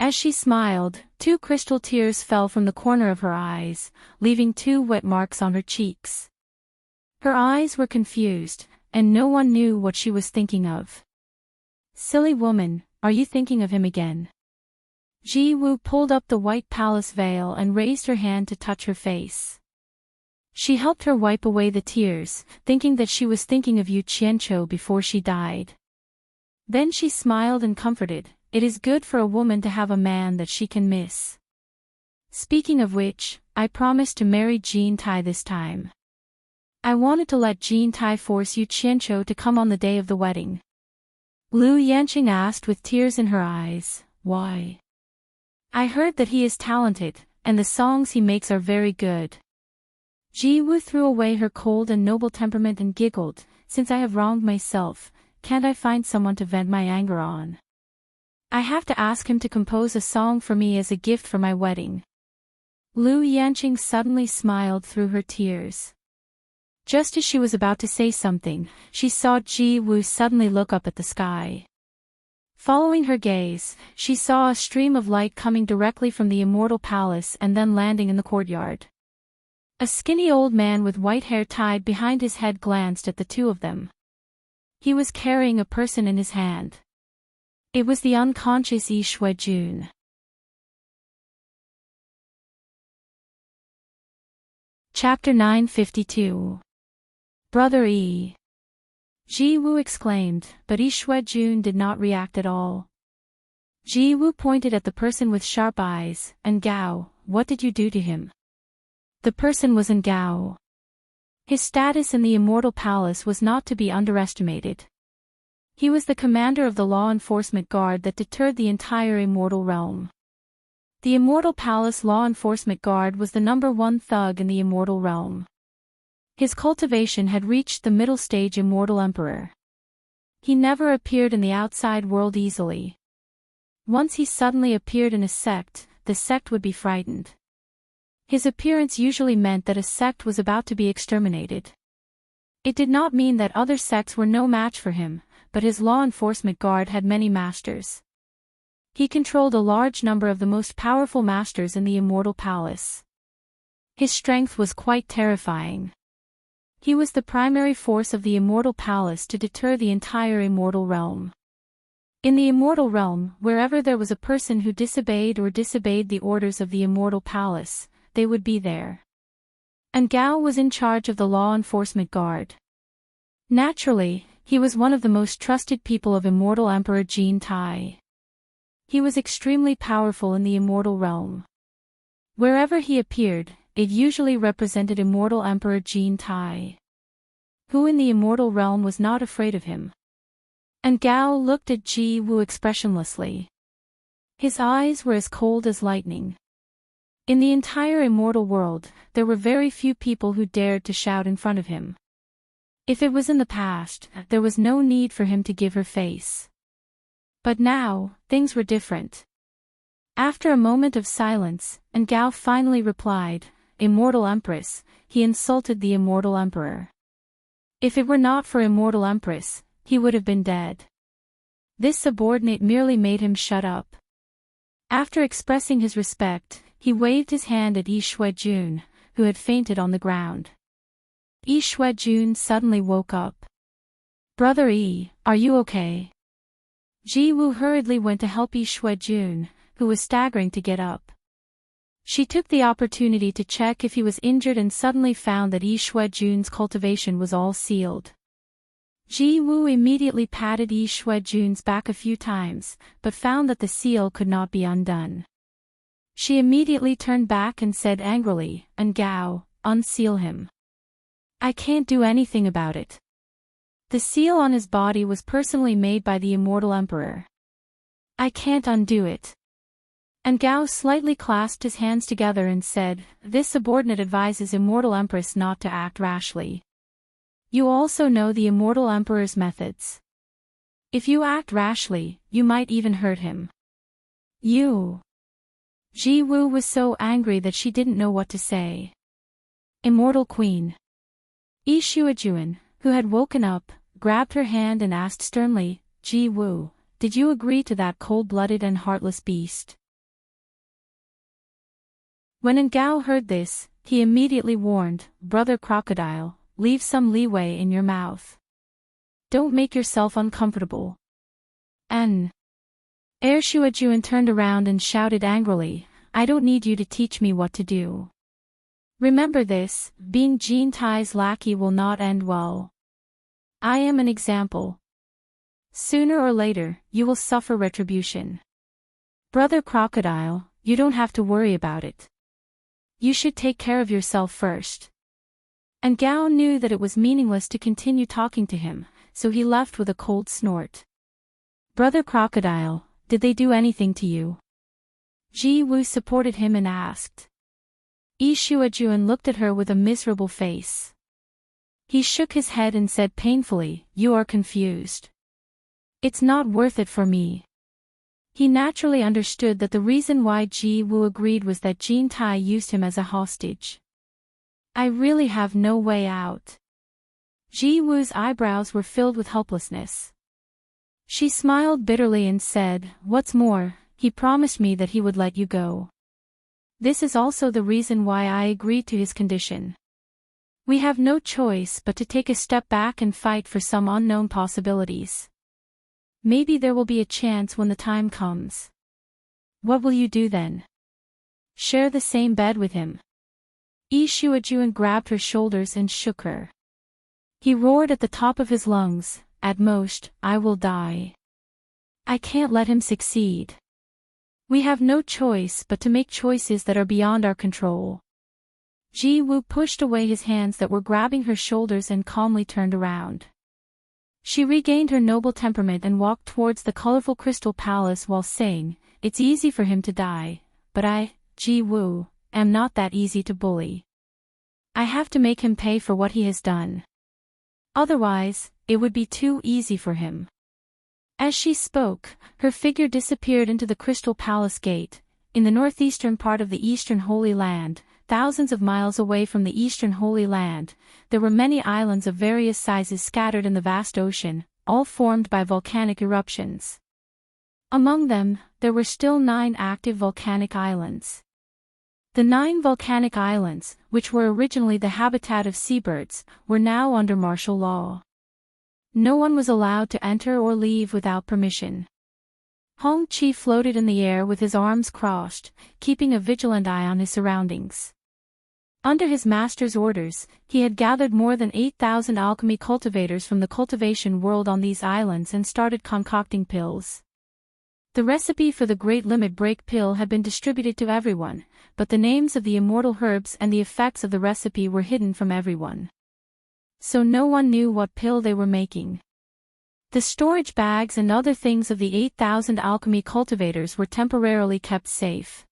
S1: As she smiled, 2 crystal tears fell from the corner of her eyes, leaving 2 wet marks on her cheeks. Her eyes were confused, and no one knew what she was thinking of. "Silly woman, are you thinking of him again?" Ji Wu pulled up the white palace veil and raised her hand to touch her face. She helped her wipe away the tears, thinking that she was thinking of Yu Qianqiu before she died. Then she smiled and comforted, "It is good for a woman to have a man that she can miss. Speaking of which, I promised to marry Jean Tai this time. I wanted to let Jean Tai force Yu Qianqiu to come on the day of the wedding." Liu Yanqing asked with tears in her eyes, "Why?" "I heard that he is talented, and the songs he makes are very good." Ji Wu threw away her cold and noble temperament and giggled, "Since I have wronged myself, can't I find someone to vent my anger on? I have to ask him to compose a song for me as a gift for my wedding." Liu Yanqing suddenly smiled through her tears. Just as she was about to say something, she saw Ji Wu suddenly look up at the sky. Following her gaze, she saw a stream of light coming directly from the Immortal Palace and then landing in the courtyard. A skinny old man with white hair tied behind his head glanced at the 2 of them. He was carrying a person in his hand. It was the unconscious Yi Shuijun. Chapter 952. Brother Yi. Ji Wu exclaimed, but Yi Shuijun did not react at all. Ji Wu pointed at the person with sharp eyes, "And Gao, what did you do to him?" The person was Gao. His status in the Immortal Palace was not to be underestimated. He was the commander of the law enforcement guard that deterred the entire Immortal Realm. The Immortal Palace Law Enforcement Guard was the #1 thug in the Immortal Realm. His cultivation had reached the middle stage Immortal Emperor. He never appeared in the outside world easily. Once he suddenly appeared in a sect, the sect would be frightened. His appearance usually meant that a sect was about to be exterminated. It did not mean that other sects were no match for him, but his law enforcement guard had many masters. He controlled a large number of the most powerful masters in the Immortal Palace. His strength was quite terrifying. He was the primary force of the Immortal Palace to deter the entire Immortal Realm. In the Immortal Realm, wherever there was a person who disobeyed the orders of the Immortal Palace, they would be there. And Gao was in charge of the Law Enforcement Guard. Naturally, he was one of the most trusted people of Immortal Emperor Jean Tai. He was extremely powerful in the Immortal Realm. Wherever he appeared, it usually represented Immortal Emperor Jean Tai, who in the Immortal Realm was not afraid of him. And Gao looked at Ji Wu expressionlessly. His eyes were as cold as lightning. In the entire Immortal world, there were very few people who dared to shout in front of him. If it was in the past, there was no need for him to give her face. But now, things were different. After a moment of silence, Gao finally replied, "Immortal Empress, he insulted the Immortal Emperor. If it were not for Immortal Empress, he would have been dead." This subordinate merely made him shut up. After expressing his respect, he waved his hand at Yi Shuijun, who had fainted on the ground. Yi Shuijun suddenly woke up. "Brother Yi, are you okay?" Ji Wu hurriedly went to help Yi Shuijun, who was staggering to get up. She took the opportunity to check if he was injured and suddenly found that Yi Shuejun's cultivation was all sealed. Ji Wu immediately patted Yi Shuejun's back a few times, but found that the seal could not be undone. She immediately turned back and said angrily, "Gao, unseal him. I can't do anything about it." The seal on his body was personally made by the immortal emperor. "I can't undo it." And Gao slightly clasped his hands together and said, "This subordinate advises Immortal Empress not to act rashly. You also know the Immortal Emperor's methods. If you act rashly, you might even hurt him." "You." Ji Wu was so angry that she didn't know what to say. Immortal Queen. Yi Shuejun, who had woken up, grabbed her hand and asked sternly, "Ji Wu, did you agree to that cold-blooded and heartless beast?" When Gao heard this, he immediately warned, "Brother Crocodile, leave some leeway in your mouth. Don't make yourself uncomfortable." Shuejun turned around and shouted angrily, "I don't need you to teach me what to do. Remember this, being Jin Tai's lackey will not end well. I am an example. Sooner or later, you will suffer retribution. Brother Crocodile, you don't have to worry about it. You should take care of yourself first." And Gao knew that it was meaningless to continue talking to him, so he left with a cold snort. "Brother Crocodile, did they do anything to you?" Ji Wu supported him and asked. Yi Shuejun looked at her with a miserable face. He shook his head and said painfully, "You are confused. It's not worth it for me." He naturally understood that the reason why Ji Wu agreed was that Jin Tai used him as a hostage. "I really have no way out." Ji Wu's eyebrows were filled with helplessness. She smiled bitterly and said, "What's more, he promised me that he would let you go. This is also the reason why I agreed to his condition. We have no choice but to take a step back and fight for some unknown possibilities. Maybe there will be a chance when the time comes. What will you do then? Share the same bed with him?" Yi Shuejun grabbed her shoulders and shook her. He roared at the top of his lungs, "At most, I will die. I can't let him succeed. We have no choice but to make choices that are beyond our control." Ji Wu pushed away his hands that were grabbing her shoulders and calmly turned around. She regained her noble temperament and walked towards the colorful crystal palace while saying, "It's easy for him to die, but I, Ji Wu, am not that easy to bully. I have to make him pay for what he has done. Otherwise, it would be too easy for him." As she spoke, her figure disappeared into the Crystal Palace Gate, in the northeastern part of the Eastern Holy Land. Thousands of miles away from the Eastern Holy Land, there were many islands of various sizes scattered in the vast ocean, all formed by volcanic eruptions. Among them, there were still 9 active volcanic islands. The 9 volcanic islands, which were originally the habitat of seabirds, were now under martial law. No one was allowed to enter or leave without permission. Hong Chi floated in the air with his arms crossed, keeping a vigilant eye on his surroundings. Under his master's orders, he had gathered more than 8,000 alchemy cultivators from the cultivation world on these islands and started concocting pills. The recipe for the Great Limit Break pill had been distributed to everyone, but the names of the immortal herbs and the effects of the recipe were hidden from everyone. So no one knew what pill they were making. The storage bags and other things of the 8,000 alchemy cultivators were temporarily kept safe.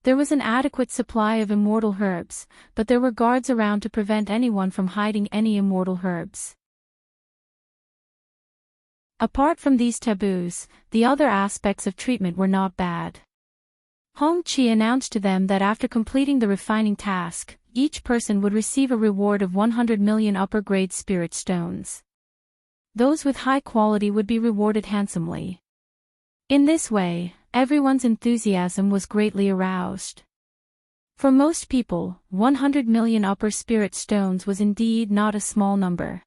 S1: There was an adequate supply of immortal herbs, but there were guards around to prevent anyone from hiding any immortal herbs. Apart from these taboos, the other aspects of treatment were not bad. Hong Chi announced to them that after completing the refining task, each person would receive a reward of 100 million upper-grade spirit stones. Those with high quality would be rewarded handsomely. In this way, everyone's enthusiasm was greatly aroused. For most people, 100 million upper spirit stones was indeed not a small number.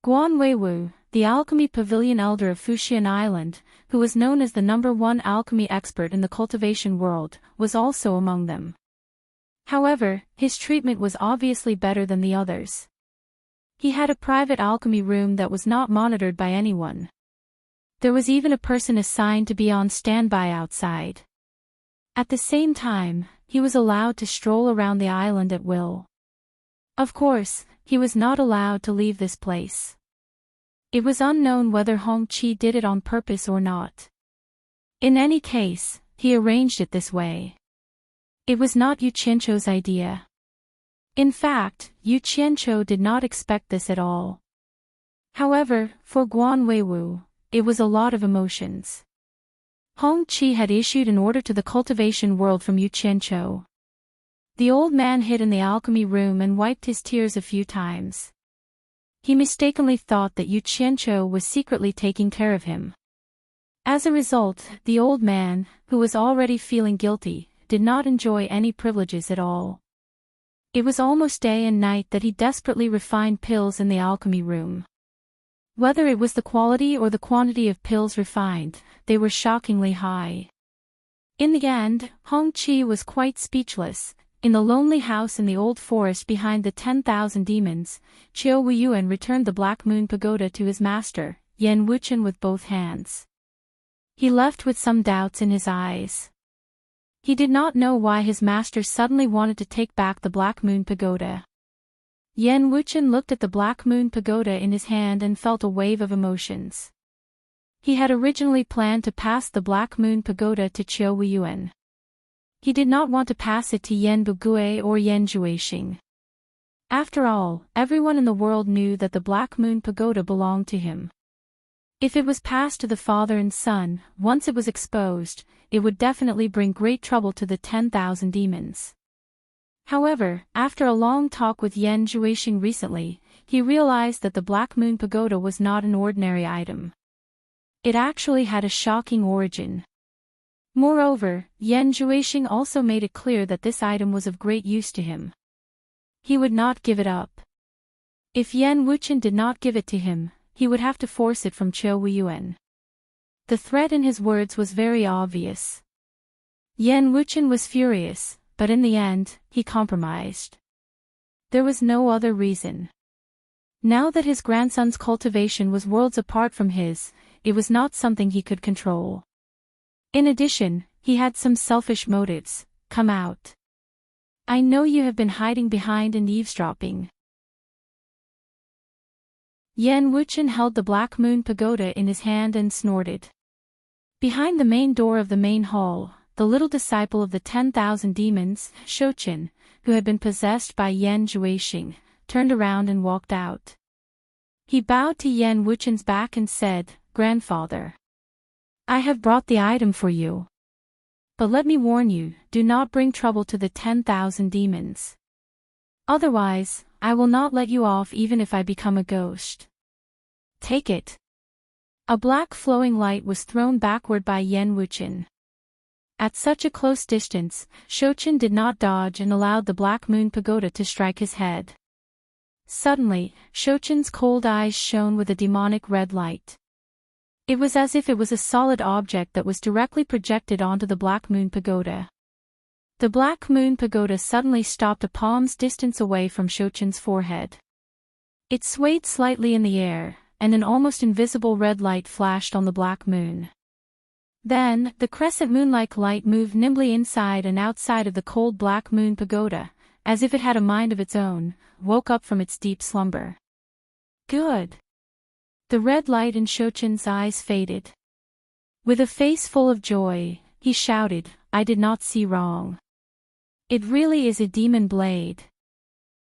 S1: Guan Weiwu, the alchemy pavilion elder of Fuxian Island, who was known as the #1 alchemy expert in the cultivation world, was also among them. However, his treatment was obviously better than the others. He had a private alchemy room that was not monitored by anyone. There was even a person assigned to be on standby outside. At the same time, he was allowed to stroll around the island at will. Of course, he was not allowed to leave this place. It was unknown whether Hongqi did it on purpose or not. In any case, he arranged it this way. It was not Yu Qianqiu's idea. In fact, Yu Qianqiu did not expect this at all. However, for Guan Weiwu, it was a lot of emotions. Hongqi had issued an order to the cultivation world from Yu Qianqiu. The old man hid in the alchemy room and wiped his tears a few times. He mistakenly thought that Yu Qianqiu was secretly taking care of him. As a result, the old man, who was already feeling guilty, did not enjoy any privileges at all. It was almost day and night that he desperately refined pills in the alchemy room. Whether it was the quality or the quantity of pills refined, they were shockingly high. In the end, Hongqi was quite speechless. In the lonely house in the old forest behind the 10,000 demons, Qiu Weiyuan returned the Black Moon Pagoda to his master, Yan Wuchen, with both hands. He left with some doubts in his eyes. He did not know why his master suddenly wanted to take back the Black Moon Pagoda. Yan Wuchen looked at the Black Moon Pagoda in his hand and felt a wave of emotions. He had originally planned to pass the Black Moon Pagoda to Qiu Weiyuan. He did not want to pass it to Yan Bugui or Yan Juixing. After all, everyone in the world knew that the Black Moon Pagoda belonged to him. If it was passed to the father and son, once it was exposed, it would definitely bring great trouble to the 10,000 demons. However, after a long talk with Yan Juixing recently, he realized that the Black Moon Pagoda was not an ordinary item. It actually had a shocking origin. Moreover, Yan Juixing also made it clear that this item was of great use to him. He would not give it up. If Yan Wuchen did not give it to him, he would have to force it from Qiu Weiyuan. The threat in his words was very obvious. Yan Wuchen was furious, but in the end, he compromised. There was no other reason. Now that his grandson's cultivation was worlds apart from his, it was not something he could control. In addition, he had some selfish motives. Come out. I know you have been hiding behind and eavesdropping. Yan Wuchen held the Black Moon Pagoda in his hand and snorted. Behind the main door of the main hall, the little disciple of the 10,000 demons, Shouqin, who had been possessed by Yan Juixing, turned around and walked out. He bowed to Yan Wuchen's back and said, "Grandfather, I have brought the item for you. But let me warn you, do not bring trouble to the 10,000 demons. Otherwise, I will not let you off even if I become a ghost. Take it." A black flowing light was thrown backward by Yan Wuchen. At such a close distance, Shouqin did not dodge and allowed the Black Moon Pagoda to strike his head. Suddenly, Shouqin's cold eyes shone with a demonic red light. It was as if it was a solid object that was directly projected onto the Black Moon Pagoda. The Black Moon Pagoda suddenly stopped a palm's distance away from Shouqin's forehead. It swayed slightly in the air, and an almost invisible red light flashed on the Black Moon. Then, the crescent moon-like light moved nimbly inside and outside of the cold Black Moon Pagoda, as if it had a mind of its own, woke up from its deep slumber. Good. The red light in Shouqin's eyes faded. With a face full of joy, he shouted, "I did not see wrong. It really is a demon blade."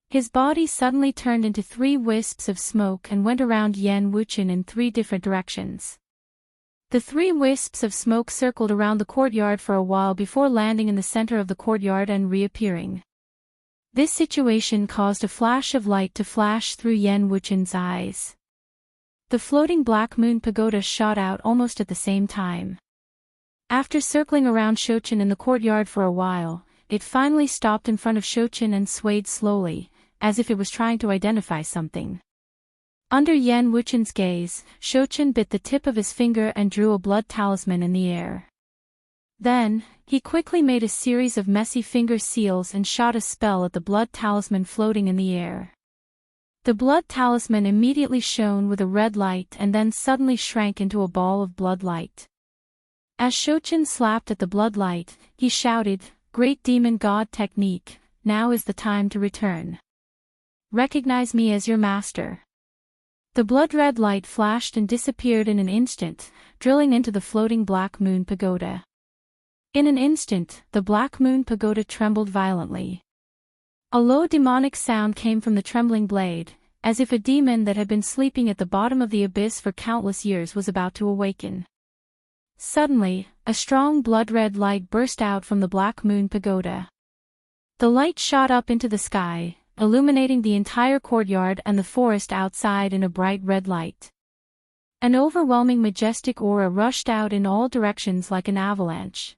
S1: His body suddenly turned into 3 wisps of smoke and went around Yan Wuchen in 3 different directions. The 3 wisps of smoke circled around the courtyard for a while before landing in the center of the courtyard and reappearing. This situation caused a flash of light to flash through Yan Wuchen's eyes. The floating Black Moon Pagoda shot out almost at the same time. After circling around Shouqin in the courtyard for a while, it finally stopped in front of Shouqin and swayed slowly, as if it was trying to identify something. Under Yan Wuchen's gaze, Shouchen bit the tip of his finger and drew a blood talisman in the air. Then, he quickly made a series of messy finger seals and shot a spell at the blood talisman floating in the air. The blood talisman immediately shone with a red light and then suddenly shrank into a ball of blood light. As Shouchen slapped at the blood light, he shouted, "Great demon god technique, now is the time to return. Recognize me as your master." The blood-red light flashed and disappeared in an instant, drilling into the floating Black Moon Pagoda. In an instant, the Black Moon Pagoda trembled violently. A low demonic sound came from the trembling blade, as if a demon that had been sleeping at the bottom of the abyss for countless years was about to awaken. Suddenly, a strong blood-red light burst out from the Black Moon Pagoda. The light shot up into the sky, illuminating the entire courtyard and the forest outside in a bright red light. An overwhelming majestic aura rushed out in all directions like an avalanche.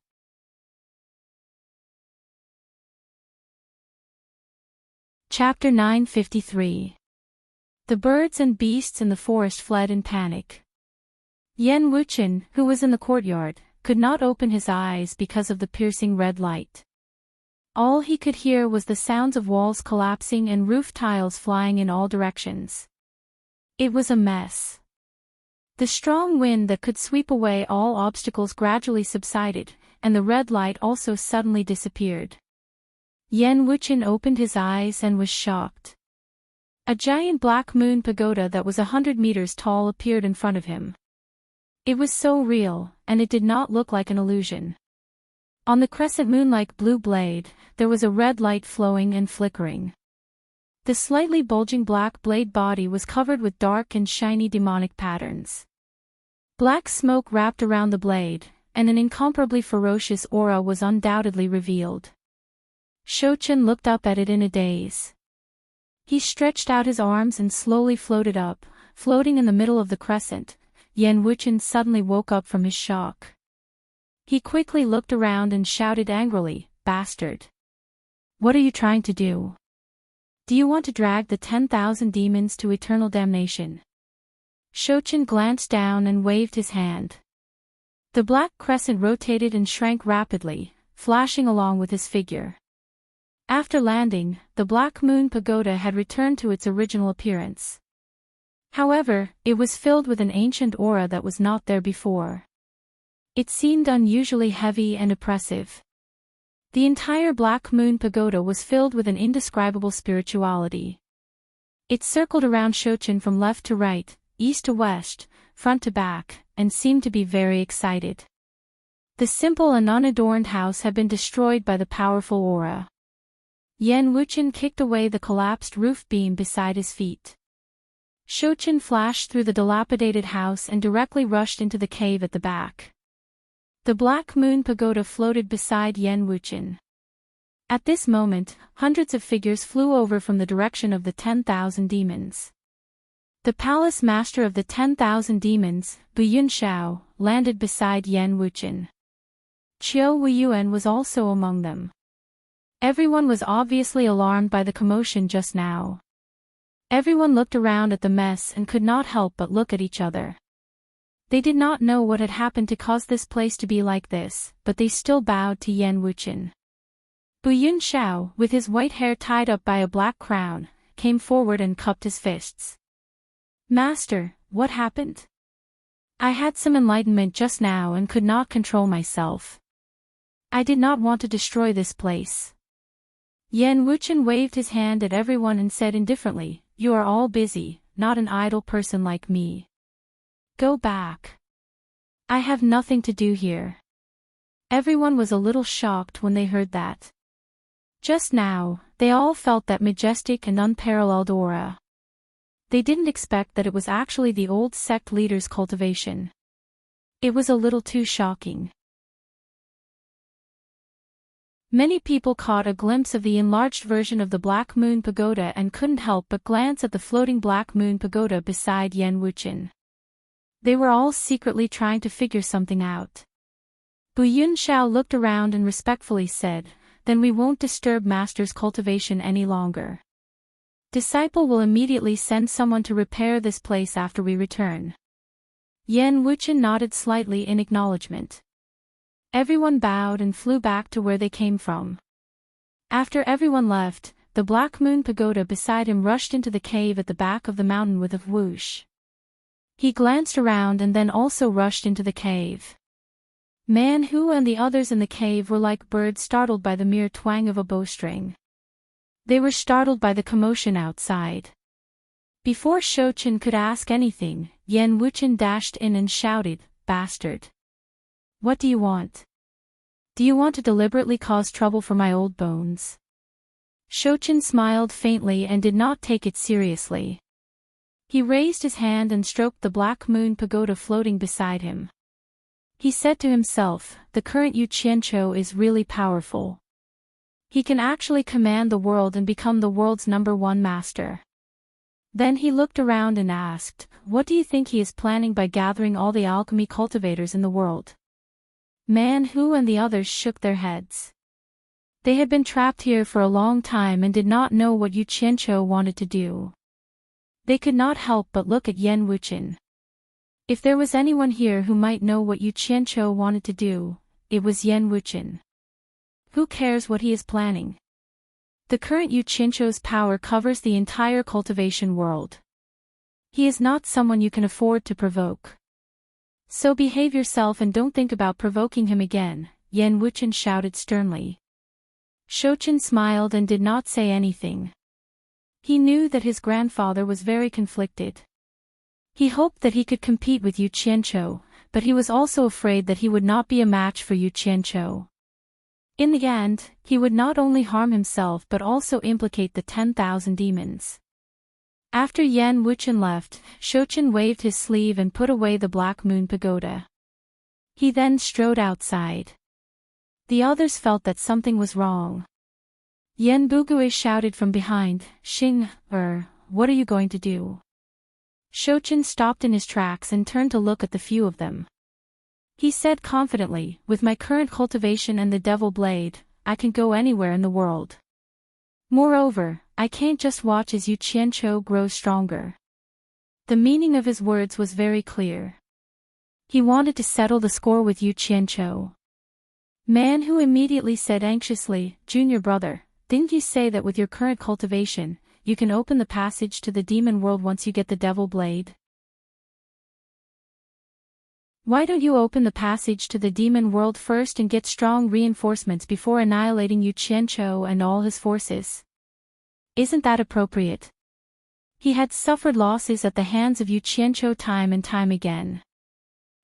S1: Chapter 953. The birds and beasts in the forest fled in panic. Yan Wuchen, who was in the courtyard, could not open his eyes because of the piercing red light. All he could hear was the sounds of walls collapsing and roof tiles flying in all directions. It was a mess. The strong wind that could sweep away all obstacles gradually subsided, and the red light also suddenly disappeared. Yan Wuchen opened his eyes and was shocked. A giant Black Moon Pagoda that was 100 meters tall appeared in front of him. It was so real, and it did not look like an illusion. On the crescent moon-like blue blade, there was a red light flowing and flickering. The slightly bulging black blade body was covered with dark and shiny demonic patterns. Black smoke wrapped around the blade, and an incomparably ferocious aura was undoubtedly revealed. Shouchen looked up at it in a daze. He stretched out his arms and slowly floated up, floating in the middle of the crescent. Yan Wuchen suddenly woke up from his shock. He quickly looked around and shouted angrily, "Bastard! What are you trying to do? Do you want to drag the 10,000 demons to eternal damnation?" Shouchen glanced down and waved his hand. The black crescent rotated and shrank rapidly, flashing along with his figure. After landing, the Black Moon Pagoda had returned to its original appearance. However, it was filled with an ancient aura that was not there before. It seemed unusually heavy and oppressive. The entire Black Moon Pagoda was filled with an indescribable spirituality. It circled around Shouchen from left to right, east to west, front to back, and seemed to be very excited. The simple and unadorned house had been destroyed by the powerful aura. Yan Wuchen kicked away the collapsed roof beam beside his feet. Shouchen flashed through the dilapidated house and directly rushed into the cave at the back. The Black Moon Pagoda floated beside Yan Wuchen. At this moment, hundreds of figures flew over from the direction of the 10,000 demons. The palace master of the 10,000 demons, Buyun Shao, landed beside Yan Wuchen. Qiu Weiyuan was also among them. Everyone was obviously alarmed by the commotion just now. Everyone looked around at the mess and could not help but look at each other. They did not know what had happened to cause this place to be like this, but they still bowed to Yan Wuchen. Buyun Shao, with his white hair tied up by a black crown, came forward and cupped his fists. "Master, what happened? I had some enlightenment just now and could not control myself. I did not want to destroy this place." Yan Wuchen waved his hand at everyone and said indifferently, "You are all busy, not an idle person like me. Go back. I have nothing to do here." Everyone was a little shocked when they heard that. Just now, they all felt that majestic and unparalleled aura. They didn't expect that it was actually the old sect leader's cultivation. It was a little too shocking. Many people caught a glimpse of the enlarged version of the Black Moon Pagoda and couldn't help but glance at the floating Black Moon Pagoda beside Yan Wuchen. They were all secretly trying to figure something out. Buyun Shao looked around and respectfully said, "Then we won't disturb Master's cultivation any longer." Disciple will immediately send someone to repair this place after we return. Yan Wuchen nodded slightly in acknowledgement. Everyone bowed and flew back to where they came from. After everyone left, the Black Moon Pagoda beside him rushed into the cave at the back of the mountain with a whoosh. He glanced around and then also rushed into the cave. Man Hu and the others in the cave were like birds startled by the mere twang of a bowstring. They were startled by the commotion outside. Before Shouchen could ask anything, Yan Wuchen dashed in and shouted, "Bastard! What do you want? Do you want to deliberately cause trouble for my old bones?" Shouchen smiled faintly and did not take it seriously. He raised his hand and stroked the Black Moon Pagoda floating beside him. He said to himself, the current Yu Qianqiu is really powerful. He can actually command the world and become the world's #1 master. Then he looked around and asked, what do you think he is planning by gathering all the alchemy cultivators in the world? Man Hu and the others shook their heads. They had been trapped here for a long time and did not know what Yu Qianqiu wanted to do. They could not help but look at Yan Wuchen. If there was anyone here who might know what Yu Qianqiu wanted to do, it was Yan Wuchen. Who cares what he is planning? The current Yu Qianqiu's power covers the entire cultivation world. He is not someone you can afford to provoke. So behave yourself and don't think about provoking him again, Yan Wuchen shouted sternly. Shouchen smiled and did not say anything. He knew that his grandfather was very conflicted. He hoped that he could compete with Yu Qianqiu, but he was also afraid that he would not be a match for Yu Qianqiu. In the end, he would not only harm himself but also implicate the 10,000 demons. After Yan Wuchen left, Shouchen waved his sleeve and put away the Black Moon Pagoda. He then strode outside. The others felt that something was wrong. Yan Bugui shouted from behind, "Xing, what are you going to do?" Shouchen stopped in his tracks and turned to look at the few of them. He said confidently, with my current cultivation and the Devil Blade, I can go anywhere in the world. Moreover, I can't just watch as Yu Qianqiu grows stronger. The meaning of his words was very clear. He wanted to settle the score with Yu Qianqiu. Man Hu immediately said anxiously, "Junior brother, didn't you say that with your current cultivation, you can open the passage to the demon world once you get the Devil Blade? Why don't you open the passage to the demon world first and get strong reinforcements before annihilating Yu Qianqiu and all his forces? Isn't that appropriate?" He had suffered losses at the hands of Yu Qianqiu time and time again.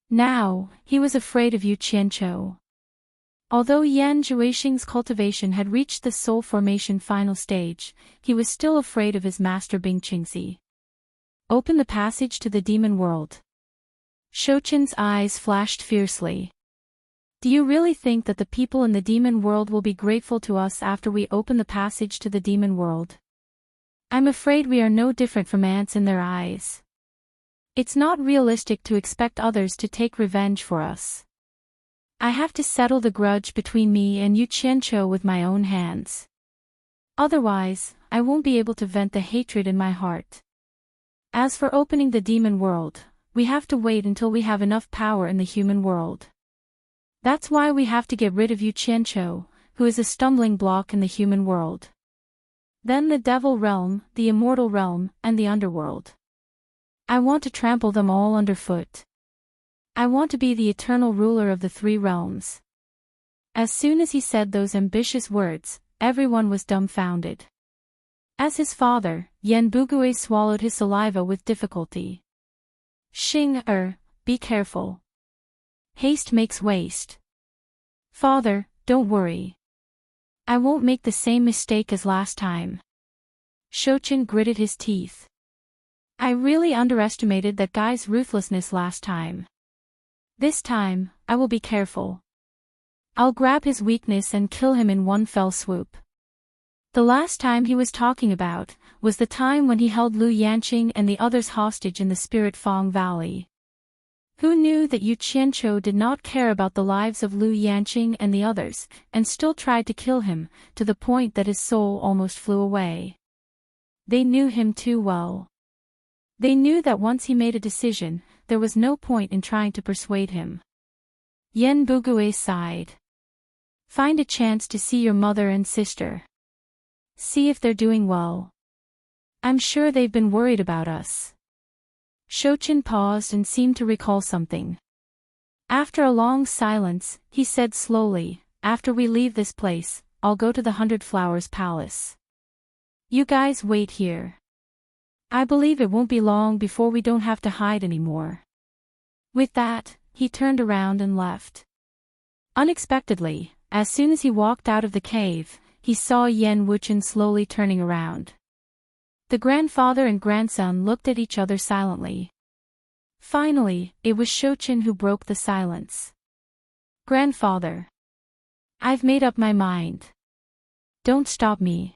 S1: Now, he was afraid of Yu Qianqiu. Although Yan Zhuixing's cultivation had reached the soul formation final stage, he was still afraid of his master Bing Qingzi. Open the passage to the demon world. Shouchen's eyes flashed fiercely. Do you really think that the people in the demon world will be grateful to us after we open the passage to the demon world? I'm afraid we are no different from ants in their eyes. It's not realistic to expect others to take revenge for us. I have to settle the grudge between me and Yu Qianqiu with my own hands. Otherwise, I won't be able to vent the hatred in my heart. As for opening the demon world, we have to wait until we have enough power in the human world. That's why we have to get rid of Yu Qianqiu, who is a stumbling block in the human world. Then the Devil Realm, the Immortal Realm, and the Underworld. I want to trample them all underfoot. I want to be the eternal ruler of the 3 realms. As soon as he said those ambitious words, everyone was dumbfounded. As his father, Yan Bugui swallowed his saliva with difficulty. Xing, be careful. Haste makes waste. Father, don't worry. I won't make the same mistake as last time. Shouchen gritted his teeth. I really underestimated that guy's ruthlessness last time. This time, I will be careful. I'll grab his weakness and kill him in one fell swoop. The last time he was talking about was the time when he held Lu Yanqing and the others hostage in the Spirit Fong Valley. Who knew that Yu Qianqiu did not care about the lives of Lu Yanqing and the others, and still tried to kill him, to the point that his soul almost flew away. They knew him too well. They knew that once he made a decision, there was no point in trying to persuade him. Yen Bugue sighed. Find a chance to see your mother and sister. See if they're doing well. I'm sure they've been worried about us. Shochin paused and seemed to recall something. After a long silence, he said slowly, after we leave this place, I'll go to the 100 Flowers Palace. You guys wait here. I believe it won't be long before we don't have to hide anymore. With that, he turned around and left. Unexpectedly, as soon as he walked out of the cave, he saw Yen Wuchen slowly turning around. The grandfather and grandson looked at each other silently. Finally, it was Shochin who broke the silence. Grandfather. I've made up my mind. Don't stop me.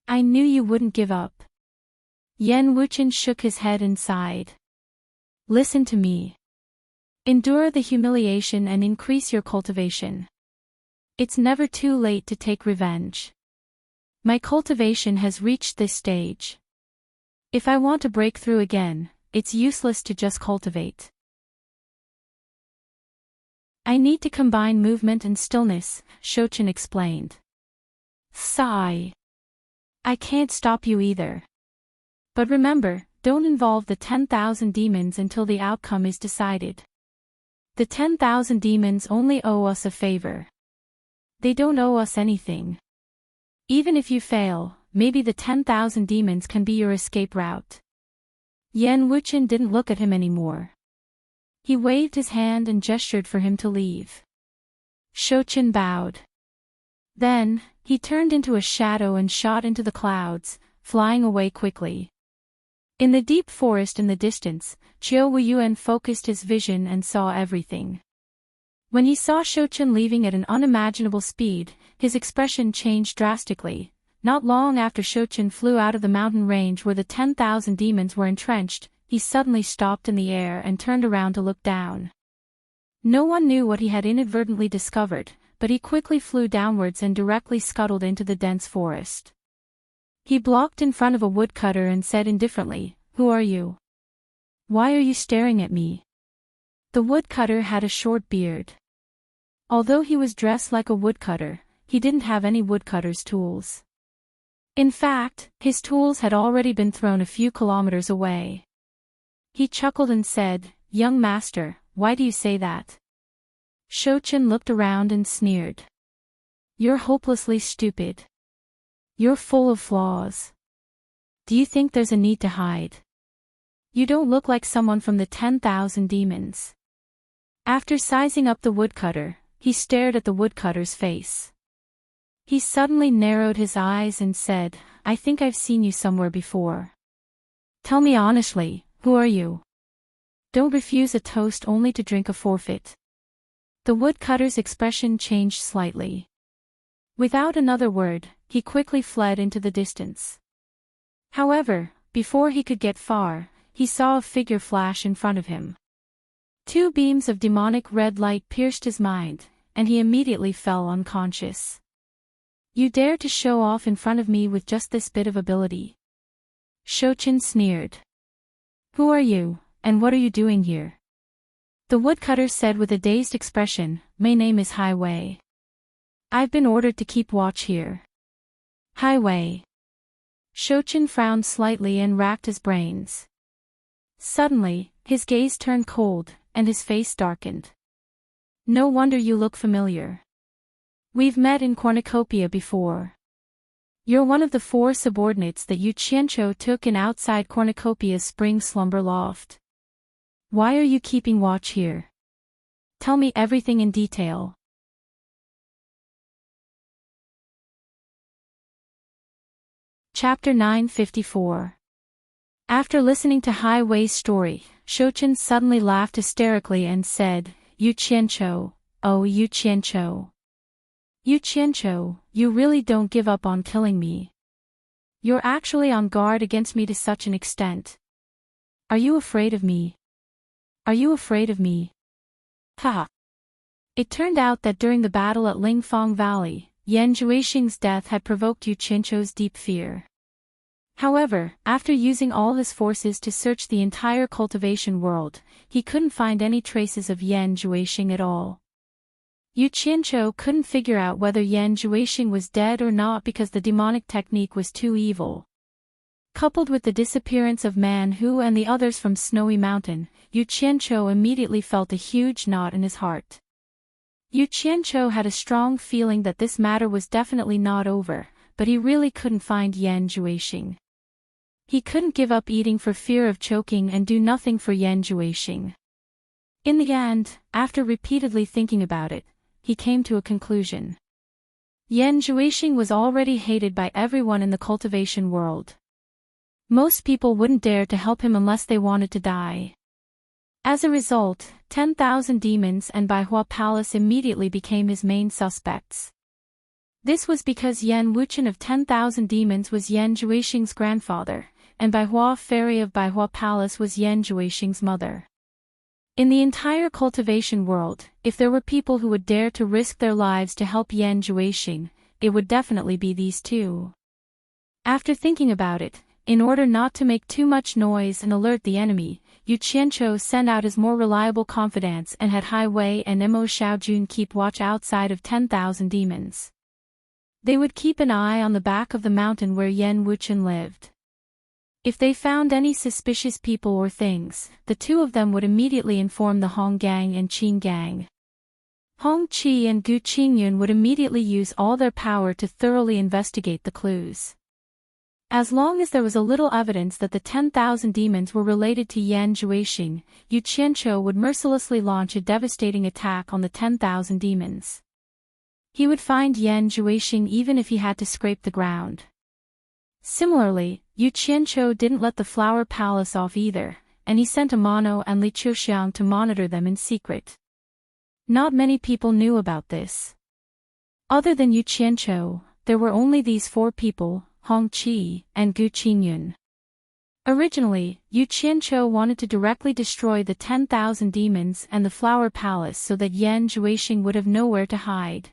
S1: I knew you wouldn't give up. Yen Wuchen shook his head and sighed. Listen to me. Endure the humiliation and increase your cultivation. It's never too late to take revenge. My cultivation has reached this stage. If I want to break through again, it's useless to just cultivate. I need to combine movement and stillness, Shochin explained. Sigh. I can't stop you either. But remember, don't involve the 10,000 demons until the outcome is decided. The 10,000 demons only owe us a favor. They don't owe us anything. Even if you fail, maybe the 10,000 demons can be your escape route. Yen Wuchen didn't look at him anymore. He waved his hand and gestured for him to leave. Shochin bowed. Then, he turned into a shadow and shot into the clouds, flying away quickly. In the deep forest in the distance, Chiu Wuyuan focused his vision and saw everything. When he saw Shochin leaving at an unimaginable speed, his expression changed drastically. Not long after Shochin flew out of the mountain range where the 10,000 demons were entrenched, he suddenly stopped in the air and turned around to look down. No one knew what he had inadvertently discovered, but he quickly flew downwards and directly scuttled into the dense forest. He blocked in front of a woodcutter and said indifferently, "Who are you? Why are you staring at me?" The woodcutter had a short beard. Although he was dressed like a woodcutter, he didn't have any woodcutter's tools. In fact, his tools had already been thrown a few kilometers away. He chuckled and said, "Young master, why do you say that?" Shochin looked around and sneered. "You're hopelessly stupid. You're full of flaws. Do you think there's a need to hide? You don't look like someone from the 10,000 demons." After sizing up the woodcutter, he stared at the woodcutter's face. He suddenly narrowed his eyes and said, "I think I've seen you somewhere before. Tell me honestly, who are you? Don't refuse a toast only to drink a forfeit." The woodcutter's expression changed slightly. Without another word, he quickly fled into the distance. However, before he could get far, he saw a figure flash in front of him. Two beams of demonic red light pierced his mind, and he immediately fell unconscious. "You dare to show off in front of me with just this bit of ability?" Shochin sneered. "Who are you, and what are you doing here?" The woodcutter said with a dazed expression, "My name is Highway. I've been ordered to keep watch here." Highway. Shochin frowned slightly and racked his brains. Suddenly, his gaze turned cold, and his face darkened. "No wonder you look familiar. We've met in Cornucopia before. You're one of the 4 subordinates that Yu Qianchou took in outside Cornucopia's spring slumber loft. Why are you keeping watch here? Tell me everything in detail." Chapter 954. After listening to Hai Wei's story, Shochin suddenly laughed hysterically and said, "Yu Qianchou, oh Yu Qianchou. Yu Qianchou, you really don't give up on killing me. You're actually on guard against me to such an extent. Are you afraid of me? Are you afraid of me?" Ha! It turned out that during the battle at Lingfang Valley, Yan Zhuixing's death had provoked Yu Qianchou's deep fear. However, after using all his forces to search the entire cultivation world, he couldn't find any traces of Yan Juexing at all. Yu Qianqiu couldn't figure out whether Yan Juexing was dead or not because the demonic technique was too evil. Coupled with the disappearance of Man Hu and the others from Snowy Mountain, Yu Qianqiu immediately felt a huge knot in his heart. Yu Qianqiu had a strong feeling that this matter was definitely not over, but he really couldn't find Yan Juexing. He couldn't give up eating for fear of choking and do nothing for Yan Juexing. In the end, after repeatedly thinking about it, he came to a conclusion. Yan Juexing was already hated by everyone in the cultivation world. Most people wouldn't dare to help him unless they wanted to die. As a result, 10,000 demons and Baihua Palace immediately became his main suspects. This was because Yan Wuchen of 10,000 demons was Yan Juexing's grandfather, and Baihua Fairy of Baihua Palace was Yan Juexing's mother. In the entire cultivation world, if there were people who would dare to risk their lives to help Yan Juexing, it would definitely be these two. After thinking about it, in order not to make too much noise and alert the enemy, Yu Qianqiu sent out his more reliable confidants and had Hai Wei and Mo Xiaojun keep watch outside of 10,000 demons. They would keep an eye on the back of the mountain where Yan Wuchen lived. If they found any suspicious people or things, the two of them would immediately inform the Hong Gang and Qing Gang. Hong Qi and Gu Qingyun would immediately use all their power to thoroughly investigate the clues. As long as there was a little evidence that the 10,000 demons were related to Yan Juexing, Yu Qianqiu would mercilessly launch a devastating attack on the 10,000 demons. He would find Yan Juexing even if he had to scrape the ground. Similarly, Yu Qianqiu didn't let the Flower Palace off either, and he sent Amano and Li Chuxiang to monitor them in secret. Not many people knew about this. Other than Yu Qianqiu, there were only these four people, Hong Qi and Gu Qingyun. Originally, Yu Qianqiu wanted to directly destroy the 10,000 demons and the Flower Palace so that Yan Juexing would have nowhere to hide.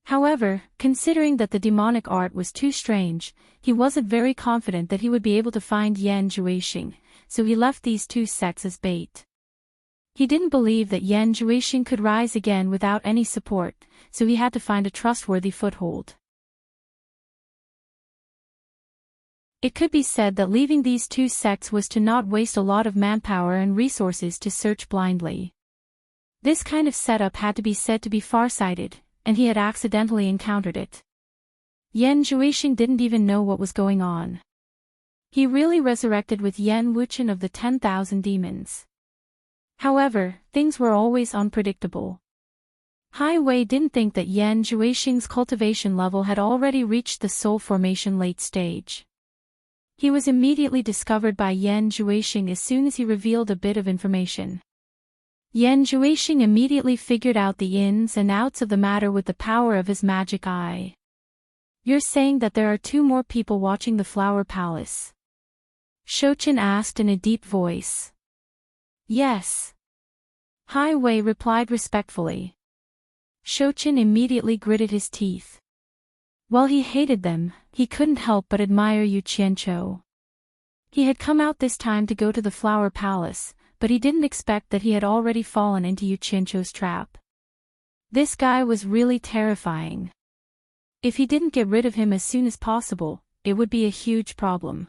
S1: However, considering that the demonic art was too strange, he wasn't very confident that he would be able to find Yan Juexing, so he left these two sects as bait. He didn't believe that Yan Juexing could rise again without any support, so he had to find a trustworthy foothold. It could be said that leaving these two sects was to not waste a lot of manpower and resources to search blindly. This kind of setup had to be said to be farsighted, and he had accidentally encountered it. Yan Juexing didn't even know what was going on. He really resurrected with Yan Wuchen of the 10,000 demons. However, things were always unpredictable. Hai Wei didn't think that Yan Juexing's cultivation level had already reached the soul formation late stage. He was immediately discovered by Yan Juexing as soon as he revealed a bit of information. Yan Juexing immediately figured out the ins and outs of the matter with the power of his magic eye. "You're saying that there are two more people watching the Flower Palace?" Shouchen asked in a deep voice. "Yes." Hai Wei replied respectfully. Shouchen immediately gritted his teeth. While he hated them, he couldn't help but admire Yu Qianqiu. He had come out this time to go to the Flower Palace, but he didn't expect that he had already fallen into Yu Qianqiu's trap. This guy was really terrifying. If he didn't get rid of him as soon as possible, it would be a huge problem.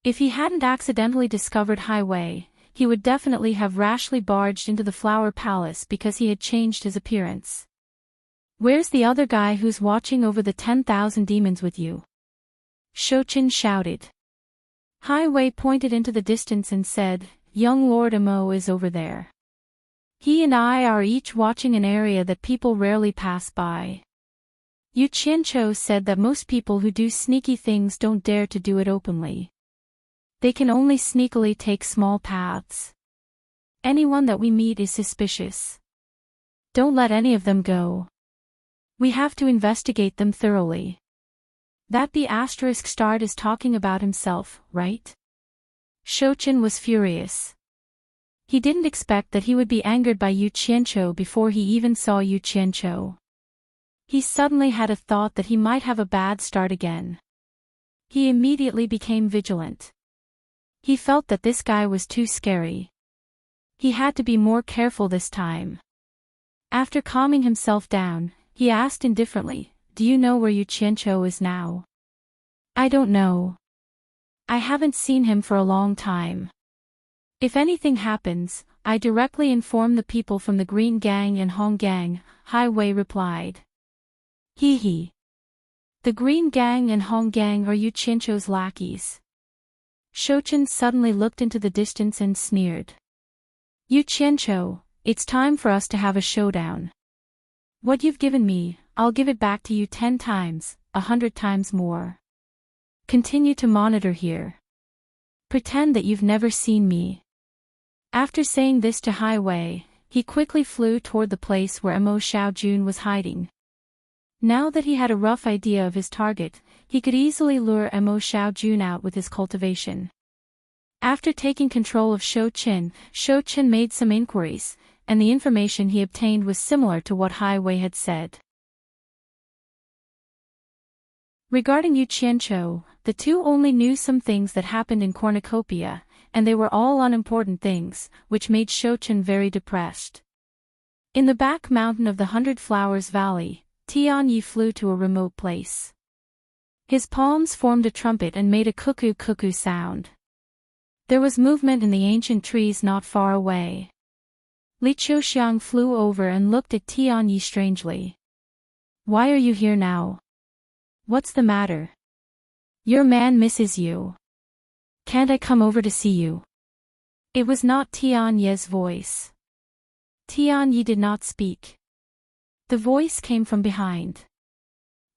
S1: If he hadn't accidentally discovered Hai Wei, he would definitely have rashly barged into the Flower Palace because he had changed his appearance. "Where's the other guy who's watching over the 10,000 demons with you?" Shouchen shouted. Hai Wei pointed into the distance and said, "Young Lord Mo is over there. He and I are each watching an area that people rarely pass by." Yu Qianqiu said that most people who do sneaky things don't dare to do it openly. They can only sneakily take small paths. "Anyone that we meet is suspicious. Don't let any of them go. We have to investigate them thoroughly." That the asterisk starred is talking about himself, right? Shouchen was furious. He didn't expect that he would be angered by Yu Qianqiu before he even saw Yu Qianqiu. He suddenly had a thought that he might have a bad start again. He immediately became vigilant. He felt that this guy was too scary. He had to be more careful this time. After calming himself down, he asked indifferently, "Do you know where Yu Qianqiu is now?" "I don't know. I haven't seen him for a long time. If anything happens, I directly inform the people from the Green Gang and Hong Gang," Hai Wei replied. Hee hee. The Green Gang and Hong Gang are Yu Qianqiu's lackeys. Shouchen suddenly looked into the distance and sneered. "Yu Qianqiu, it's time for us to have a showdown. What you've given me, I'll give it back to you 10 times, 100 times more. Continue to monitor here. Pretend that you've never seen me." After saying this to Hai Wei, he quickly flew toward the place where Mo Xiaojun was hiding. Now that he had a rough idea of his target, he could easily lure Mo Xiaojun out with his cultivation. After taking control of Shouchen made some inquiries, and the information he obtained was similar to what Hai Wei had said. Regarding Yu Qianqiu, the two only knew some things that happened in Cornucopia, and they were all unimportant things, which made Shouchen very depressed. In the back mountain of the 100 Flowers Valley, Tianyi flew to a remote place. His palms formed a trumpet and made a cuckoo-cuckoo sound. There was movement in the ancient trees not far away. Li Qiuxiang flew over and looked at Tianyi strangely. "Why are you here now? What's the matter? Your man misses you. Can't I come over to see you?" It was not Tianyi's voice. Tianyi did not speak. The voice came from behind.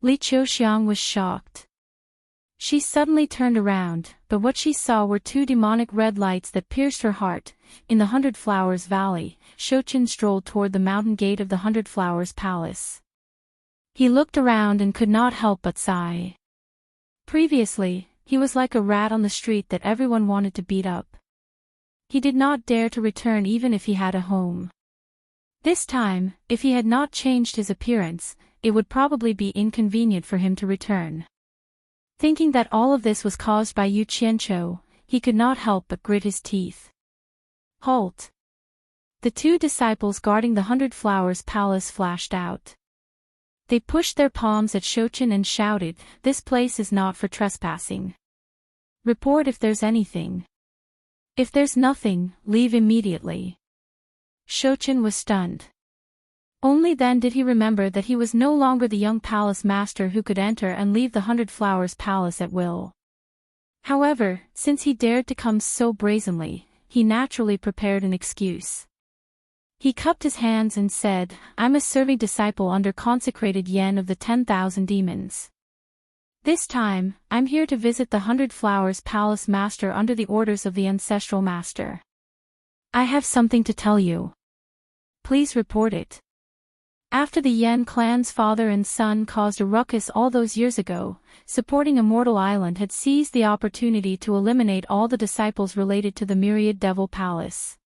S1: Li Qiuxiang was shocked. She suddenly turned around, but what she saw were two demonic red lights that pierced her heart. In the 100 Flowers Valley, Shouchen strolled toward the mountain gate of the 100 Flowers Palace. He looked around and could not help but sigh. Previously, he was like a rat on the street that everyone wanted to beat up. He did not dare to return even if he had a home. This time, if he had not changed his appearance, it would probably be inconvenient for him to return. Thinking that all of this was caused by Yu Qianqiu, he could not help but grit his teeth. "Halt!" The two disciples guarding the 100 Flowers Palace flashed out. They pushed their palms at Shouchen and shouted, "This place is not for trespassing. Report if there's anything. If there's nothing, leave immediately." Shouchen was stunned. Only then did he remember that he was no longer the young palace master who could enter and leave the 100 Flowers Palace at will. However, since he dared to come so brazenly, he naturally prepared an excuse. He cupped his hands and said, "I'm a serving disciple under consecrated Yen of the 10,000 demons. This time, I'm here to visit the 100 Flowers Palace master under the orders of the ancestral master. I have something to tell you. Please report it." After the Yen clan's father and son caused a ruckus all those years ago, Supporting Immortal Island had seized the opportunity to eliminate all the disciples related to the Myriad Devil Palace.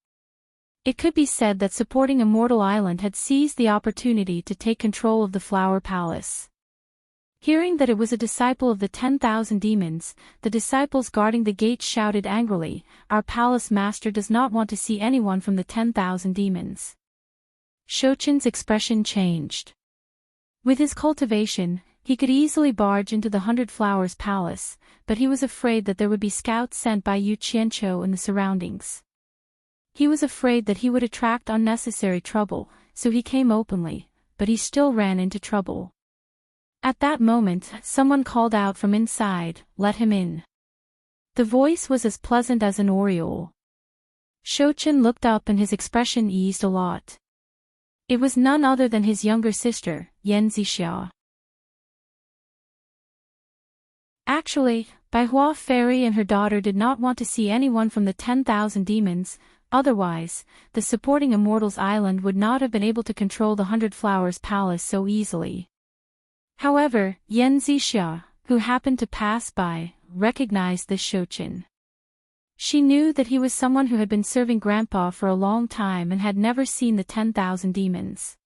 S1: It could be said that Supporting Immortal Island had seized the opportunity to take control of the Flower Palace. Hearing that it was a disciple of the 10,000 demons, the disciples guarding the gate shouted angrily, "Our palace master does not want to see anyone from the 10,000 demons." Shouchen's expression changed. With his cultivation, he could easily barge into the 100 Flowers Palace, but he was afraid that there would be scouts sent by Yu Qianqiu in the surroundings. He was afraid that he would attract unnecessary trouble, so he came openly, but he still ran into trouble. At that moment, someone called out from inside, "Let him in." The voice was as pleasant as an aureole. Shouchen looked up and his expression eased a lot. It was none other than his younger sister, Yan Zixia. Actually, Baihua Fairy and her daughter did not want to see anyone from the 10,000 demons, otherwise, the Supporting Immortals Island would not have been able to control the 100 Flowers Palace so easily. However, Yan Zixia, who happened to pass by, recognized this Shouchen. She knew that he was someone who had been serving Grandpa for a long time and had never seen the 10,000 demons.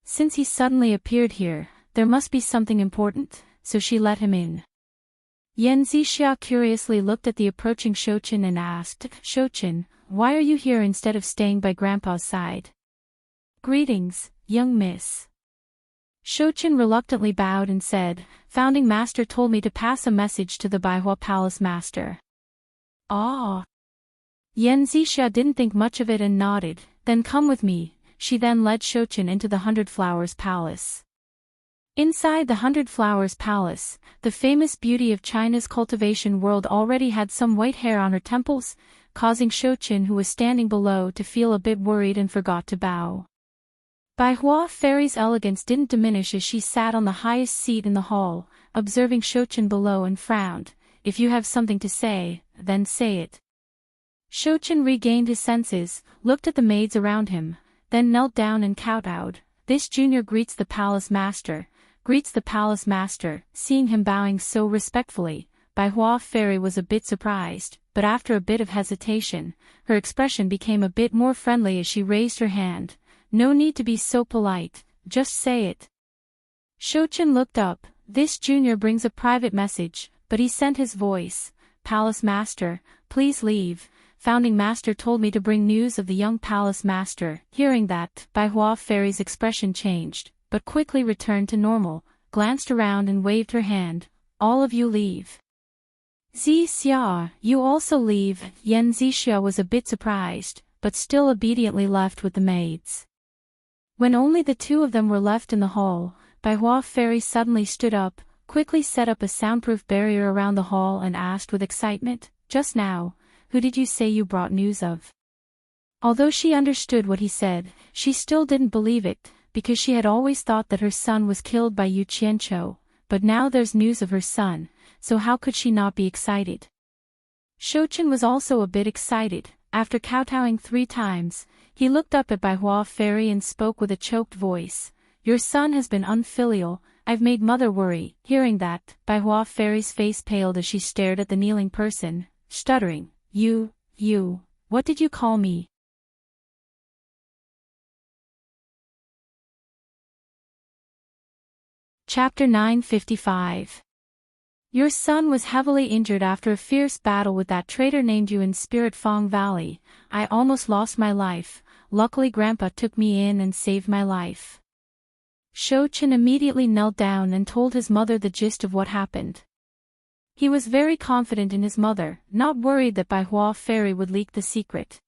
S1: Since he suddenly appeared here, there must be something important, so she let him in. Yan Zixia curiously looked at the approaching Shouchen and asked, Shouchen, why are you here instead of staying by Grandpa's side? Greetings, young miss. Shouchen reluctantly bowed and said, Founding Master told me to pass a message to the Baihua Palace Master. Ah. Yan Zixia didn't think much of it and nodded, then come with me. She then led Shouchen into the 100 Flowers Palace. Inside the 100 Flowers Palace, the famous beauty of China's cultivation world already had some white hair on her temples, causing Shouchen, who was standing below, to feel a bit worried and forgot to bow. Baihua Fairy's elegance didn't diminish as she sat on the highest seat in the hall, observing Shouchen below and frowned. If you have something to say, then say it. Shouchen regained his senses, looked at the maids around him, then knelt down and kowtowed. This junior greets the palace master. Seeing him bowing so respectfully, Baihua Fairy was a bit surprised, but after a bit of hesitation, her expression became a bit more friendly as she raised her hand. No need to be so polite, just say it. Shouchen looked up. This junior brings a private message, but he sent his voice. Palace Master, please leave. Founding Master told me to bring news of the young Palace Master. Hearing that, Baihua Fairy's expression changed, but quickly returned to normal, glanced around and waved her hand. All of you leave. Zixia, you also leave. Yan Zixia was a bit surprised, but still obediently left with the maids. When only the two of them were left in the hall, Baihua Fairy suddenly stood up, quickly set up a soundproof barrier around the hall and asked with excitement, Just now, who did you say you brought news of? Although she understood what he said, she still didn't believe it, because she had always thought that her son was killed by Yu Qianqiu, but now there's news of her son, so how could she not be excited? Shouchen was also a bit excited. After kowtowing 3 times, he looked up at Baihua Fairy and spoke with a choked voice. Your son has been unfilial, I've made mother worry. Hearing that, Baihua Fairy's face paled as she stared at the kneeling person, stuttering, You, what did you call me? Chapter 955. Your son was heavily injured after a fierce battle with that traitor named Yu in Spirit Fong Valley. I almost lost my life. Luckily Grandpa took me in and saved my life. Shouchen immediately knelt down and told his mother the gist of what happened. He was very confident in his mother, not worried that Baihua Fairy would leak the secret.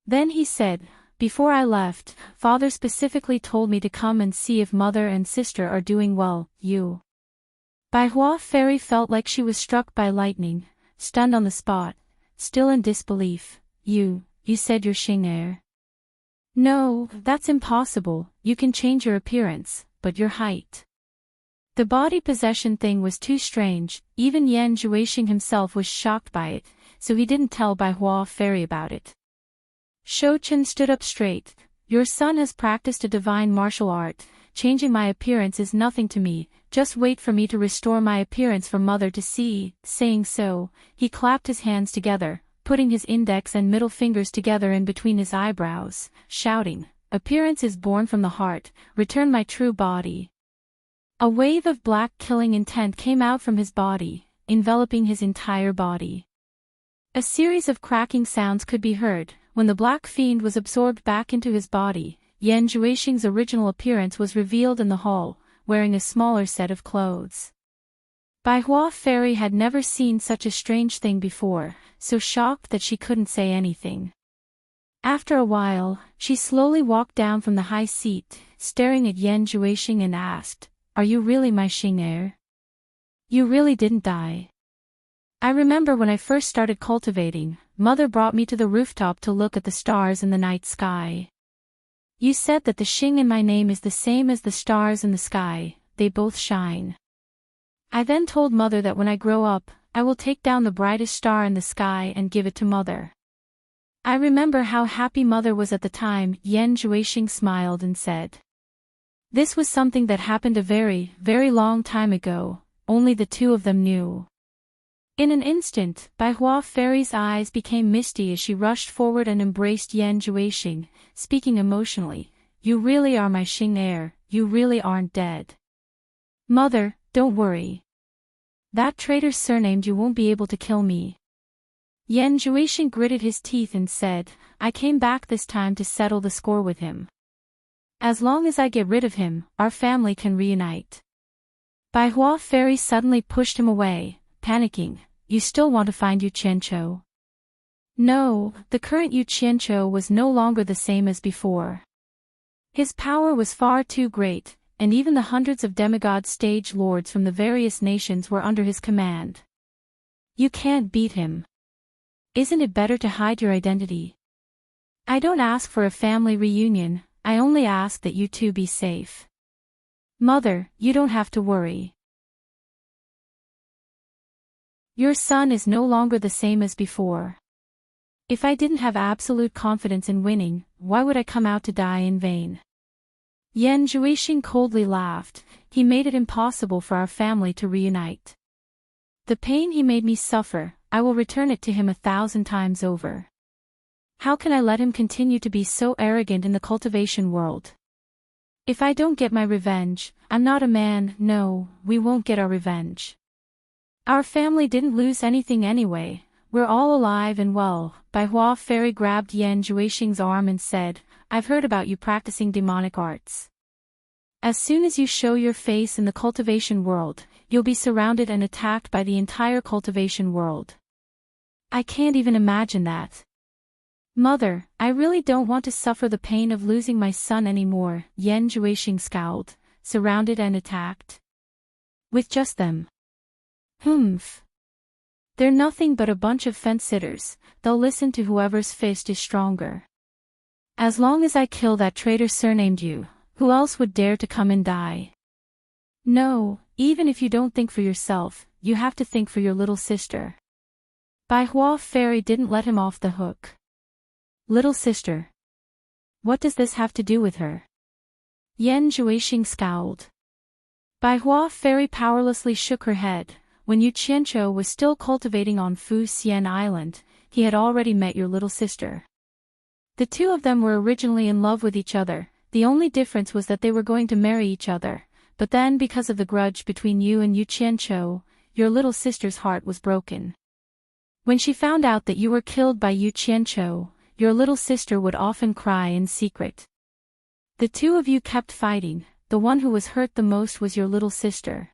S1: Then he said, Before I left, Father specifically told me to come and see if mother and sister are doing well. You. Baihua Fairy felt like she was struck by lightning, stunned on the spot, still in disbelief. You said you're Xing'er. No, that's impossible. You can change your appearance, but your height. The body possession thing was too strange. Even Yan Zhuixing himself was shocked by it, so he didn't tell Baihua Fairy about it. Shouchen stood up straight. Your son has practiced a divine martial art. Changing my appearance is nothing to me. Just wait for me to restore my appearance for mother to see. Saying so, he clapped his hands together, putting his index and middle fingers together in between his eyebrows, shouting, Appearance is born from the heart. Return my true body. A wave of black killing intent came out from his body, enveloping his entire body. A series of cracking sounds could be heard. When the black fiend was absorbed back into his body, Yan Zhuixing's original appearance was revealed in the hall, wearing a smaller set of clothes. Baihua Fairy had never seen such a strange thing before, so shocked that she couldn't say anything. After a while, she slowly walked down from the high seat, staring at Yan Zhuixing and asked, Are you really my Xing'er? You really didn't die? I remember when I first started cultivating, Mother brought me to the rooftop to look at the stars in the night sky. You said that the Xing in my name is the same as the stars in the sky, they both shine. I then told Mother that when I grow up, I will take down the brightest star in the sky and give it to Mother. I remember how happy Mother was at the time. Yan Zhuixing smiled and said. This was something that happened a very, very long time ago, only the two of them knew. In an instant, Baihua Fairy's eyes became misty as she rushed forward and embraced Yan Zhuixing, speaking emotionally, You really are my Xing'er, you really aren't dead. Mother, don't worry. That traitor surnamed you won't be able to kill me. Yan Zhuixing gritted his teeth and said, I came back this time to settle the score with him. As long as I get rid of him, our family can reunite. Bai Hua Fairy suddenly pushed him away, panicking, You still want to find Yu Qianqiu? No, the current Yu Qianqiu was no longer the same as before. His power was far too great, and even the hundreds of demigod stage lords from the various nations were under his command. You can't beat him. Isn't it better to hide your identity? I don't ask for a family reunion, I only ask that you two be safe. Mother, you don't have to worry. Your son is no longer the same as before. If I didn't have absolute confidence in winning, why would I come out to die in vain? Yan Zhuixing coldly laughed, he made it impossible for our family to reunite. The pain he made me suffer, I will return it to him 1,000 times over. How can I let him continue to be so arrogant in the cultivation world? If I don't get my revenge, I'm not a man. No, we won't get our revenge. Our family didn't lose anything anyway, we're all alive and well. Bai Hua Fairy grabbed Yan Zhuixing's arm and said, I've heard about you practicing demonic arts. As soon as you show your face in the cultivation world, you'll be surrounded and attacked by the entire cultivation world. I can't even imagine that. Mother, I really don't want to suffer the pain of losing my son anymore. Yan Zhuixing scowled, surrounded and attacked. With just them. Humph. They're nothing but a bunch of fence-sitters, they'll listen to whoever's fist is stronger. As long as I kill that traitor surnamed you, who else would dare to come and die? No, even if you don't think for yourself, you have to think for your little sister. Bai Hua Fairy didn't let him off the hook. Little sister. What does this have to do with her? Yan Zhuixing scowled. Bai Hua Fairy powerlessly shook her head. When Yu Qianqiu was still cultivating on Fu Xian Island, he had already met your little sister. The two of them were originally in love with each other, the only difference was that they were going to marry each other, but then because of the grudge between you and Yu Qianqiu, your little sister's heart was broken. When she found out that you were killed by Yu Qianqiu, your little sister would often cry in secret. The two of you kept fighting, the one who was hurt the most was your little sister.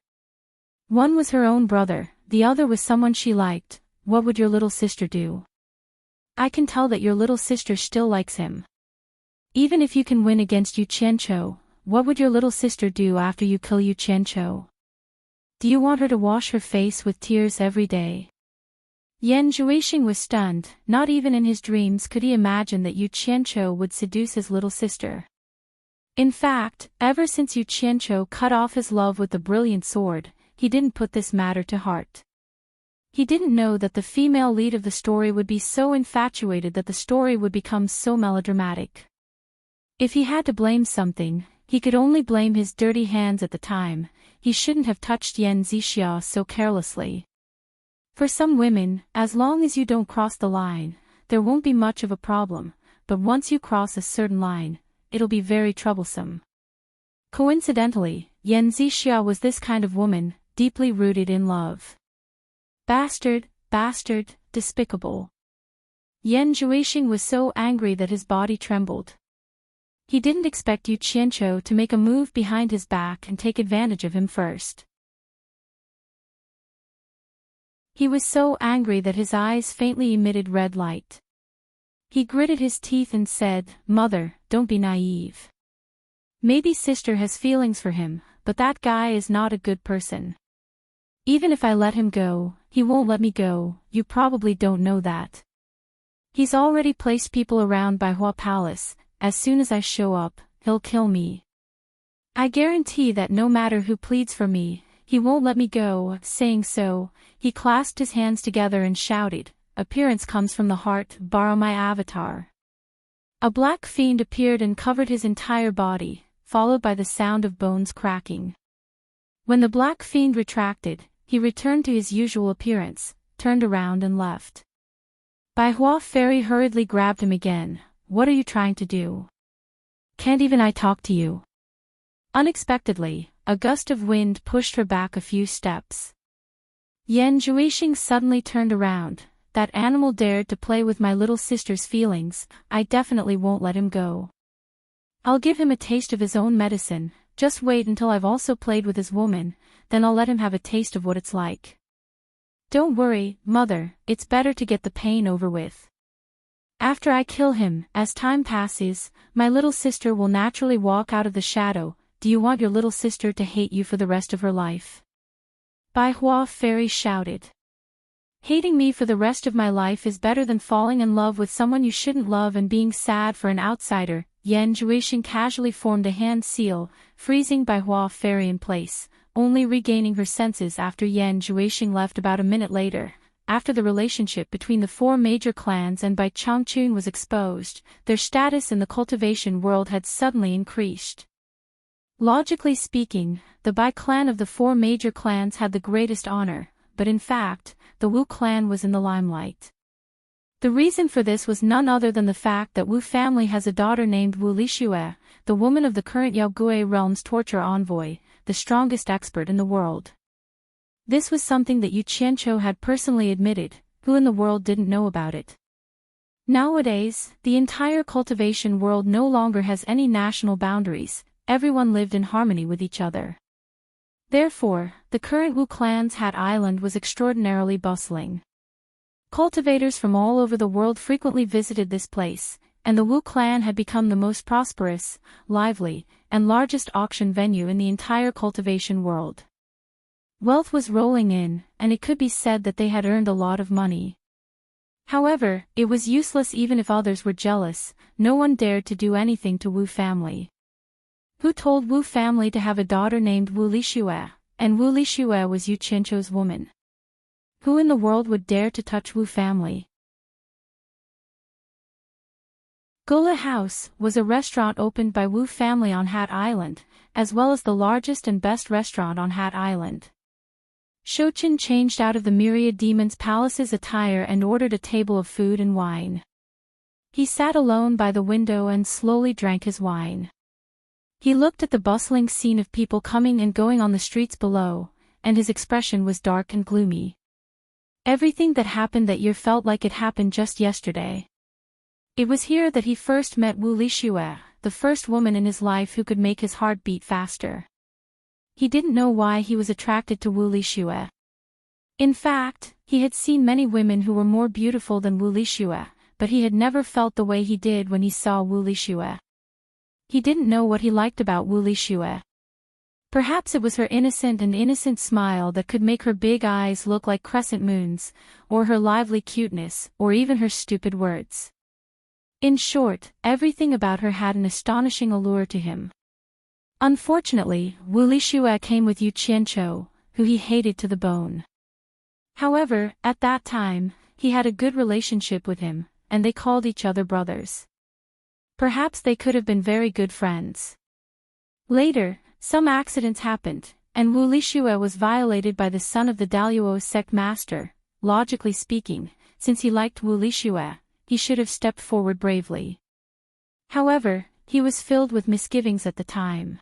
S1: One was her own brother, the other was someone she liked. What would your little sister do? I can tell that your little sister still likes him. Even if you can win against Yu Qianqiu, what would your little sister do after you kill Yu Qianqiu? Do you want her to wash her face with tears every day? Yan Zhuixing was stunned, not even in his dreams could he imagine that Yu Qianqiu would seduce his little sister. In fact, ever since Yu Qianqiu cut off his love with the brilliant sword, he didn't put this matter to heart. He didn't know that the female lead of the story would be so infatuated that the story would become so melodramatic. If he had to blame something, he could only blame his dirty hands at the time. He shouldn't have touched Yan Zixia so carelessly. For some women, as long as you don't cross the line, there won't be much of a problem, but once you cross a certain line, it'll be very troublesome. Coincidentally, Yan Zixia was this kind of woman, deeply rooted in love. Bastard, bastard, despicable. Yan Zhuixing was so angry that his body trembled. He didn't expect Yu Qianqiu to make a move behind his back and take advantage of him first. He was so angry that his eyes faintly emitted red light. He gritted his teeth and said, Mother, don't be naive. Maybe sister has feelings for him, but that guy is not a good person. Even if I let him go, he won't let me go, you probably don't know that. He's already placed people around Bai Hua Palace, as soon as I show up, he'll kill me. I guarantee that no matter who pleads for me, he won't let me go. Saying so, he clasped his hands together and shouted, Appearance comes from the heart, borrow my avatar. A black fiend appeared and covered his entire body, followed by the sound of bones cracking. When the black fiend retracted, he returned to his usual appearance, turned around and left. Bai Hua Fairy hurriedly grabbed him again. What are you trying to do? Can't even I talk to you? Unexpectedly, a gust of wind pushed her back a few steps. Yan Zhuixing suddenly turned around. That animal dared to play with my little sister's feelings, I definitely won't let him go. I'll give him a taste of his own medicine, just wait until I've also played with his woman, then I'll let him have a taste of what it's like. Don't worry, mother, it's better to get the pain over with. After I kill him, as time passes, my little sister will naturally walk out of the shadow. Do you want your little sister to hate you for the rest of her life? Bai Hua Fairy shouted. Hating me for the rest of my life is better than falling in love with someone you shouldn't love and being sad for an outsider. Yan Zhuixing casually formed a hand seal, freezing Bai Hua Fairy in place, only regaining her senses after Yan Zhuixing left about a minute later. After the relationship between the four major clans and Bai Changchun was exposed, their status in the cultivation world had suddenly increased. Logically speaking, the Bai clan of the four major clans had the greatest honor, but in fact, the Wu clan was in the limelight. The reason for this was none other than the fact that Wu family has a daughter named Wu Lixue, the woman of the current Yaogui realm's torture envoy, the strongest expert in the world. This was something that Yu Qianqiu had personally admitted. Who in the world didn't know about it? Nowadays, the entire cultivation world no longer has any national boundaries, everyone lived in harmony with each other. Therefore, the current Wu clan's Hat Island was extraordinarily bustling. Cultivators from all over the world frequently visited this place, and the Wu clan had become the most prosperous, lively, and largest auction venue in the entire cultivation world. Wealth was rolling in, and it could be said that they had earned a lot of money. However, it was useless even if others were jealous. No one dared to do anything to Wu family. Who told Wu family to have a daughter named Wu Lixue, and Wu Lixue was Yu Qianqiu's woman? Who in the world would dare to touch Wu family? Gula House was a restaurant opened by Wu family on Hat Island, as well as the largest and best restaurant on Hat Island. Shouchen changed out of the myriad demon's palace's attire and ordered a table of food and wine. He sat alone by the window and slowly drank his wine. He looked at the bustling scene of people coming and going on the streets below, and his expression was dark and gloomy. Everything that happened that year felt like it happened just yesterday. It was here that he first met Wu Lixue, the first woman in his life who could make his heart beat faster. He didn't know why he was attracted to Wu Lixue. In fact, he had seen many women who were more beautiful than Wu Lixue, but he had never felt the way he did when he saw Wu Lixue. He didn't know what he liked about Wu Lixue. Perhaps it was her innocent smile that could make her big eyes look like crescent moons, or her lively cuteness, or even her stupid words. In short, everything about her had an astonishing allure to him. Unfortunately, Wu Lixue came with Yu Qianqiu, who he hated to the bone. However, at that time, he had a good relationship with him, and they called each other brothers. Perhaps they could have been very good friends. Later, some accidents happened, and Wu Lixue was violated by the son of the Daluo sect master. Logically speaking, since he liked Wu Lixue, he should have stepped forward bravely. However, he was filled with misgivings at the time.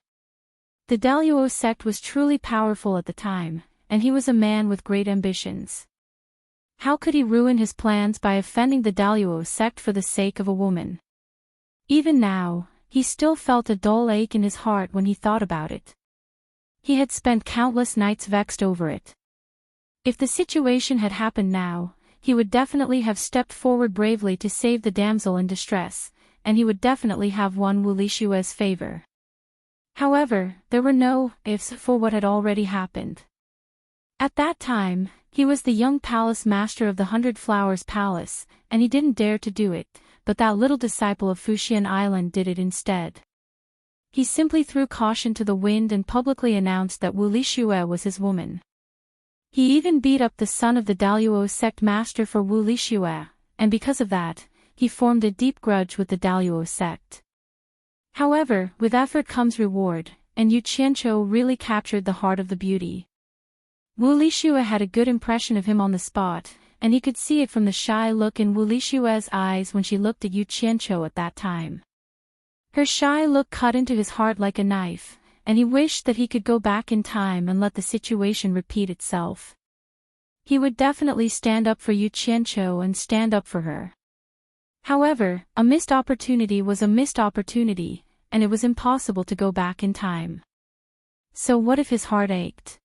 S1: The Daluo sect was truly powerful at the time, and he was a man with great ambitions. How could he ruin his plans by offending the Daluo sect for the sake of a woman? Even now, he still felt a dull ache in his heart when he thought about it. He had spent countless nights vexed over it. If the situation had happened now, he would definitely have stepped forward bravely to save the damsel in distress, and he would definitely have won Wu Lixue's favor. However, there were no ifs for what had already happened. At that time, he was the young palace master of the 100 Flowers Palace, and he didn't dare to do it, but that little disciple of Fuxian Island did it instead. He simply threw caution to the wind and publicly announced that Wu Lixue was his woman. He even beat up the son of the Daluo sect master for Wu Lixue, and because of that, he formed a deep grudge with the Daluo sect. However, with effort comes reward, and Yu Qianqiu really captured the heart of the beauty. Wu Lixue had a good impression of him on the spot, and he could see it from the shy look in Wu Lixue's eyes when she looked at Yu Qianqiu at that time. Her shy look cut into his heart like a knife, and he wished that he could go back in time and let the situation repeat itself. He would definitely stand up for Yu Qianqiu and stand up for her. However, a missed opportunity was a missed opportunity, and it was impossible to go back in time. So what if his heart ached?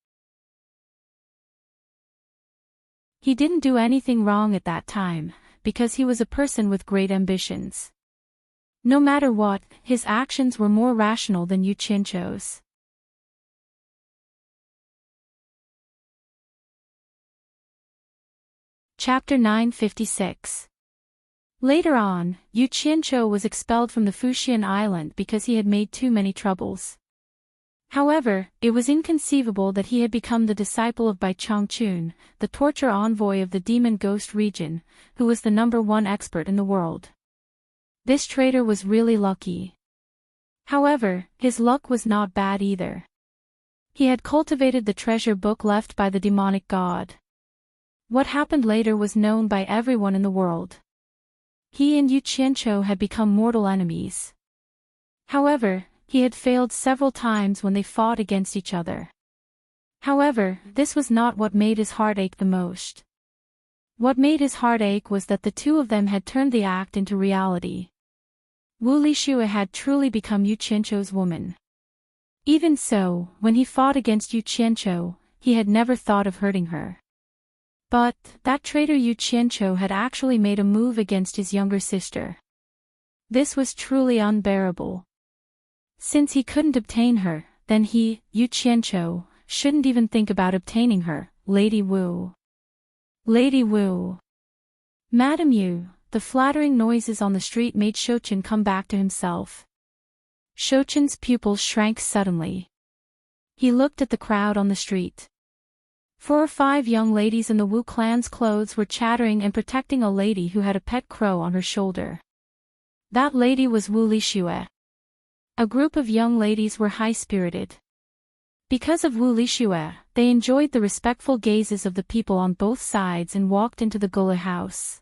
S1: He didn't do anything wrong at that time, because he was a person with great ambitions. No matter what, his actions were more rational than Yu Qianqiu's. Chapter 956. Later on, Yu Qianqiu was expelled from the Fuxian island because he had made too many troubles. However, it was inconceivable that he had become the disciple of Bai Changchun, the torture envoy of the demon ghost region, who was the #1 expert in the world. This traitor was really lucky. However, his luck was not bad either. He had cultivated the treasure book left by the demonic god. What happened later was known by everyone in the world. He and Yu Qianqiu had become mortal enemies. However, he had failed several times when they fought against each other. However, this was not what made his heart ache the most. What made his heart ache was that the two of them had turned the act into reality. Wu Lixue had truly become Yu Qianqiu's woman. Even so, when he fought against Yu Qianqiu, he had never thought of hurting her. But that traitor Yu Qianqiu had actually made a move against his younger sister. This was truly unbearable. Since he couldn't obtain her, then he, Yu Qianqiu, shouldn't even think about obtaining her, Lady Wu. Lady Wu. Madam Yu. The flattering noises on the street made Shouchen come back to himself. Shouchen's pupils shrank suddenly. He looked at the crowd on the street. 4 or 5 young ladies in the Wu clan's clothes were chattering and protecting a lady who had a pet crow on her shoulder. That lady was Wu Lixue. A group of young ladies were high-spirited. Because of Wu Lixue, they enjoyed the respectful gazes of the people on both sides and walked into the Gula house.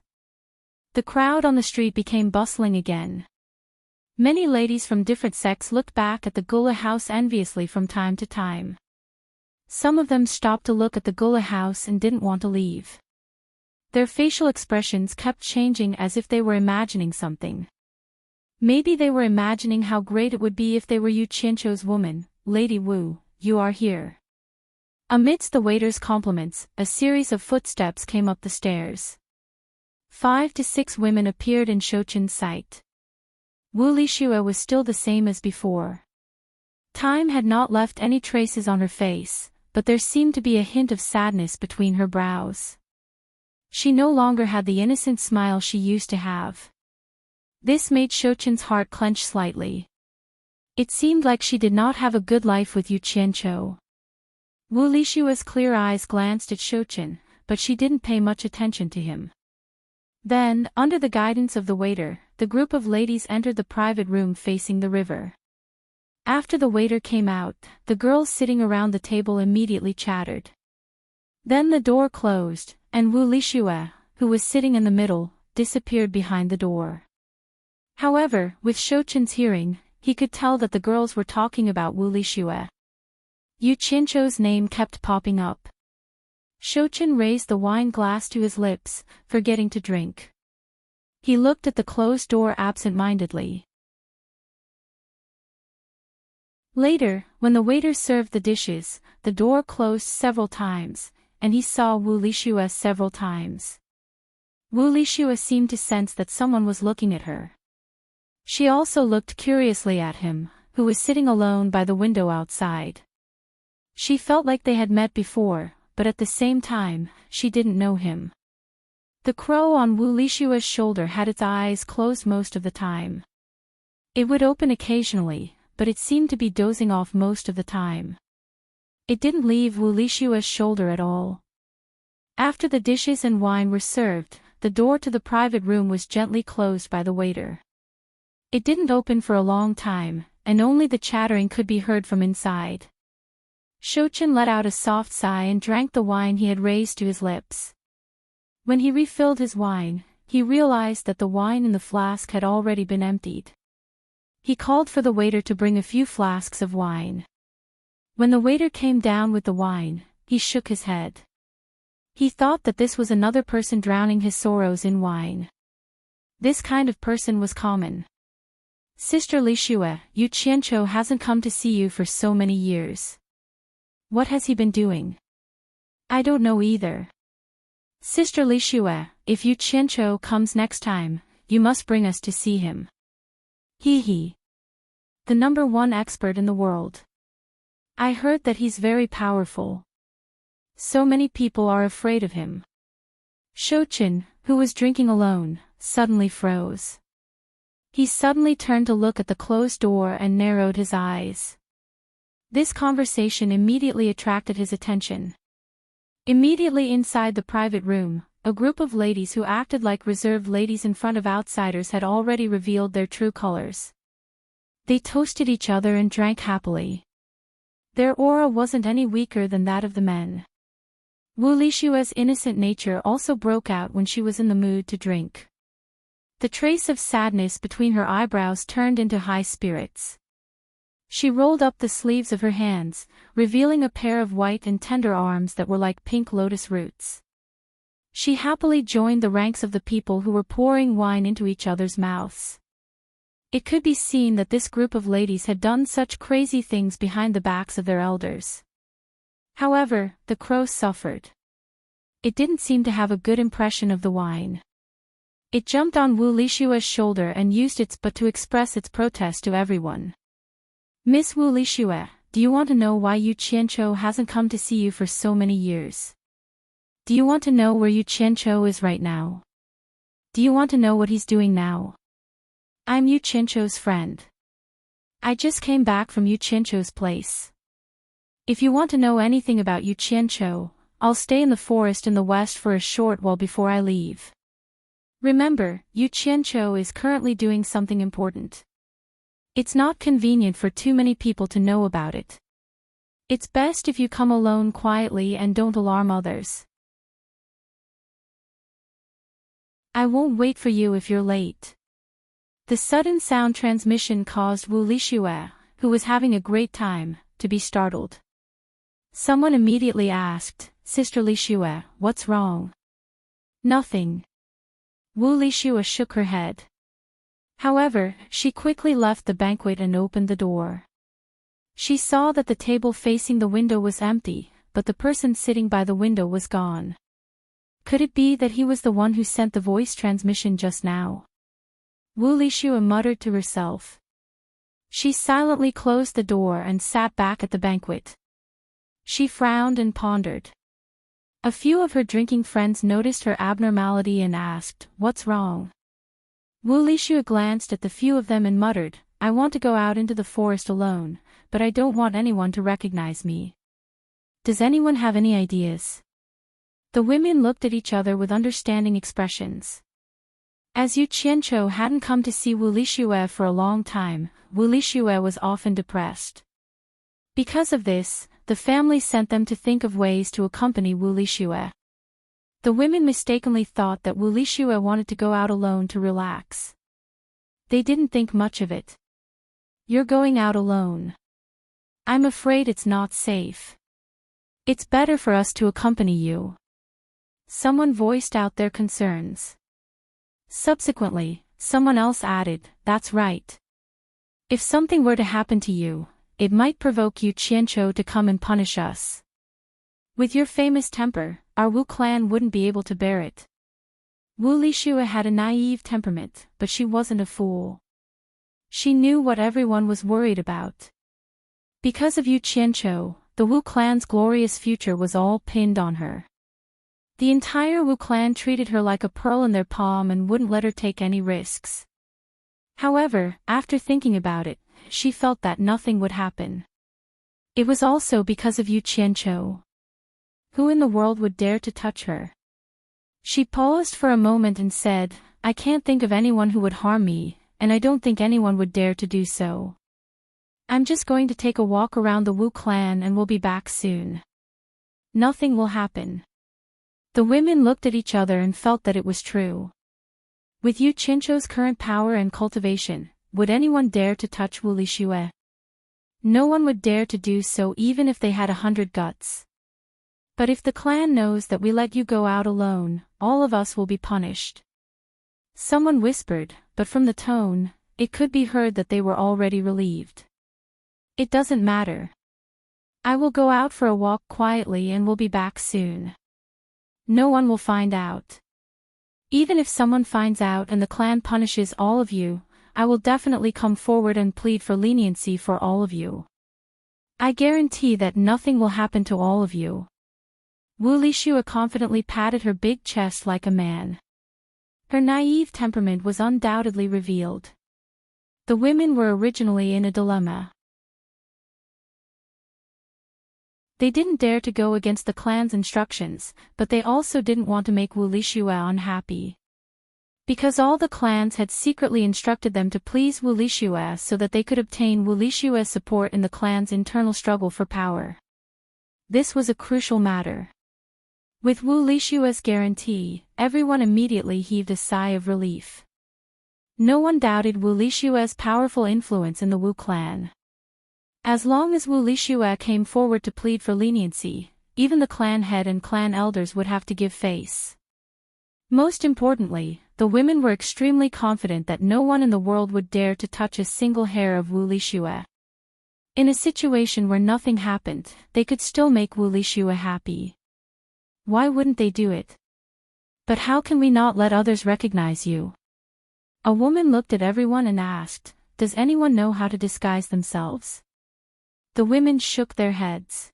S1: The crowd on the street became bustling again. Many ladies from different sects looked back at the Gula house enviously from time to time. Some of them stopped to look at the Gula house and didn't want to leave. Their facial expressions kept changing as if they were imagining something. Maybe they were imagining how great it would be if they were Yu Qianqiu's woman. Lady Wu, you are here. Amidst the waiter's compliments, a series of footsteps came up the stairs. 5 to 6 women appeared in Shouchen's sight. Wu Lixue was still the same as before. Time had not left any traces on her face, but there seemed to be a hint of sadness between her brows. She no longer had the innocent smile she used to have. This made Shouchen's heart clench slightly. It seemed like she did not have a good life with Yu Qianqiu. Wu Lixue's clear eyes glanced at Shouchen, but she didn't pay much attention to him. Then, under the guidance of the waiter, the group of ladies entered the private room facing the river. After the waiter came out, the girls sitting around the table immediately chattered. Then the door closed, and Wu Lixue, who was sitting in the middle, disappeared behind the door. However, with Shouchen's hearing, he could tell that the girls were talking about Wu Lixue. Yu Qianqiu's name kept popping up. Shouchen raised the wine glass to his lips, forgetting to drink. He looked at the closed door absent-mindedly. Later, when the waiter served the dishes, the door closed several times, and he saw Wu Lixue several times. Wu Lixue seemed to sense that someone was looking at her. She also looked curiously at him, who was sitting alone by the window outside. She felt like they had met before, but at the same time, she didn't know him. The crow on Wu Lixue's shoulder had its eyes closed most of the time. It would open occasionally, but it seemed to be dozing off most of the time. It didn't leave Wu Lixue's shoulder at all. After the dishes and wine were served, the door to the private room was gently closed by the waiter. It didn't open for a long time, and only the chattering could be heard from inside. Shouchen let out a soft sigh and drank the wine he had raised to his lips. When he refilled his wine, he realized that the wine in the flask had already been emptied. He called for the waiter to bring a few flasks of wine. When the waiter came down with the wine, he shook his head. He thought that this was another person drowning his sorrows in wine. This kind of person was common. Sister Lishue, Yu Qianqiu hasn't come to see you for so many years. What has he been doing? I don't know either. Sister Lishue, if Yu Qianqiu comes next time, you must bring us to see him. He. The #1 expert in the world. I heard that he's very powerful. So many people are afraid of him. Shouchen, who was drinking alone, suddenly froze. He suddenly turned to look at the closed door and narrowed his eyes. This conversation immediately attracted his attention. Immediately inside the private room, a group of ladies who acted like reserved ladies in front of outsiders had already revealed their true colors. They toasted each other and drank happily. Their aura wasn't any weaker than that of the men. Wu Lishue's innocent nature also broke out when she was in the mood to drink. The trace of sadness between her eyebrows turned into high spirits. She rolled up the sleeves of her hands, revealing a pair of white and tender arms that were like pink lotus roots. She happily joined the ranks of the people who were pouring wine into each other's mouths. It could be seen that this group of ladies had done such crazy things behind the backs of their elders. However, the crow suffered. It didn't seem to have a good impression of the wine. It jumped on Wu Lishue's shoulder and used its butt to express its protest to everyone. Miss Wu Lishue, do you want to know why Yu Qianqiu hasn't come to see you for so many years? Do you want to know where Yu Qianqiu is right now? Do you want to know what he's doing now? I'm Yu Qianqiu's friend. I just came back from Yu Qianqiu's place. If you want to know anything about Yu Qianqiu, I'll stay in the forest in the west for a short while before I leave. Remember, Yu Qianqiu is currently doing something important. It's not convenient for too many people to know about it. It's best if you come alone quietly and don't alarm others. I won't wait for you if you're late. The sudden sound transmission caused Wu Lishue, who was having a great time, to be startled. Someone immediately asked, Sister Lishue, what's wrong? Nothing. Wu Lishue shook her head. However, she quickly left the banquet and opened the door. She saw that the table facing the window was empty, but the person sitting by the window was gone. Could it be that he was the one who sent the voice transmission just now? Wu Lishue muttered to herself. She silently closed the door and sat back at the banquet. She frowned and pondered. A few of her drinking friends noticed her abnormality and asked, what's wrong? Wu Lishue glanced at the few of them and muttered, I want to go out into the forest alone, but I don't want anyone to recognize me. Does anyone have any ideas? The women looked at each other with understanding expressions. As Yu Qianqiu hadn't come to see Wu Lishue for a long time, Wu Lishue was often depressed. Because of this, the family sent them to think of ways to accompany Wu Lishue. The women mistakenly thought that Wu Lishue wanted to go out alone to relax. They didn't think much of it. You're going out alone. I'm afraid it's not safe. It's better for us to accompany you. Someone voiced out their concerns. Subsequently, someone else added, that's right. If something were to happen to you, it might provoke Yu Qianqiu to come and punish us. With your famous temper, our Wu clan wouldn't be able to bear it. Wu Lishue had a naive temperament, but she wasn't a fool. She knew what everyone was worried about. Because of Yu Qianqiu, the Wu clan's glorious future was all pinned on her. The entire Wu clan treated her like a pearl in their palm and wouldn't let her take any risks. However, after thinking about it, she felt that nothing would happen. It was also because of Yu Qianqiu. Who in the world would dare to touch her? She paused for a moment and said, I can't think of anyone who would harm me, and I don't think anyone would dare to do so. I'm just going to take a walk around the Wu clan and we'll be back soon. Nothing will happen. The women looked at each other and felt that it was true. With Yu Qianqiu's current power and cultivation, would anyone dare to touch Wu Lishue? No one would dare to do so even if they had 100 guts. But if the clan knows that we let you go out alone, all of us will be punished. Someone whispered, but from the tone, it could be heard that they were already relieved. It doesn't matter. I will go out for a walk quietly and will be back soon. No one will find out. Even if someone finds out and the clan punishes all of you, I will definitely come forward and plead for leniency for all of you. I guarantee that nothing will happen to all of you. Wu Lishua confidently patted her big chest like a man. Her naive temperament was undoubtedly revealed. The women were originally in a dilemma. They didn't dare to go against the clan's instructions, but they also didn't want to make Wu Lishua unhappy. Because all the clans had secretly instructed them to please Wu Lishua so that they could obtain Wu Lishua's support in the clan's internal struggle for power. This was a crucial matter. With Wu Lishua's guarantee, everyone immediately heaved a sigh of relief. No one doubted Wu Lishua's powerful influence in the Wu clan. As long as Wu Lishua came forward to plead for leniency, even the clan head and clan elders would have to give face. Most importantly, the women were extremely confident that no one in the world would dare to touch a single hair of Wu Lishua. In a situation where nothing happened, they could still make Wu Lishua happy. Why wouldn't they do it? But how can we not let others recognize you? A woman looked at everyone and asked, does anyone know how to disguise themselves? The women shook their heads.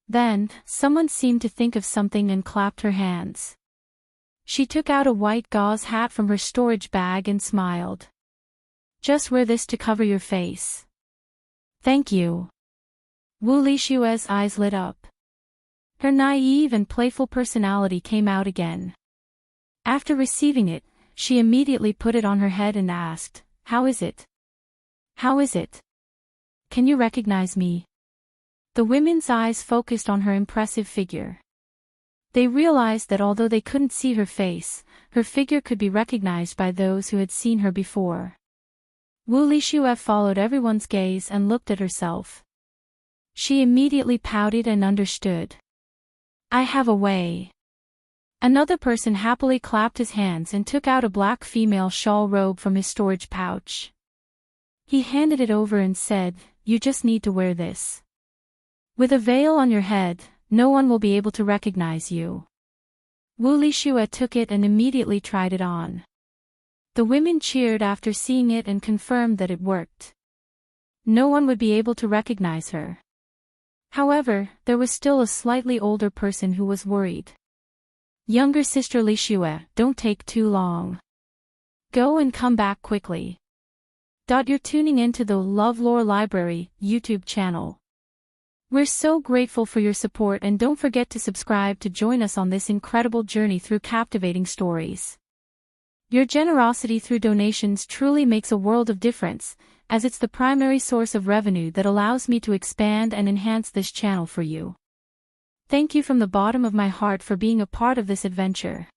S1: Then, someone seemed to think of something and clapped her hands. She took out a white gauze hat from her storage bag and smiled. Just wear this to cover your face. Thank you. Wu Lishua's eyes lit up. Her naive and playful personality came out again. After receiving it, she immediately put it on her head and asked, how is it? How is it? Can you recognize me? The women's eyes focused on her impressive figure. They realized that although they couldn't see her face, her figure could be recognized by those who had seen her before. Wu Lishua followed everyone's gaze and looked at herself. She immediately pouted and understood. I have a way. Another person happily clapped his hands and took out a black female shawl robe from his storage pouch. He handed it over and said, you just need to wear this. With a veil on your head, no one will be able to recognize you. Wu Lishua took it and immediately tried it on. The women cheered after seeing it and confirmed that it worked. No one would be able to recognize her. However, there was still a slightly older person who was worried. Younger sister Lishua, don't take too long. Go and come back quickly. You're tuning into the LoveLore Library YouTube channel. We're so grateful for your support and don't forget to subscribe to join us on this incredible journey through captivating stories. Your generosity through donations truly makes a world of difference, as it's the primary source of revenue that allows me to expand and enhance this channel for you. Thank you from the bottom of my heart for being a part of this adventure.